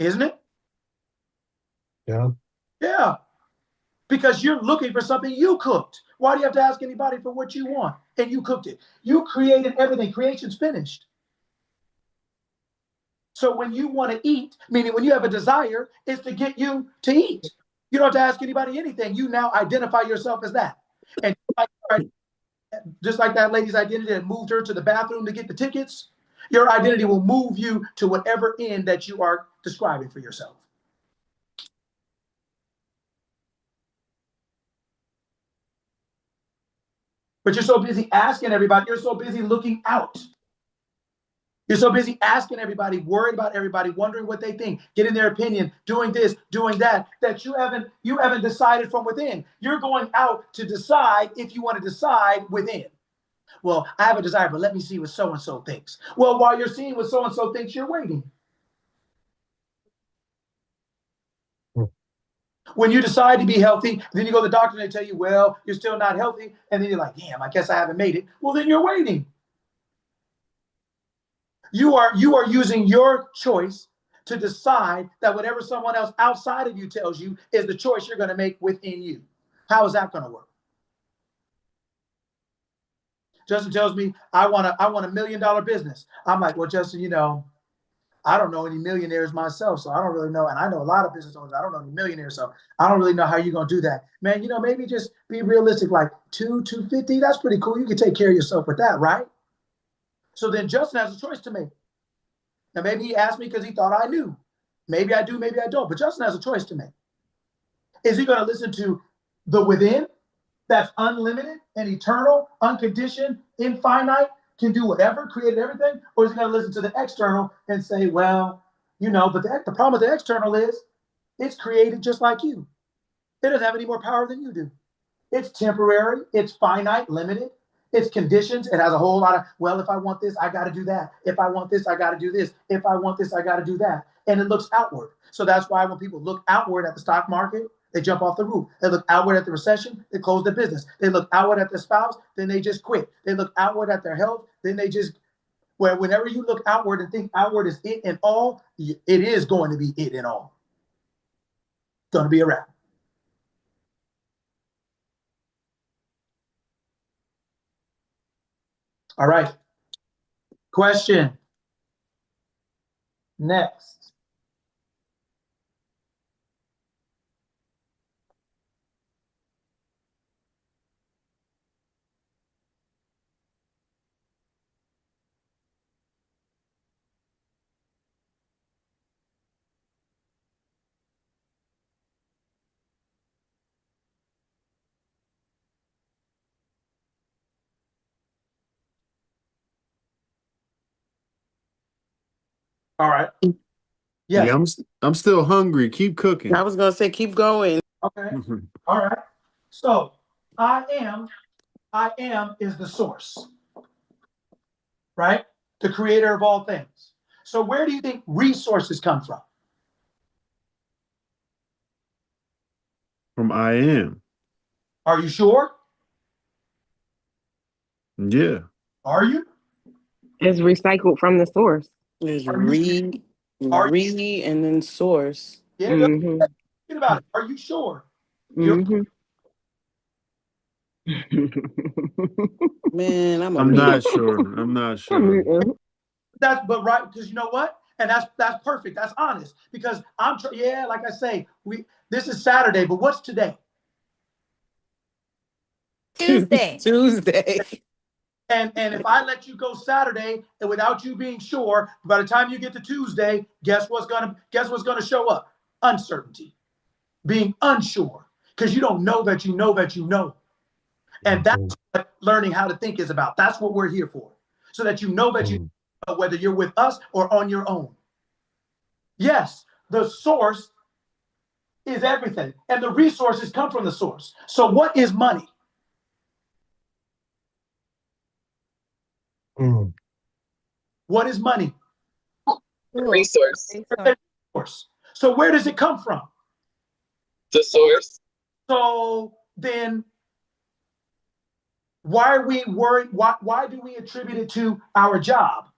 A: Isn't it?
B: Yeah.
A: Yeah. Because you're looking for something you cooked. Why do you have to ask anybody for what you want? And you cooked it. You created everything. Creation's finished. So when you want to eat, meaning when you have a desire, it's to get you to eat. You don't have to ask anybody anything. You now identify yourself as that. And just like that lady's identity that moved her to the bathroom to get the tickets, your identity will move you to whatever end that you are describing for yourself. But you're so busy asking everybody, you're so busy looking out. You're so busy asking everybody, worried about everybody, wondering what they think, getting their opinion, doing this, doing that, that you haven't decided from within. You're going out to decide if you want to decide within. Well, I have a desire, but let me see what so-and-so thinks. Well, while you're seeing what so-and-so thinks, you're waiting. When you decide to be healthy, then you go to the doctor and they tell you, well, you're still not healthy. And then you're like, damn, I guess I haven't made it. Well, then you're waiting. You are using your choice to decide that whatever someone else outside of you tells you is the choice you're going to make within you. How is that going to work? Justin tells me, I want a $1 million business. I'm like, well, Justin, I don't know any millionaires myself, so I don't really know. And I know a lot of business owners. I don't know any millionaires, so I don't really know how you're going to do that. Man, maybe just be realistic, like 250, that's pretty cool. You can take care of yourself with that, right? So then Justin has a choice to make. Now, maybe he asked me because he thought I knew. Maybe I do, maybe I don't. But Justin has a choice to make. Is he going to listen to the within that's unlimited and eternal, unconditioned, infinite, can do whatever, created everything? Or is he going to listen to the external and say, well, but the problem with the external is it's created just like you. It doesn't have any more power than you do. It's temporary, it's finite, limited, it's conditions. It has a whole lot of, well, if I want this, I got to do that. If I want this, I got to do this. If I want this, I got to do that. And it looks outward. So that's why when people look outward at the stock market, they jump off the roof. They look outward at the recession, they close their business. They look outward at their spouse, then they just quit. They look outward at their health, then they just, whenever you look outward and think outward is it and all, it is going to be it and all. It's going to be a wrap. All right. Question. Next. All right. Yes.
I: Yeah, I'm still hungry. Keep cooking.
G: I was gonna say, keep going.
A: Okay. All right. So I am is the source, right? The creator of all things. So where do you think resources come from?
I: From I am.
A: Are you sure?
I: Yeah.
A: Are you?
E: It's recycled from the source.
G: There's
A: Are you?
G: and then source.
A: Yeah.
E: Mm-hmm.
A: Think about it. Are you sure?
E: Mm-hmm.
G: Man,
I: I'm not sure. I'm not sure.
A: But right, because you know what? And that's perfect. That's honest. Because like I say, this is Saturday, but what's today?
C: Tuesday.
G: Tuesday.
A: And if I let you go Saturday and without you being sure, by the time you get to Tuesday, guess what's gonna show up? Uncertainty, being unsure, because you don't know that you know that you know. And that's what learning how to think is about. That's what we're here for. So that you know that you know whether you're with us or on your own. Yes, the source is everything, and the resources come from the source. So what is money? What is money?
E: Resource.
A: Source. So where does it come from?
E: The source.
A: So then why are we worried? Why do we attribute it to our job?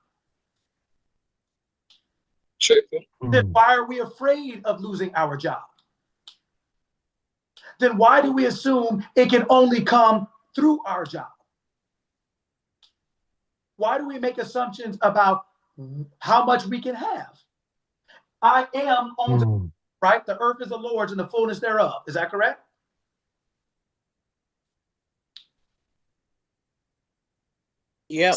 A: Then why are we afraid of losing our job? Then why do we assume it can only come through our job? Why do we make assumptions about how much we can have? I am owns, right? The earth is the Lord's and the fullness thereof. Is that correct?
G: Yep.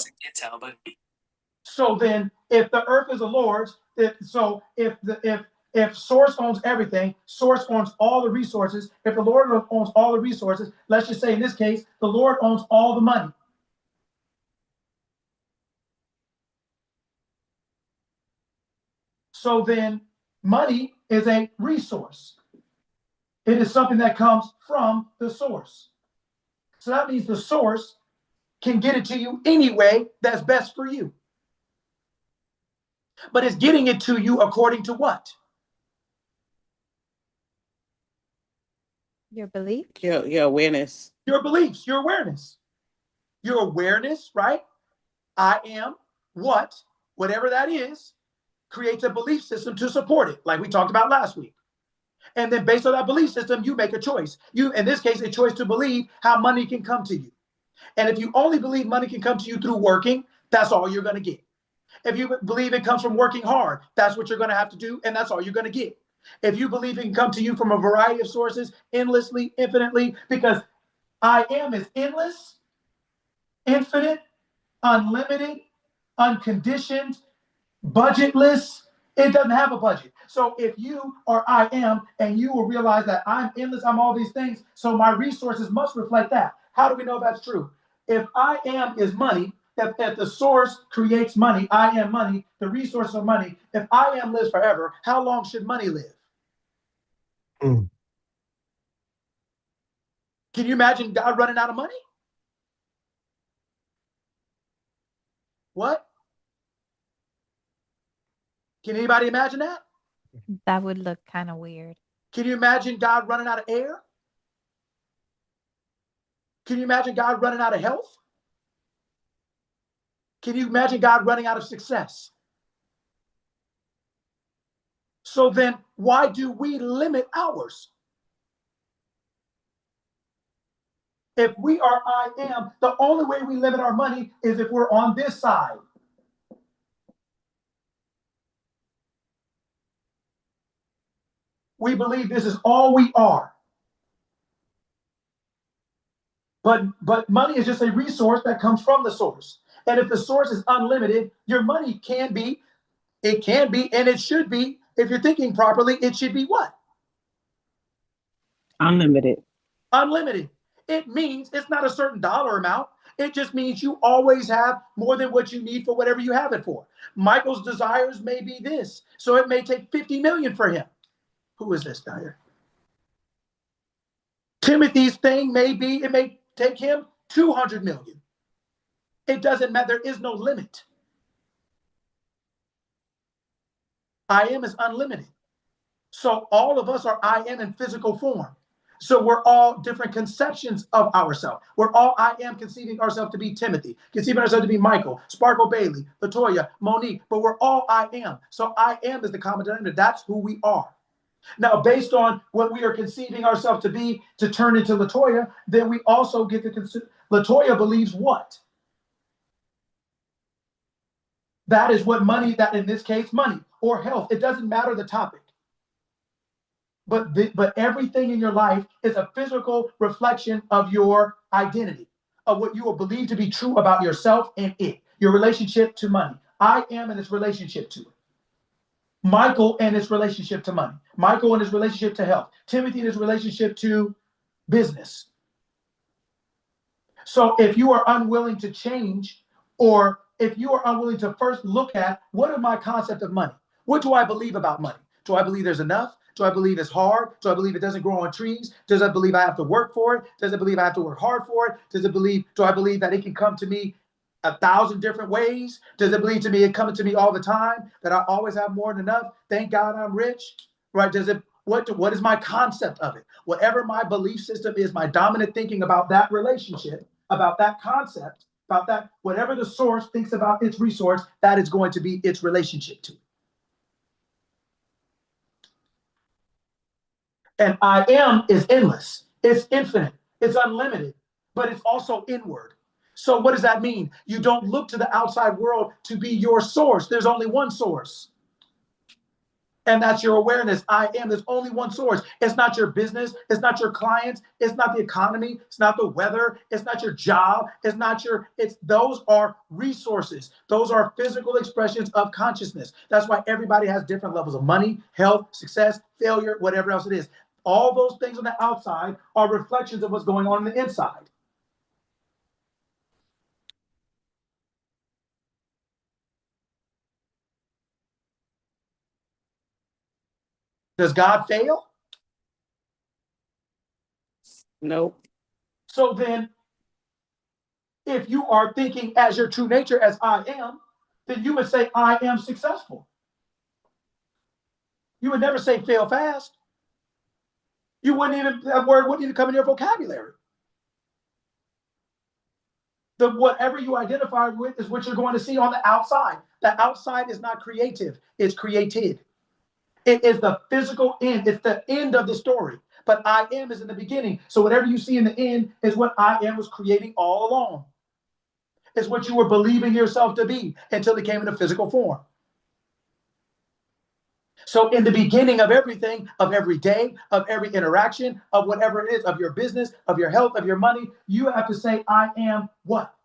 A: So then, if the earth is the Lord's, if Source owns everything, Source owns all the resources. If the Lord owns all the resources, let's just say in this case, the Lord owns all the money. So then, money is a resource. It is something that comes from the source. So that means the source can get it to you any way that's best for you. But it's getting it to you according to what?
C: Your belief?
G: Your awareness.
A: Your beliefs, your awareness. Your awareness, right? I am what, whatever that is, creates a belief system to support it, like we talked about last week. And then based on that belief system, you make a choice. You, in this case, a choice to believe how money can come to you. And if you only believe money can come to you through working, that's all you're going to get. If you believe it comes from working hard, that's what you're going to have to do, and that's all you're going to get. If you believe it can come to you from a variety of sources, endlessly, infinitely, because I am is endless, infinite, unlimited, unconditioned, budgetless. It doesn't have a budget. So if you are I am, and you will realize that I'm endless, I'm all these things, so my resources must reflect that. How do we know that's true? If I am is money, if the source creates money, I am money, the resource of money. If I am lives forever, how long should money live?
B: Mm.
A: Can you imagine God running out of money? What? Can anybody imagine that?
C: That would look kind of weird.
A: Can you imagine God running out of air? Can you imagine God running out of health? Can you imagine God running out of success? So then why do we limit ours? If we are I am, the only way we limit our money is if we're on this side. We believe this is all we are. But money is just a resource that comes from the source. And if the source is unlimited, your money can be, and it should be, if you're thinking properly, it should be what?
D: Unlimited.
A: Unlimited. It means it's not a certain dollar amount. It just means you always have more than what you need for whatever you have it for. Michael's desires may be this, so it may take 50 million for him. Who is this guy here? Timothy's thing may be, it may take him 200 million. It doesn't matter. There is no limit. I am is unlimited. So all of us are I am in physical form. So we're all different conceptions of ourselves. We're all I am conceiving ourselves to be Timothy, conceiving ourselves to be Michael, Sparkle Bailey, Latoya, Monique, but we're all I am. So I am is the common denominator. That's who we are. Now, based on what we are conceiving ourselves to be to turn into Latoya, then we also get to consider Latoya believes what? That is what money, that in this case, money or health. It doesn't matter the topic. But everything in your life is a physical reflection of your identity, of what you will believe to be true about yourself and it, your relationship to money. I am in its relationship to it. Michael and his relationship to money. Michael and his relationship to health. Timothy and his relationship to business. So if you are unwilling to change, or if you are unwilling to first look at what is my concept of money? What do I believe about money? Do I believe there's enough? Do I believe it's hard? Do I believe it doesn't grow on trees? Does I believe I have to work for it? Does I believe I have to work hard for it? Do I believe that it can come to me 1,000 different ways? Does it believe to me it coming to me all the time? That I always have more than enough? Thank God I'm rich. Right? What is my concept of it? Whatever my belief system is, my dominant thinking about that relationship, about that concept, about that, whatever the source thinks about its resource, that is going to be its relationship to. And I am is endless, it's infinite, it's unlimited, but it's also inward. So what does that mean? You don't look to the outside world to be your source. There's only one source. And that's your awareness. I am. There's only one source. It's not your business. It's not your clients. It's not the economy. It's not the weather. It's not your job. Those are resources. Those are physical expressions of consciousness. That's why everybody has different levels of money, health, success, failure, whatever else it is. All those things on the outside are reflections of what's going on the inside. Does God fail?
G: Nope.
A: So then, if you are thinking as your true nature, as I am, then you would say, I am successful. You would never say fail fast. You wouldn't even, that word wouldn't even come in your vocabulary. Whatever you identify with is what you're going to see on the outside. The outside is not creative, it's created. It is the physical end, it's the end of the story. But I am is in the beginning. So whatever you see in the end is what I am was creating all along. It's what you were believing yourself to be until it came in a physical form. So in the beginning of everything, of every day, of every interaction, of whatever it is, of your business, of your health, of your money, you have to say, I am what?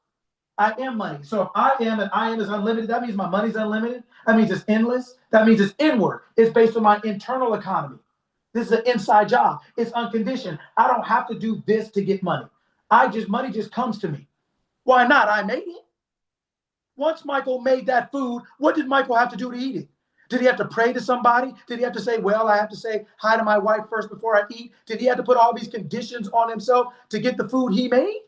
A: I am money. So if I am and I am is unlimited, that means my money's unlimited. That means it's endless. That means it's inward. It's based on my internal economy. This is an inside job. It's unconditioned. I don't have to do this to get money. Money just comes to me. Why not? I made it. Once Michael made that food, what did Michael have to do to eat it? Did he have to pray to somebody? Did he have to say, well, I have to say hi to my wife first before I eat? Did he have to put all these conditions on himself to get the food he made?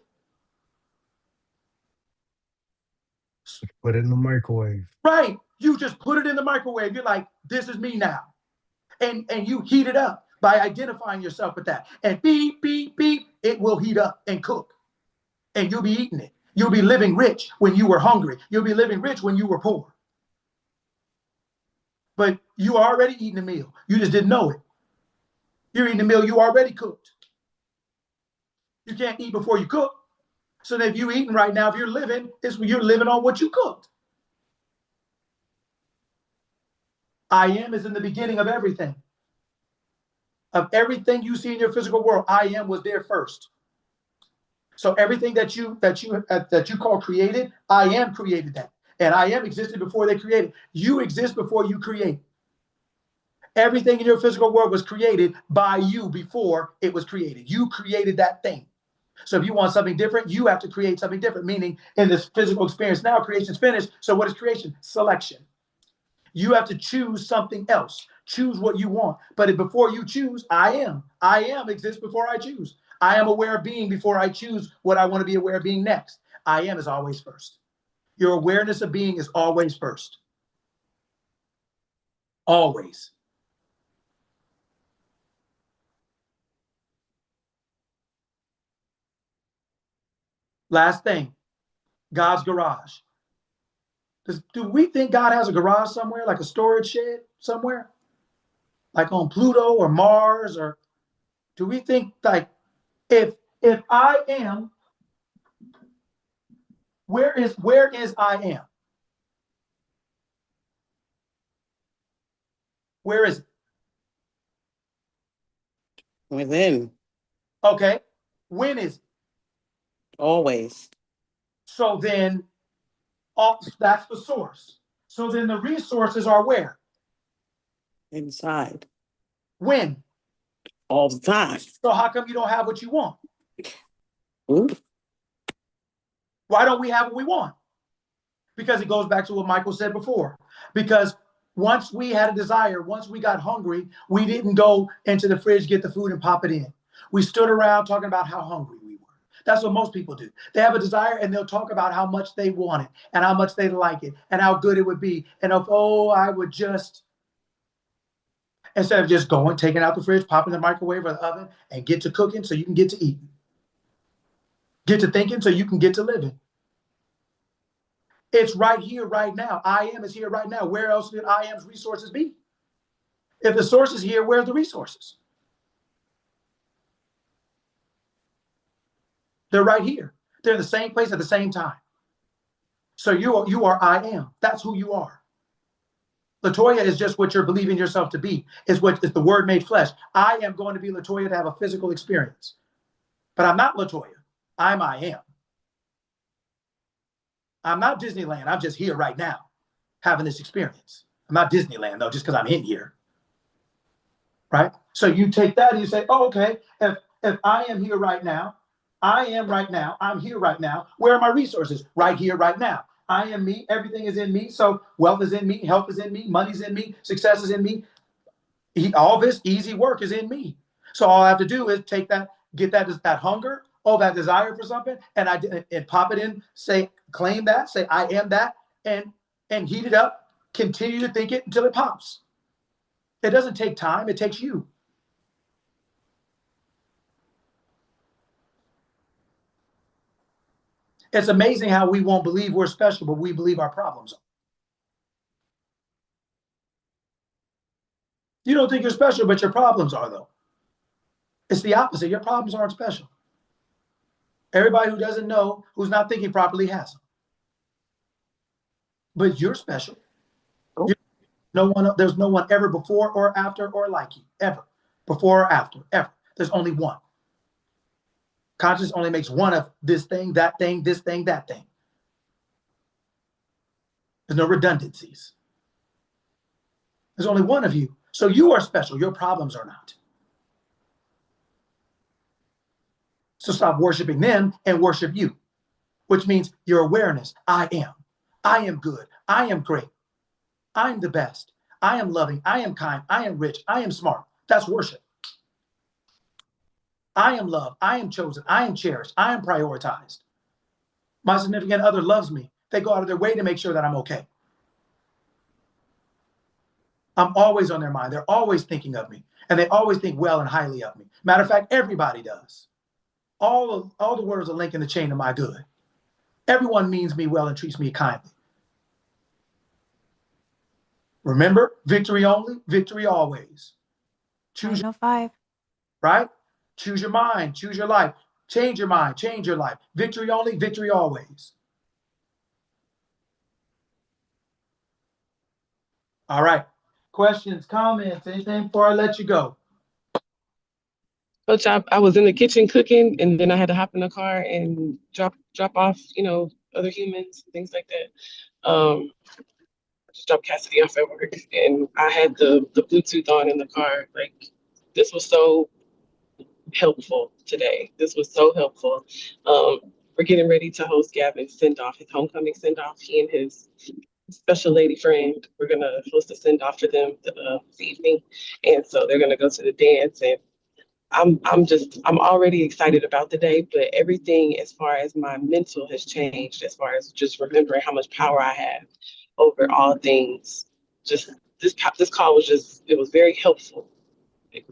B: Put it in the microwave.
A: Right. You just put it in the microwave. You're like, this is me now. And you heat it up by identifying yourself with that. And beep, beep, beep, it will heat up and cook. And you'll be eating it. You'll be living rich when you were hungry. You'll be living rich when you were poor. But you are already eating a meal. You just didn't know it. You're eating a meal you already cooked. You can't eat before you cook. So if you're eating right now, if you're living, you're living on what you cooked. I am is in the beginning of everything. Of everything you see in your physical world, I am was there first. So everything that you call created, I am created that. And I am existed before they created. You exist before you create. Everything in your physical world was created by you before it was created. You created that thing. So if you want something different, you have to create something different, meaning in this physical experience now, creation's finished. So what is creation? Selection. You have to choose something else. Choose what you want. But before you choose, I am. I am exists before I choose. I am aware of being before I choose what I want to be aware of being next. I am is always first. Your awareness of being is always first. Always. Last thing, God's garage. Do we think God has a garage somewhere, like a storage shed somewhere? Like on Pluto or Mars? Or do we think like if I am, where is I am? Where is it?
G: Within.
A: Okay. When is it?
G: Always.
A: So then that's the source. So then the resources are where?
G: Inside.
A: When?
G: All the time.
A: So how come you don't have what you want?
G: Ooh.
A: Why don't we have what we want? Because it goes back to what Michael said before. Because once we had a desire, once we got hungry, we didn't go into the fridge, get the food and pop it in. We stood around talking about how hungry we were. That's what most people do. They have a desire and they'll talk about how much they want it and how much they like it and how good it would be. And if, oh, I would just, instead of just going, taking out the fridge, popping the microwave or the oven and get to cooking so you can get to eating. Get to thinking so you can get to living. It's right here, right now. I am is here right now. Where else would I am's resources be? If the source is here, where are the resources? They're right here. They're in the same place at the same time. So you are I am. That's who you are. Latoya is just what you're believing yourself to be. Is the word made flesh. I am going to be Latoya to have a physical experience. But I'm not Latoya. I am. I'm not Disneyland. I'm just here right now having this experience. I'm not Disneyland, though, just because I'm in here. Right? So you take that and you say, oh, okay, if I am here right now, I am right now, I'm here right now. Where are my resources? Right here, right now. I am me. Everything is in me. So wealth is in me. Health is in me. Money's in me. Success is in me. All this easy work is in me. So all I have to do is take that, get that hunger, that desire for something, and pop it in, say, claim that, say, I am that, and heat it up, continue to think it until it pops. It doesn't take time. It takes you. It's amazing how we won't believe we're special, but we believe our problems are. You don't think you're special, but your problems are, though. It's the opposite. Your problems aren't special. Everybody who doesn't know, who's not thinking properly, has them. But you're special.
D: Oh.
A: There's no one ever before or after or like you, ever. Before or after, ever. There's only one. Conscious only makes one of this thing, that thing, this thing, that thing. There's no redundancies. There's only one of you. So you are special. Your problems are not. So stop worshiping them and worship you, which means your awareness. I am. I am good. I am great. I'm the best. I am loving. I am kind. I am rich. I am smart. That's worship. I am loved. I am chosen. I am cherished. I am prioritized. My significant other loves me. They go out of their way to make sure that I'm okay. I'm always on their mind. They're always thinking of me. And they always think well and highly of me. Matter of fact, everybody does. All the words are linked in the chain of my good. Everyone means me well and treats me kindly. Remember, victory only, victory always. Choose
C: 905.
A: right? Choose your mind, choose your life. Change your mind, change your life. Victory only, victory always. All right. Questions, comments, anything before I let you go?
H: Coach, I was in the kitchen cooking, and then I had to hop in the car and drop off, other humans, things like that. Just dropped Cassidy off at work, and I had the Bluetooth on in the car. Like, this was so helpful today. This was so helpful. We're getting ready to host Gavin's send off, his homecoming send off. He and his special lady friend, we're gonna host a send off for them this evening, and so they're gonna go to the dance. And I'm already excited about the day, but everything as far as my mental has changed, as far as just remembering how much power I have over all things. Just this call was it was very helpful.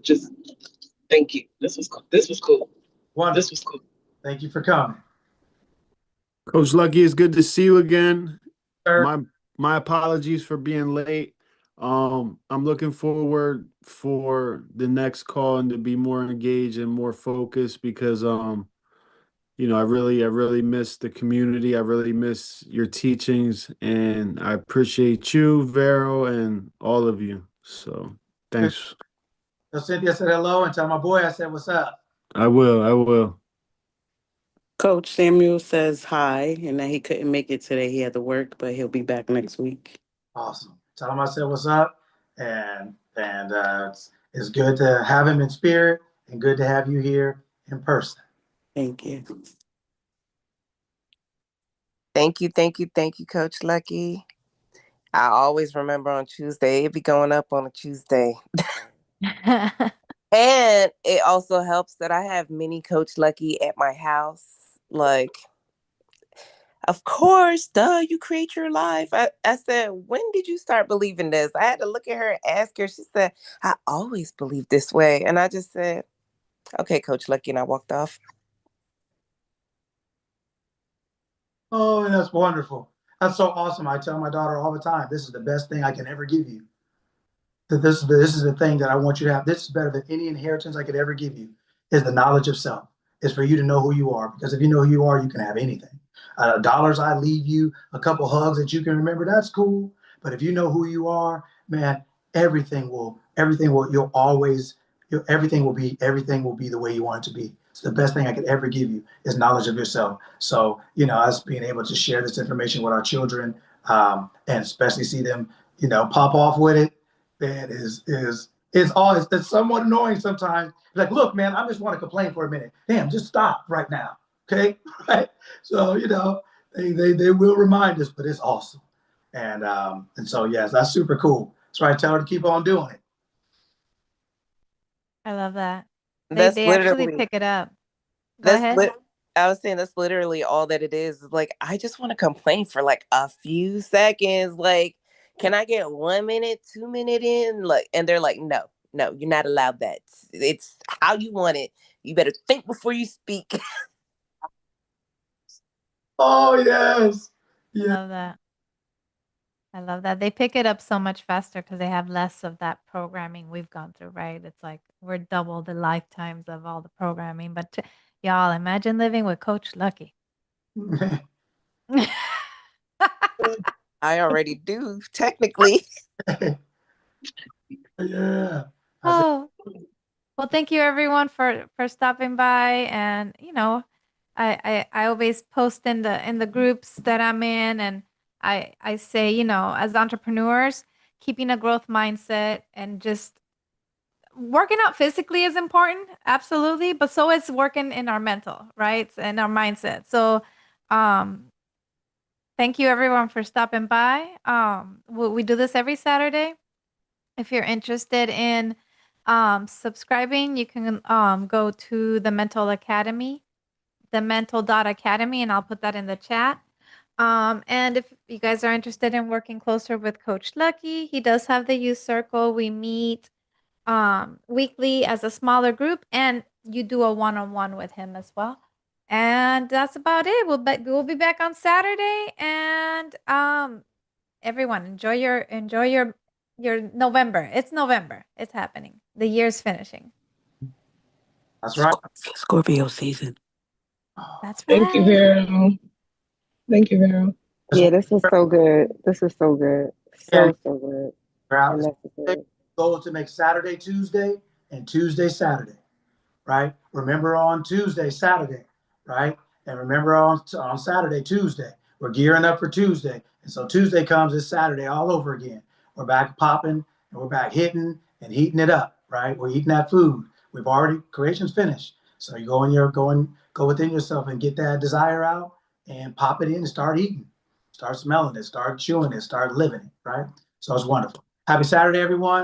H: Just thank you. This was cool. This was cool.
A: Wonderful.
H: This was cool.
A: Thank you for coming.
I: Coach Lucky, it's good to see you again.
A: Sir.
I: My apologies for being late. I'm looking forward for the next call and to be more engaged and more focused because I really miss the community. I really miss your teachings, and I appreciate you, Vero, and all of you. So thanks.
A: So Cynthia said hello and tell my boy I said what's up.
I: I will.
G: Coach Samuel says hi and that he couldn't make it today. He had to work, but he'll be back next week.
A: Awesome. Tell him I said what's up, and it's good to have him in spirit and good to have you here in person.
G: Thank you.
F: Thank you, Coach Lucky. I always remember on Tuesday. It'd be going up on a Tuesday. And it also helps that I have mini Coach Lucky at my house. Like, of course, duh, you create your life. I said, when did you start believing this? I had to look at her and ask her. She said, I always believed this way. And I just said, okay, Coach Lucky, and I walked off.
A: Oh, that's wonderful. That's so awesome. I tell my daughter all the time, this is the best thing I can ever give you. This is the thing that I want you to have. This is better than any inheritance I could ever give you, is the knowledge of self. Is for you to know who you are. Because if you know who you are, you can have anything. Dollars I leave you, a couple hugs that you can remember, that's cool. But if you know who you are, man, everything will, you'll always, everything will be the way you want it to be. It's the best thing I could ever give you is knowledge of yourself. So, us being able to share this information with our children, and especially see them, pop off with it, man, it's somewhat annoying sometimes. Like, look, man, I just want to complain for a minute. Damn, just stop right now. Okay. Right. So, they will remind us, but it's awesome. And so, yes, that's super cool. So I tell her to keep on doing it.
C: I love that.
F: That's
C: They
F: literally
C: actually pick it up. Go ahead.
F: I was saying that's literally all that it is. Like, I just want to complain for like a few seconds. Like, can I get 1 minute, 2 minute in? Like, and they're like, no, you're not allowed that. It's how you want it. You better think before you speak.
A: Oh yes.
C: I
A: Yeah.
C: love that. I love that. They pick it up so much faster because they have less of that programming we've gone through, right? It's like we're double the lifetimes of all the programming. But y'all, imagine living with Coach Lucky.
F: I already do, technically.
A: Yeah.
C: Oh, well, thank you everyone for stopping by. And I always post in the groups that I'm in, and I say, as entrepreneurs, keeping a growth mindset and just working out physically is important, absolutely, but so is working in our mental, right? And our mindset. So, um, thank you everyone for stopping by. We do this every Saturday. If you're interested in subscribing, you can go to the Mental Academy, the mental.academy, and I'll put that in the chat. And if you guys are interested in working closer with Coach Lucky, he does have the youth circle. We meet weekly as a smaller group, and you do a one-on-one with him as well. And that's about it. We'll be back on Saturday, and everyone enjoy your November. It's November. It's happening. The year's finishing.
A: That's right.
G: Scorpio season.
C: That's
H: Thank you,
C: right.
H: Vero. Thank you, Vero.
E: Yeah, this is so good. This is so good.
A: Yeah,
E: So good and
A: the
E: necessary.
A: goal is to make Saturday Tuesday and Tuesday Saturday, right? Remember on Tuesday Saturday, right? And remember on Saturday Tuesday. We're gearing up for Tuesday, and so Tuesday comes, it's Saturday all over again. We're back popping and we're back hitting and heating it up, right? We're eating that food. We've already creation's finished. So you go within yourself and get that desire out and pop it in and start eating. Start smelling it, start chewing it, start living it, right? So it's wonderful. Happy Saturday, everyone.